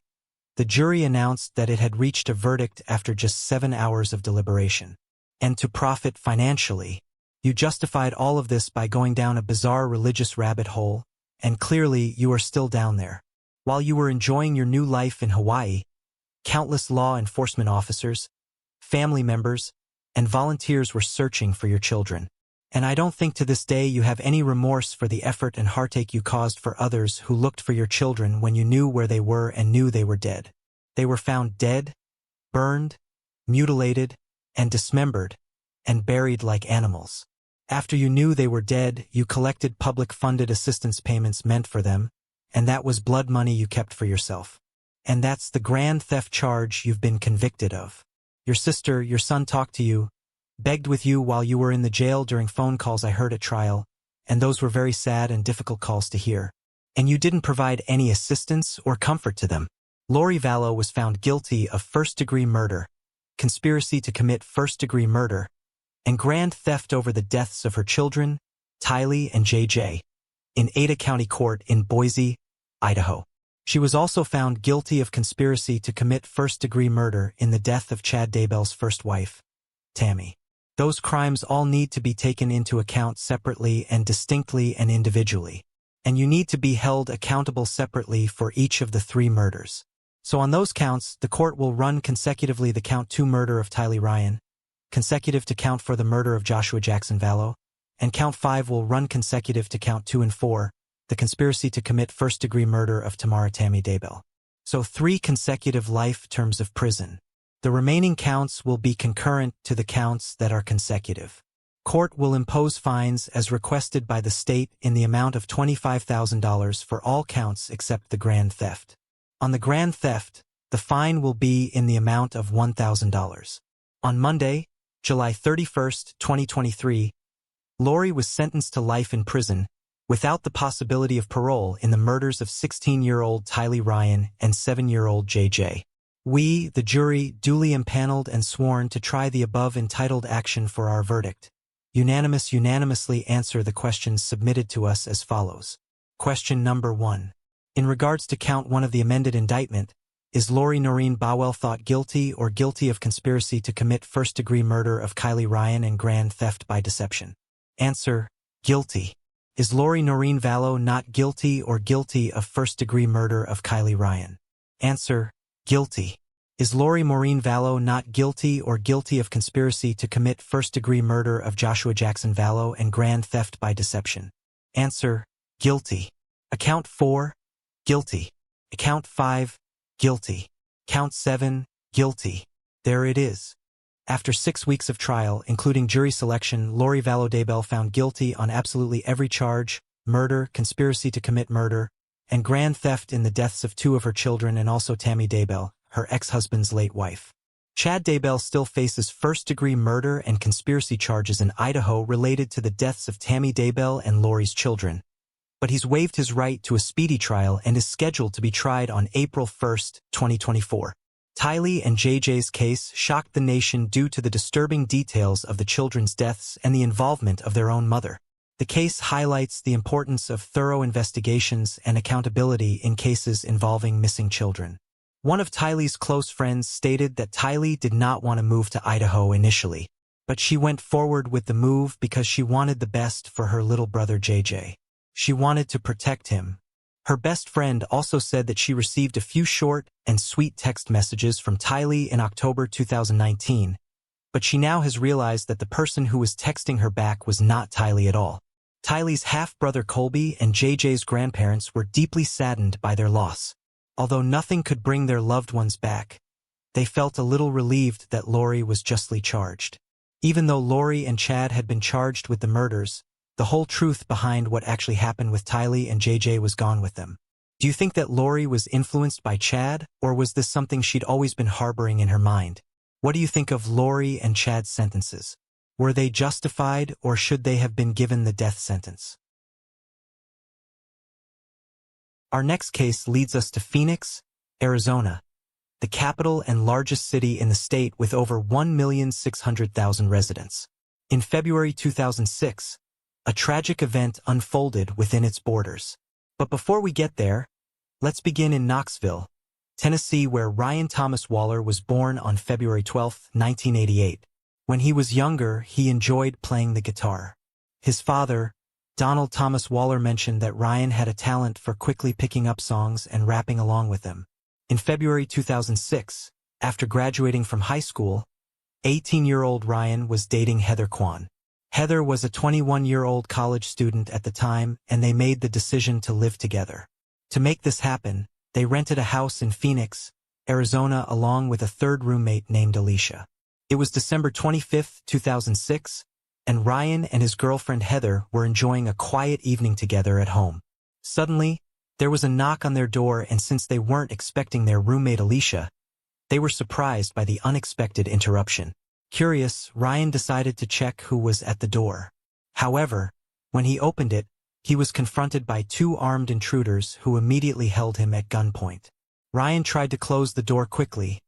A: the jury announced that it had reached a verdict after just 7 hours of deliberation. And to profit financially, you justified all of this by going down a bizarre religious rabbit hole, and clearly you are still down there. While you were enjoying your new life in Hawaii, countless law enforcement officers, family members, and volunteers were searching for your children. And I don't think to this day you have any remorse for the effort and heartache you caused for others who looked for your children when you knew where they were and knew they were dead. They were found dead, burned, mutilated, and dismembered, and buried like animals. After you knew they were dead, you collected public-funded assistance payments meant for them, and that was blood money you kept for yourself. And that's the grand theft charge you've been convicted of. Your sister, your son talked to you, begged with you while you were in the jail during phone calls I heard at trial, and those were very sad and difficult calls to hear. And you didn't provide any assistance or comfort to them. Lori Valow was found guilty of first-degree murder, conspiracy to commit first-degree murder, and grand theft over the deaths of her children, Tylee and JJ. in Ada County Court in Boise, Idaho. She was also found guilty of conspiracy to commit first-degree murder in the death of Chad Daybell's first wife, Tammy. Those crimes all need to be taken into account separately and distinctly and individually. And you need to be held accountable separately for each of the 3 murders. So on those counts, the court will run consecutively the count 2 murder of Tylee Ryan, consecutive to count for the murder of Joshua Jackson Valow, and count 5 will run consecutive to count 2 and 4, the conspiracy to commit first-degree murder of Tamara Tammy Daybell. So 3 consecutive life terms of prison. The remaining counts will be concurrent to the counts that are consecutive. Court will impose fines as requested by the state in the amount of $25,000 for all counts except the grand theft. On the grand theft, the fine will be in the amount of $1,000. On Monday, July 31, 2023, Lori was sentenced to life in prison without the possibility of parole in the murders of 16-year-old Tylee Ryan and 7-year-old JJ. We, the jury, duly impaneled and sworn to try the above entitled action for our verdict. Unanimously answer the questions submitted to us as follows. Question number 1. In regards to count 1 of the amended indictment, is Lori Noreen Bowell thought guilty or guilty of conspiracy to commit first-degree murder of Kylie Ryan and grand theft by deception? Answer: guilty. Is Lori Noreen Valow not guilty or guilty of first-degree murder of Kylie Ryan? Answer: guilty. Is Lori Maureen Valow not guilty or guilty of conspiracy to commit first-degree murder of Joshua Jackson Valow and grand theft by deception? Answer: guilty. Account 4, guilty. Account 5, guilty. Count 7, guilty. There it is. After 6 weeks of trial, including jury selection, Lori Valow Daybell found guilty on absolutely every charge: murder, conspiracy to commit murder, and grand theft in the deaths of 2 of her children and also Tammy Daybell, her ex-husband's late wife. Chad Daybell still faces first-degree murder and conspiracy charges in Idaho related to the deaths of Tammy Daybell and Lori's children. But he's waived his right to a speedy trial and is scheduled to be tried on April 1, 2024. Tylee and JJ's case shocked the nation due to the disturbing details of the children's deaths and the involvement of their own mother. The case highlights the importance of thorough investigations and accountability in cases involving missing children. One of Tylee's close friends stated that Tylee did not want to move to Idaho initially, but she went forward with the move because she wanted the best for her little brother JJ. She wanted to protect him. Her best friend also said that she received a few short and sweet text messages from Tylee in October 2019, but she now has realized that the person who was texting her back was not Tylee at all. Tylee's half-brother Colby and JJ's grandparents were deeply saddened by their loss. Although nothing could bring their loved ones back, they felt a little relieved that Lori was justly charged. Even though Lori and Chad had been charged with the murders, the whole truth behind what actually happened with Tylee and JJ was gone with them. Do you think that Lori was influenced by Chad, or was this something she'd always been harboring in her mind? What do you think of Lori and Chad's sentences? Were they justified, or should they have been given the death sentence? Our next case leads us to Phoenix, Arizona, the capital and largest city in the state with over 1,600,000 residents. In February 2006, a tragic event unfolded within its borders. But before we get there, let's begin in Knoxville, Tennessee, where Ryan Thomas Waller was born on February 12, 1988. When he was younger, he enjoyed playing the guitar. His father, Donald Thomas Waller, mentioned that Ryan had a talent for quickly picking up songs and rapping along with them. In February 2006, after graduating from high school, 18-year-old Ryan was dating Heather Kwan. Heather was a 21-year-old college student at the time, and they made the decision to live together. To make this happen, they rented a house in Phoenix, Arizona, along with a third roommate named Alicia. It was December 25, 2006, and Ryan and his girlfriend Heather were enjoying a quiet evening together at home. Suddenly, there was a knock on their door, and since they weren't expecting their roommate Alicia, they were surprised by the unexpected interruption. Curious, Ryan decided to check who was at the door. However, when he opened it, he was confronted by 2 armed intruders who immediately held him at gunpoint. Ryan tried to close the door quickly,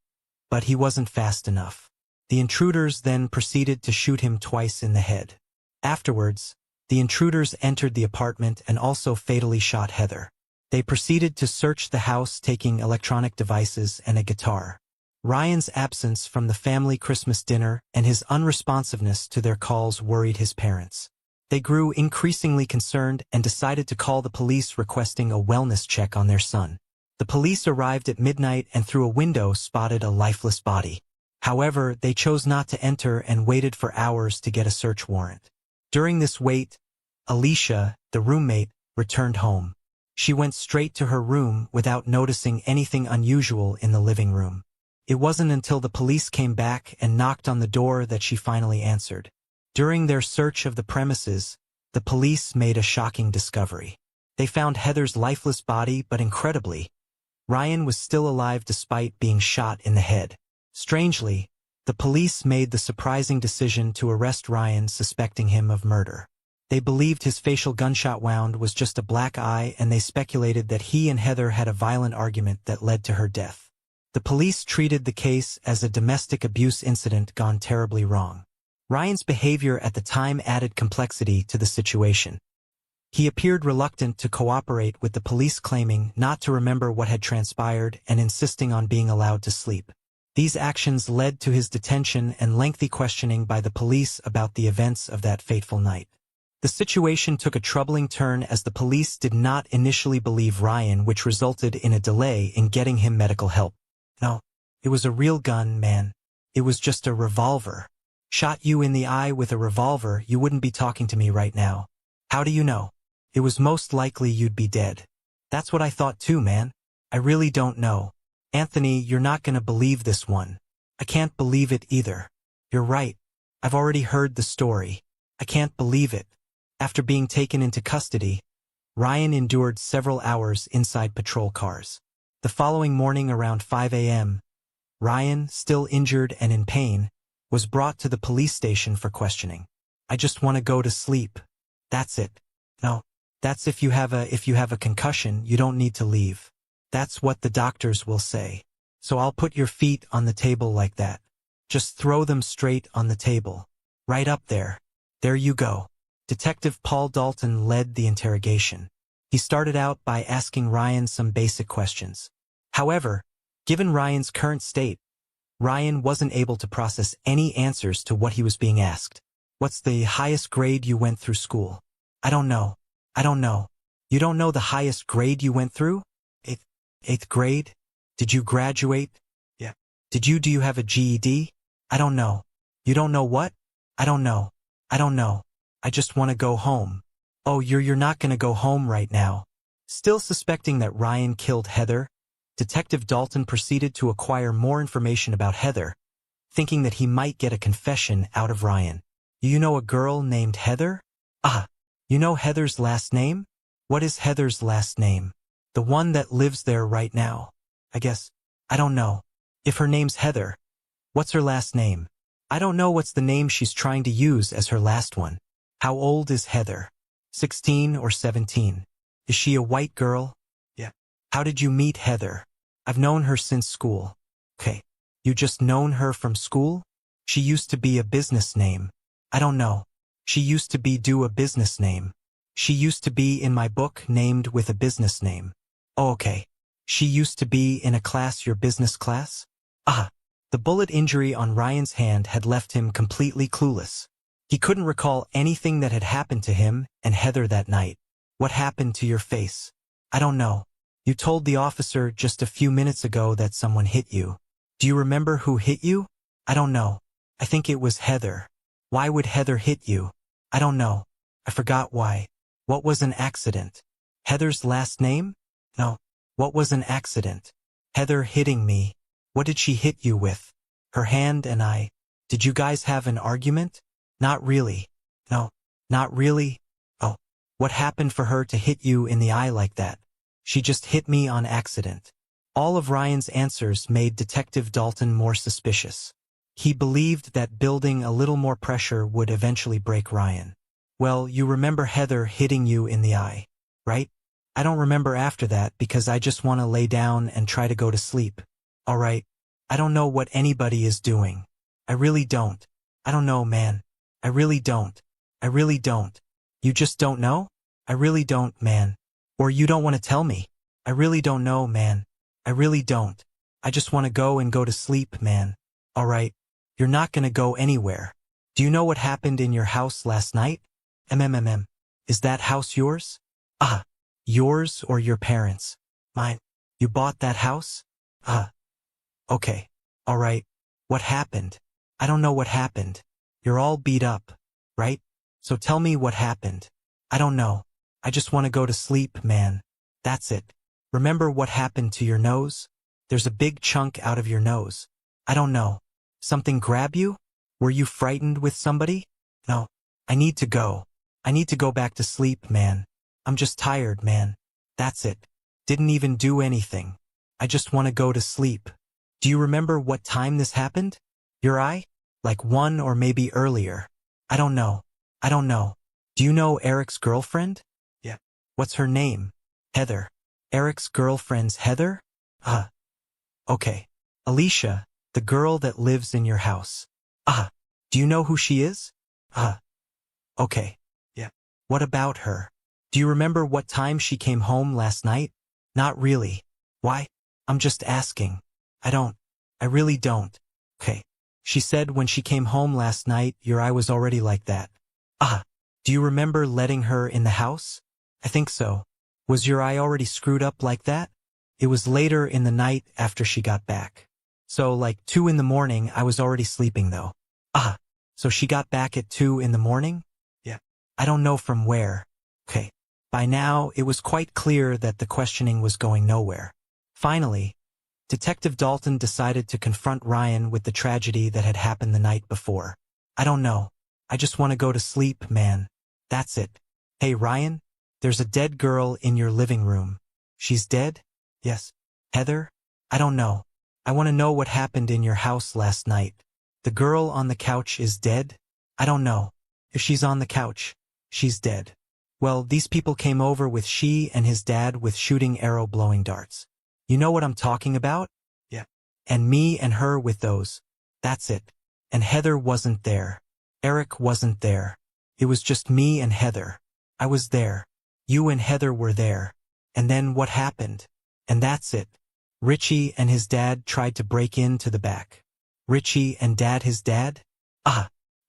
A: but he wasn't fast enough. The intruders then proceeded to shoot him twice in the head. Afterwards, The intruders entered the apartment and also fatally shot Heather. They proceeded to search the house, taking electronic devices and a guitar. Ryan's absence from the family Christmas dinner and his unresponsiveness to their calls worried his parents. They grew increasingly concerned and decided to call the police, requesting a wellness check on their son. The police arrived at midnight and through a window spotted a lifeless body. However, they chose not to enter and waited for hours to get a search warrant. During this wait, Alicia, the roommate, returned home. She went straight to her room without noticing anything unusual in the living room. It wasn't until the police came back and knocked on the door that she finally answered. During their search of the premises, the police made a shocking discovery. They found Heather's lifeless body, but incredibly, Ryan was still alive despite being shot in the head. Strangely, the police made the surprising decision to arrest Ryan, suspecting him of murder. They believed his facial gunshot wound was just a black eye, and they speculated that he and Heather had a violent argument that led to her death. The police treated the case as a domestic abuse incident gone terribly wrong. Ryan's behavior at the time added complexity to the situation. He appeared reluctant to cooperate with the police, claiming not to remember what had transpired and insisting on being allowed to sleep. These actions led to his detention and lengthy questioning by the police about the events of that fateful night. The situation took a troubling turn as the police did not initially believe Ryan, which resulted in a delay in getting him medical help. No, it was a real gun, man. It was just a revolver. Shot you in the eye with a revolver, you wouldn't be talking to me right now. How do you know? It was most likely you'd be dead. That's what I thought too, man. I really don't know. Anthony, you're not gonna believe this one. I can't believe it either. You're right. I've already heard the story. I can't believe it. After being taken into custody, Ryan endured several hours inside patrol cars. The following morning around 5 a.m., Ryan, still injured and in pain, was brought to the police station for questioning. I just want to go to sleep. That's it. No, that's if you have a concussion, you don't need to leave. That's what the doctors will say. So I'll put your feet on the table like that. Just throw them straight on the table. Right up there. There you go. Detective Paul Dalton led the interrogation. He started out by asking Ryan some basic questions. However, given Ryan's current state, Ryan wasn't able to process any answers to what he was being asked. What's the highest grade you went through school? I don't know. I don't know. You don't know the highest grade you went through? Eighth grade? Did you graduate? Yeah. Do you have a GED? I don't know. You don't know what? I don't know. I don't know. I just want to go home. Oh, you're not gonna go home right now. Still suspecting that Ryan killed Heather, Detective Dalton proceeded to acquire more information about Heather, thinking that he might get a confession out of Ryan. You know a girl named Heather? Ah, you know Heather's last name? What is Heather's last name? The one that lives there right now. I guess. I don't know. If her name's Heather, what's her last name? I don't know what's the name she's trying to use as her last one. How old is Heather? 16 or 17? Is she a white girl? Yeah. How did you meet Heather? I've known her since school. Okay. You just known her from school? She used to be a business name. I don't know. She used to be a business name. She used to be in my book named with a business name. Oh, okay. She used to be in a class, your business class? Ah. The bullet injury on Ryan's hand had left him completely clueless. He couldn't recall anything that had happened to him and Heather that night. What happened to your face? I don't know. You told the officer just a few minutes ago that someone hit you. Do you remember who hit you? I don't know. I think it was Heather. Why would Heather hit you? I don't know. I forgot why. What was an accident? Heather's last name? No. What was an accident? Heather hitting me. What did she hit you with? Her hand and I. Did you guys have an argument? Not really. No, not really. Oh, what happened for her to hit you in the eye like that? She just hit me on accident. All of Ryan's answers made Detective Dalton more suspicious. He believed that building a little more pressure would eventually break Ryan. Well, you remember Heather hitting you in the eye, right? I don't remember after that because I just want to lay down and try to go to sleep. All right. I don't know what anybody is doing. I really don't. I don't know, man. I really don't. I really don't. You just don't know? I really don't, man. Or you don't want to tell me? I really don't know, man. I really don't. I just want to go to sleep, man. All right. You're not gonna go anywhere. Do you know what happened in your house last night? MMMM. Is that house yours? Ah. Yours or your parents'? Mine. You bought that house? Ah. Okay. All right. What happened? I don't know what happened. You're all beat up, right? So tell me what happened. I don't know. I just want to go to sleep, man. That's it. Remember what happened to your nose? There's a big chunk out of your nose. I don't know. Something grab you? Were you frightened with somebody? No. I need to go. I need to go back to sleep, man. I'm just tired, man. That's it. Didn't even do anything. I just want to go to sleep. Do you remember what time this happened? Your eye? Like 1 or maybe earlier. I don't know. I don't know. Do you know Eric's girlfriend? Yeah. What's her name? Heather. Eric's girlfriend's Heather? Okay. Alicia, the girl that lives in your house. Do you know who she is? Okay. Yeah. What about her? Do you remember what time she came home last night? Not really. Why? I'm just asking. I really don't. Okay. She said when she came home last night, your eye was already like that. Do you remember letting her in the house? I think so. Was your eye already screwed up like that? It was later in the night after she got back. So like 2 in the morning, I was already sleeping though. So she got back at 2 in the morning? Yeah. I don't know from where. Okay. By now, it was quite clear that the questioning was going nowhere. Finally, Detective Dalton decided to confront Ryan with the tragedy that had happened the night before. I don't know. I just want to go to sleep, man. That's it. Hey, Ryan, there's a dead girl in your living room. She's dead? Yes. Heather? I don't know. I want to know what happened in your house last night. The girl on the couch is dead? I don't know. If she's on the couch, she's dead. Well, these people came over with she and his dad with shooting arrow blowing darts. You know what I'm talking about? Yeah. And me and her with those. That's it. And Heather wasn't there. Eric wasn't there. It was just me and Heather. I was there. You and Heather were there. And then what happened? And that's it. Richie and his dad tried to break into the back. Richie and dad his dad?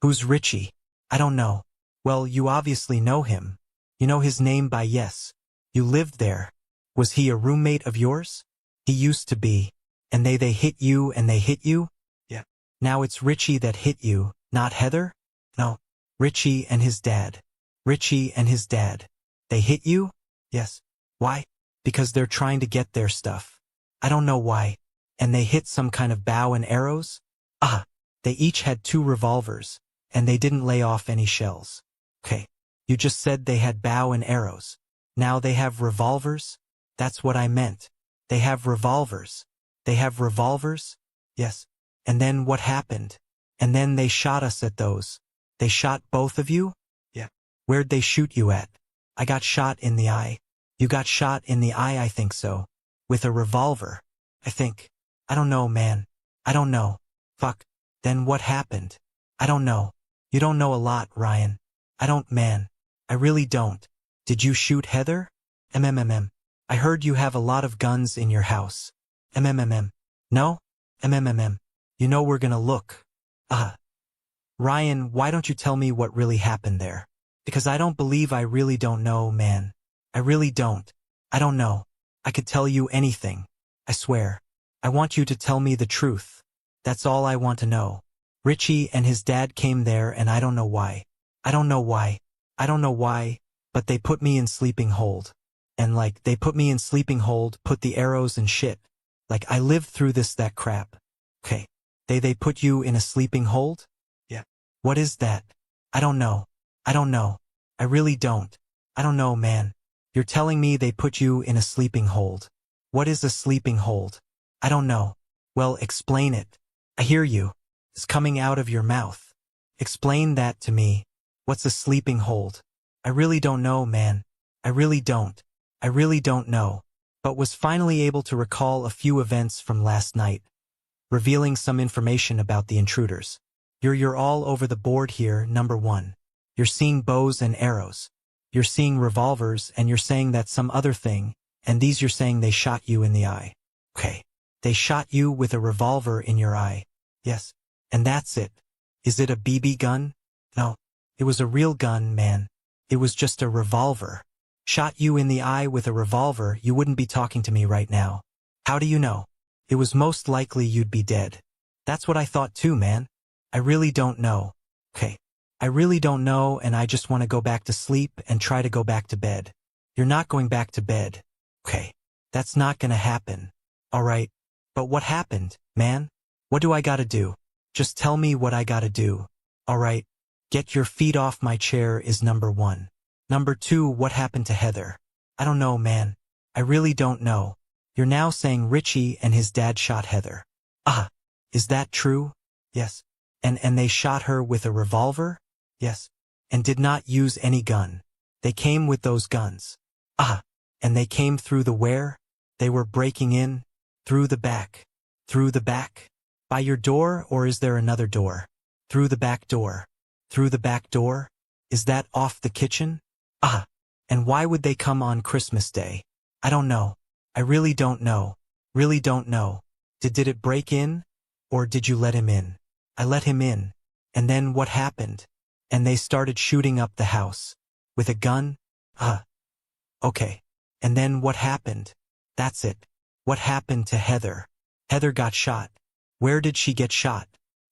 A: Who's Richie? I don't know. Well, you obviously know him. You know his name by yes. You lived there. Was he a roommate of yours? He used to be. And they hit you and they hit you? Yeah. Now it's Richie that hit you, not Heather? No. Richie and his dad. Richie and his dad. They hit you? Yes. Why? Because they're trying to get their stuff. I don't know why. And they hit some kind of bow and arrows? They each had 2 revolvers, and they didn't lay off any shells. Okay. You just said they had bow and arrows. Now they have revolvers? That's what I meant. They have revolvers. They have revolvers? Yes. And then what happened? And then they shot us at those. They shot both of you? Yeah. Where'd they shoot you at? I got shot in the eye. You got shot in the eye, I think so. With a revolver. I think. I don't know, man. I don't know. Fuck. Then what happened? I don't know. You don't know a lot, Ryan. I don't, man. I really don't. Did you shoot Heather? MMMM. I heard you have a lot of guns in your house. MMMM. No? MMMM. You know we're gonna look. Ryan, why don't you tell me what really happened there? Because I don't believe I really don't know, man. I really don't. I don't know. I could tell you anything. I swear. I want you to tell me the truth. That's all I want to know. Richie and his dad came there and I don't know why. I don't know why. I don't know why, but they put me in sleeping hold. And like, they put me in sleeping hold, put the arrows and shit. Like, I lived through that crap. Okay. They put you in a sleeping hold? Yeah. What is that? I don't know. I don't know. I really don't. I don't know, man. You're telling me they put you in a sleeping hold. What is a sleeping hold? I don't know. Well, explain it. I hear you. It's coming out of your mouth. Explain that to me. What's a sleeping hold? I really don't know, man. I really don't. I really don't know. But was finally able to recall a few events from last night, revealing some information about the intruders. You're all over the board here, number 1. You're seeing bows and arrows. You're seeing revolvers and you're saying that's some other thing, and these you're saying they shot you in the eye. Okay. They shot you with a revolver in your eye. Yes. And that's it. Is it a BB gun? No. It was a real gun, man. It was just a revolver. Shot you in the eye with a revolver, you wouldn't be talking to me right now. How do you know? It was most likely you'd be dead. That's what I thought too, man. I really don't know. Okay. I really don't know, and I just want to go back to sleep and try to go back to bed. You're not going back to bed. Okay. That's not gonna happen. Alright. But what happened, man? What do I gotta do? Just tell me what I gotta do. Alright. Get your feet off my chair is number 1. Number 2, what happened to Heather? I don't know, man. I really don't know. You're now saying Richie and his dad shot Heather. Ah. Is that true? Yes. And they shot her with a revolver? Yes. And did not use any gun. They came with those guns. Ah. And they came through the where? They were breaking in? Through the back. Through the back? By your door, or is there another door? Through the back door. Through the back door? Is that off the kitchen? Ah. And why would they come on Christmas Day? I don't know. I really don't know. Really don't know. Did it break in? Or did you let him in? I let him in. And then what happened? And they started shooting up the house. With a gun? Okay. And then what happened? That's it. What happened to Heather? Heather got shot. Where did she get shot?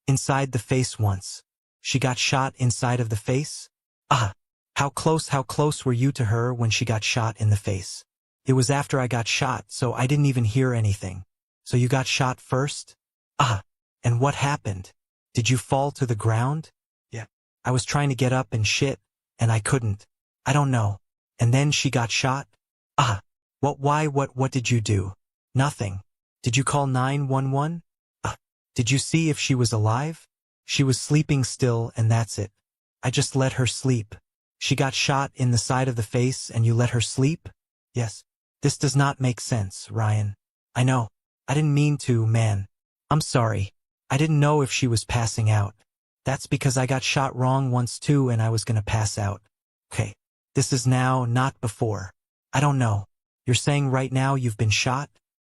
A: Inside the face once. She got shot inside of the face? How close were you to her when she got shot in the face? It was after I got shot, so I didn't even hear anything. So you got shot first? And what happened? Did you fall to the ground? Yeah. I was trying to get up and shit, and I couldn't. I don't know. And then she got shot? What did you do? Nothing. Did you call 911? Did you see if she was alive? She was sleeping still, and that's it. I just let her sleep. She got shot in the side of the face and you let her sleep? Yes. This does not make sense, Ryan. I know. I didn't mean to, man. I'm sorry. I didn't know if she was passing out. That's because I got shot wrong once too and I was gonna pass out. Okay. This is now, not before. I don't know. You're saying right now you've been shot?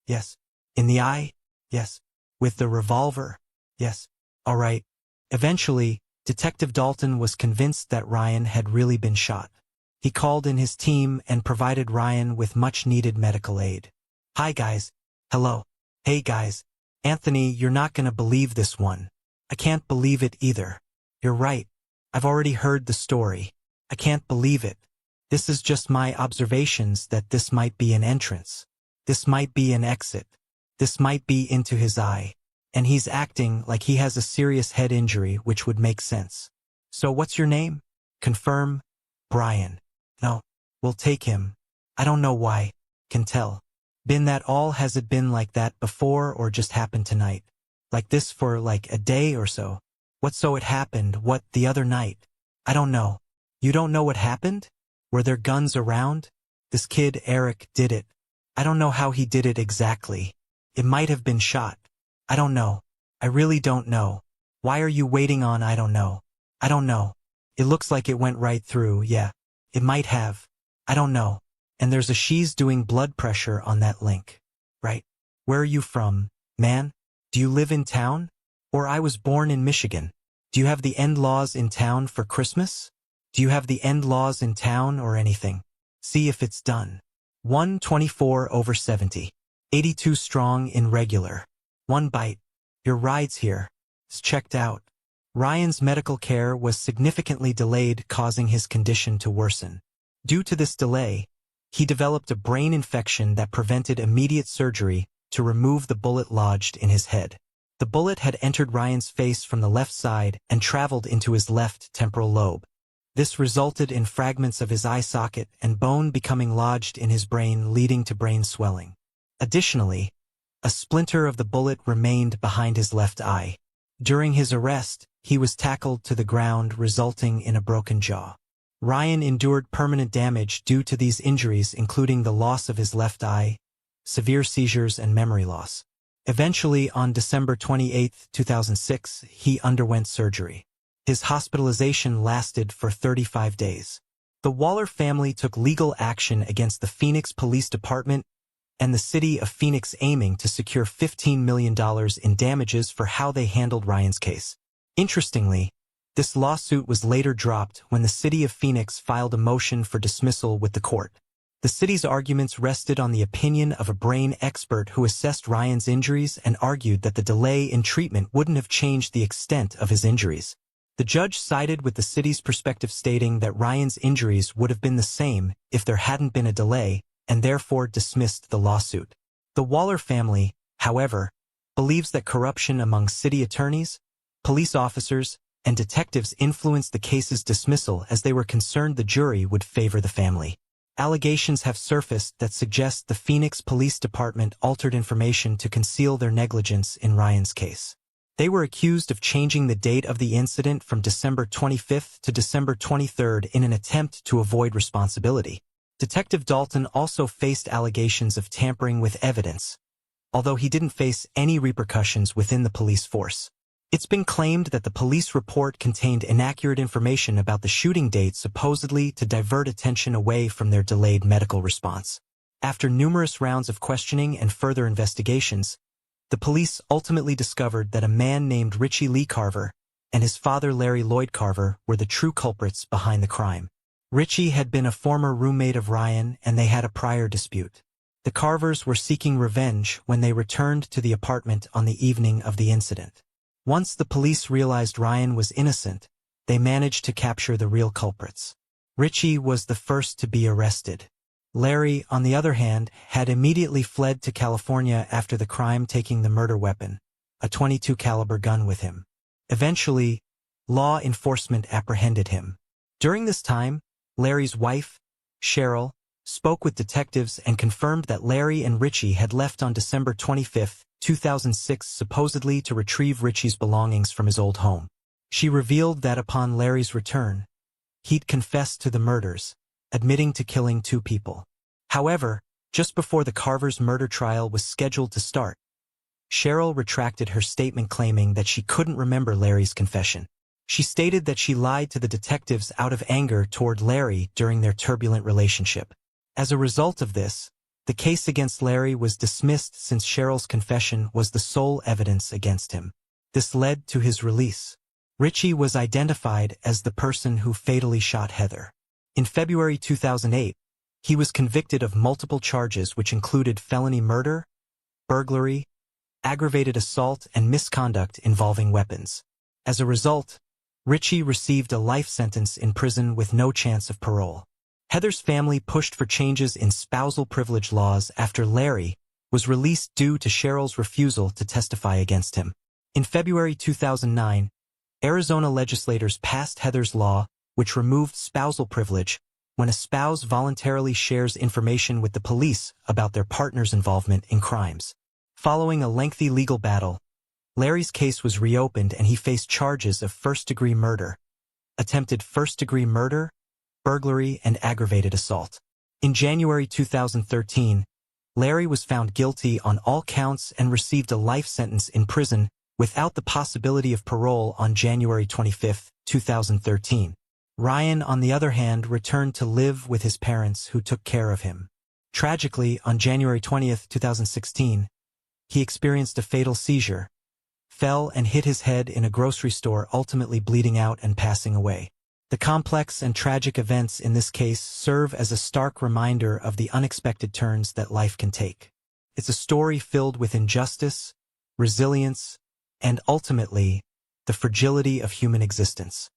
A: Yes. In the eye? Yes. With the revolver? Yes. All right. Eventually, Detective Dalton was convinced that Ryan had really been shot. He called in his team and provided Ryan with much-needed medical aid. Hi guys. Hello. Hey guys. Anthony, you're not gonna believe this one. I can't believe it either. You're right. I've already heard the story. I can't believe it. This is just my observations that this might be an entrance. This might be an exit. This might be into his eye. And he's acting like he has a serious head injury, which would make sense. So what's your name? Confirm. Brian. No. We'll take him. I don't know why. Can tell. Been that all? Has it been like that before or just happened tonight? Like this for like a day or so? What so it happened, what, the other night? I don't know. You don't know what happened? Were there guns around? This kid, Eric, did it. I don't know how he did it exactly. It might have been shot. I don't know. I really don't know. Why are you waiting on I don't know? I don't know. It looks like it went right through, yeah. It might have. I don't know. And there's a she's doing blood pressure on that link. Right? Where are you from, man? Do you live in town? Or I was born in Michigan. Do you have the end laws in town for Christmas? Do you have the end laws in town or anything? See if it's done. 124/70. 82 strong in regular. 1 bite. Your ride's here. It's checked out. Ryan's medical care was significantly delayed, causing his condition to worsen. Due to this delay, he developed a brain infection that prevented immediate surgery to remove the bullet lodged in his head. The bullet had entered Ryan's face from the left side and traveled into his left temporal lobe. This resulted in fragments of his eye socket and bone becoming lodged in his brain, leading to brain swelling. Additionally, a splinter of the bullet remained behind his left eye. During his arrest, he was tackled to the ground, resulting in a broken jaw. Ryan endured permanent damage due to these injuries, including the loss of his left eye, severe seizures, and memory loss. Eventually, on December 28, 2006, he underwent surgery. His hospitalization lasted for 35 days. The Waller family took legal action against the Phoenix Police Department and the city of Phoenix, aiming to secure $15 million in damages for how they handled Ryan's case. Interestingly, this lawsuit was later dropped when the city of Phoenix filed a motion for dismissal with the court. The city's arguments rested on the opinion of a brain expert who assessed Ryan's injuries and argued that the delay in treatment wouldn't have changed the extent of his injuries. The judge sided with the city's perspective, stating that Ryan's injuries would have been the same if there hadn't been a delay, and therefore dismissed the lawsuit. The Waller family, however, believes that corruption among city attorneys, police officers, and detectives influenced the case's dismissal, as they were concerned the jury would favor the family. Allegations have surfaced that suggest the Phoenix Police Department altered information to conceal their negligence in Ryan's case. They were accused of changing the date of the incident from December 25th to December 23rd in an attempt to avoid responsibility. Detective Dalton also faced allegations of tampering with evidence, although he didn't face any repercussions within the police force. It's been claimed that the police report contained inaccurate information about the shooting date, supposedly to divert attention away from their delayed medical response. After numerous rounds of questioning and further investigations, the police ultimately discovered that a man named Richie Lee Carver and his father Larry Lloyd Carver were the true culprits behind the crime. Richie had been a former roommate of Ryan, and they had a prior dispute. The Carvers were seeking revenge when they returned to the apartment on the evening of the incident. Once the police realized Ryan was innocent, they managed to capture the real culprits. Richie was the first to be arrested. Larry, on the other hand, had immediately fled to California after the crime, taking the murder weapon, a .22 caliber gun, with him. Eventually, law enforcement apprehended him. During this time, Larry's wife, Cheryl, spoke with detectives and confirmed that Larry and Richie had left on December 25, 2006, supposedly to retrieve Richie's belongings from his old home. She revealed that upon Larry's return, he'd confessed to the murders, admitting to killing 2 people. However, just before the Carvers' murder trial was scheduled to start, Cheryl retracted her statement, claiming that she couldn't remember Larry's confession. She stated that she lied to the detectives out of anger toward Larry during their turbulent relationship. As a result of this, the case against Larry was dismissed, since Cheryl's confession was the sole evidence against him. This led to his release. Richie was identified as the person who fatally shot Heather. In February 2008, he was convicted of multiple charges, which included felony murder, burglary, aggravated assault, and misconduct involving weapons. As a result, Richie received a life sentence in prison with no chance of parole. Heather's family pushed for changes in spousal privilege laws after Larry was released due to Cheryl's refusal to testify against him. In February 2009, Arizona legislators passed Heather's law, which removed spousal privilege when a spouse voluntarily shares information with the police about their partner's involvement in crimes. Following a lengthy legal battle, Larry's case was reopened and he faced charges of first-degree murder, attempted first-degree murder, burglary, and aggravated assault. In January 2013, Larry was found guilty on all counts and received a life sentence in prison without the possibility of parole on January 25, 2013. Ryan, on the other hand, returned to live with his parents, who took care of him. Tragically, on January 20, 2016, he experienced a fatal seizure, fell and hit his head in a grocery store, ultimately bleeding out and passing away. The complex and tragic events in this case serve as a stark reminder of the unexpected turns that life can take. It's a story filled with injustice, resilience, and ultimately, the fragility of human existence.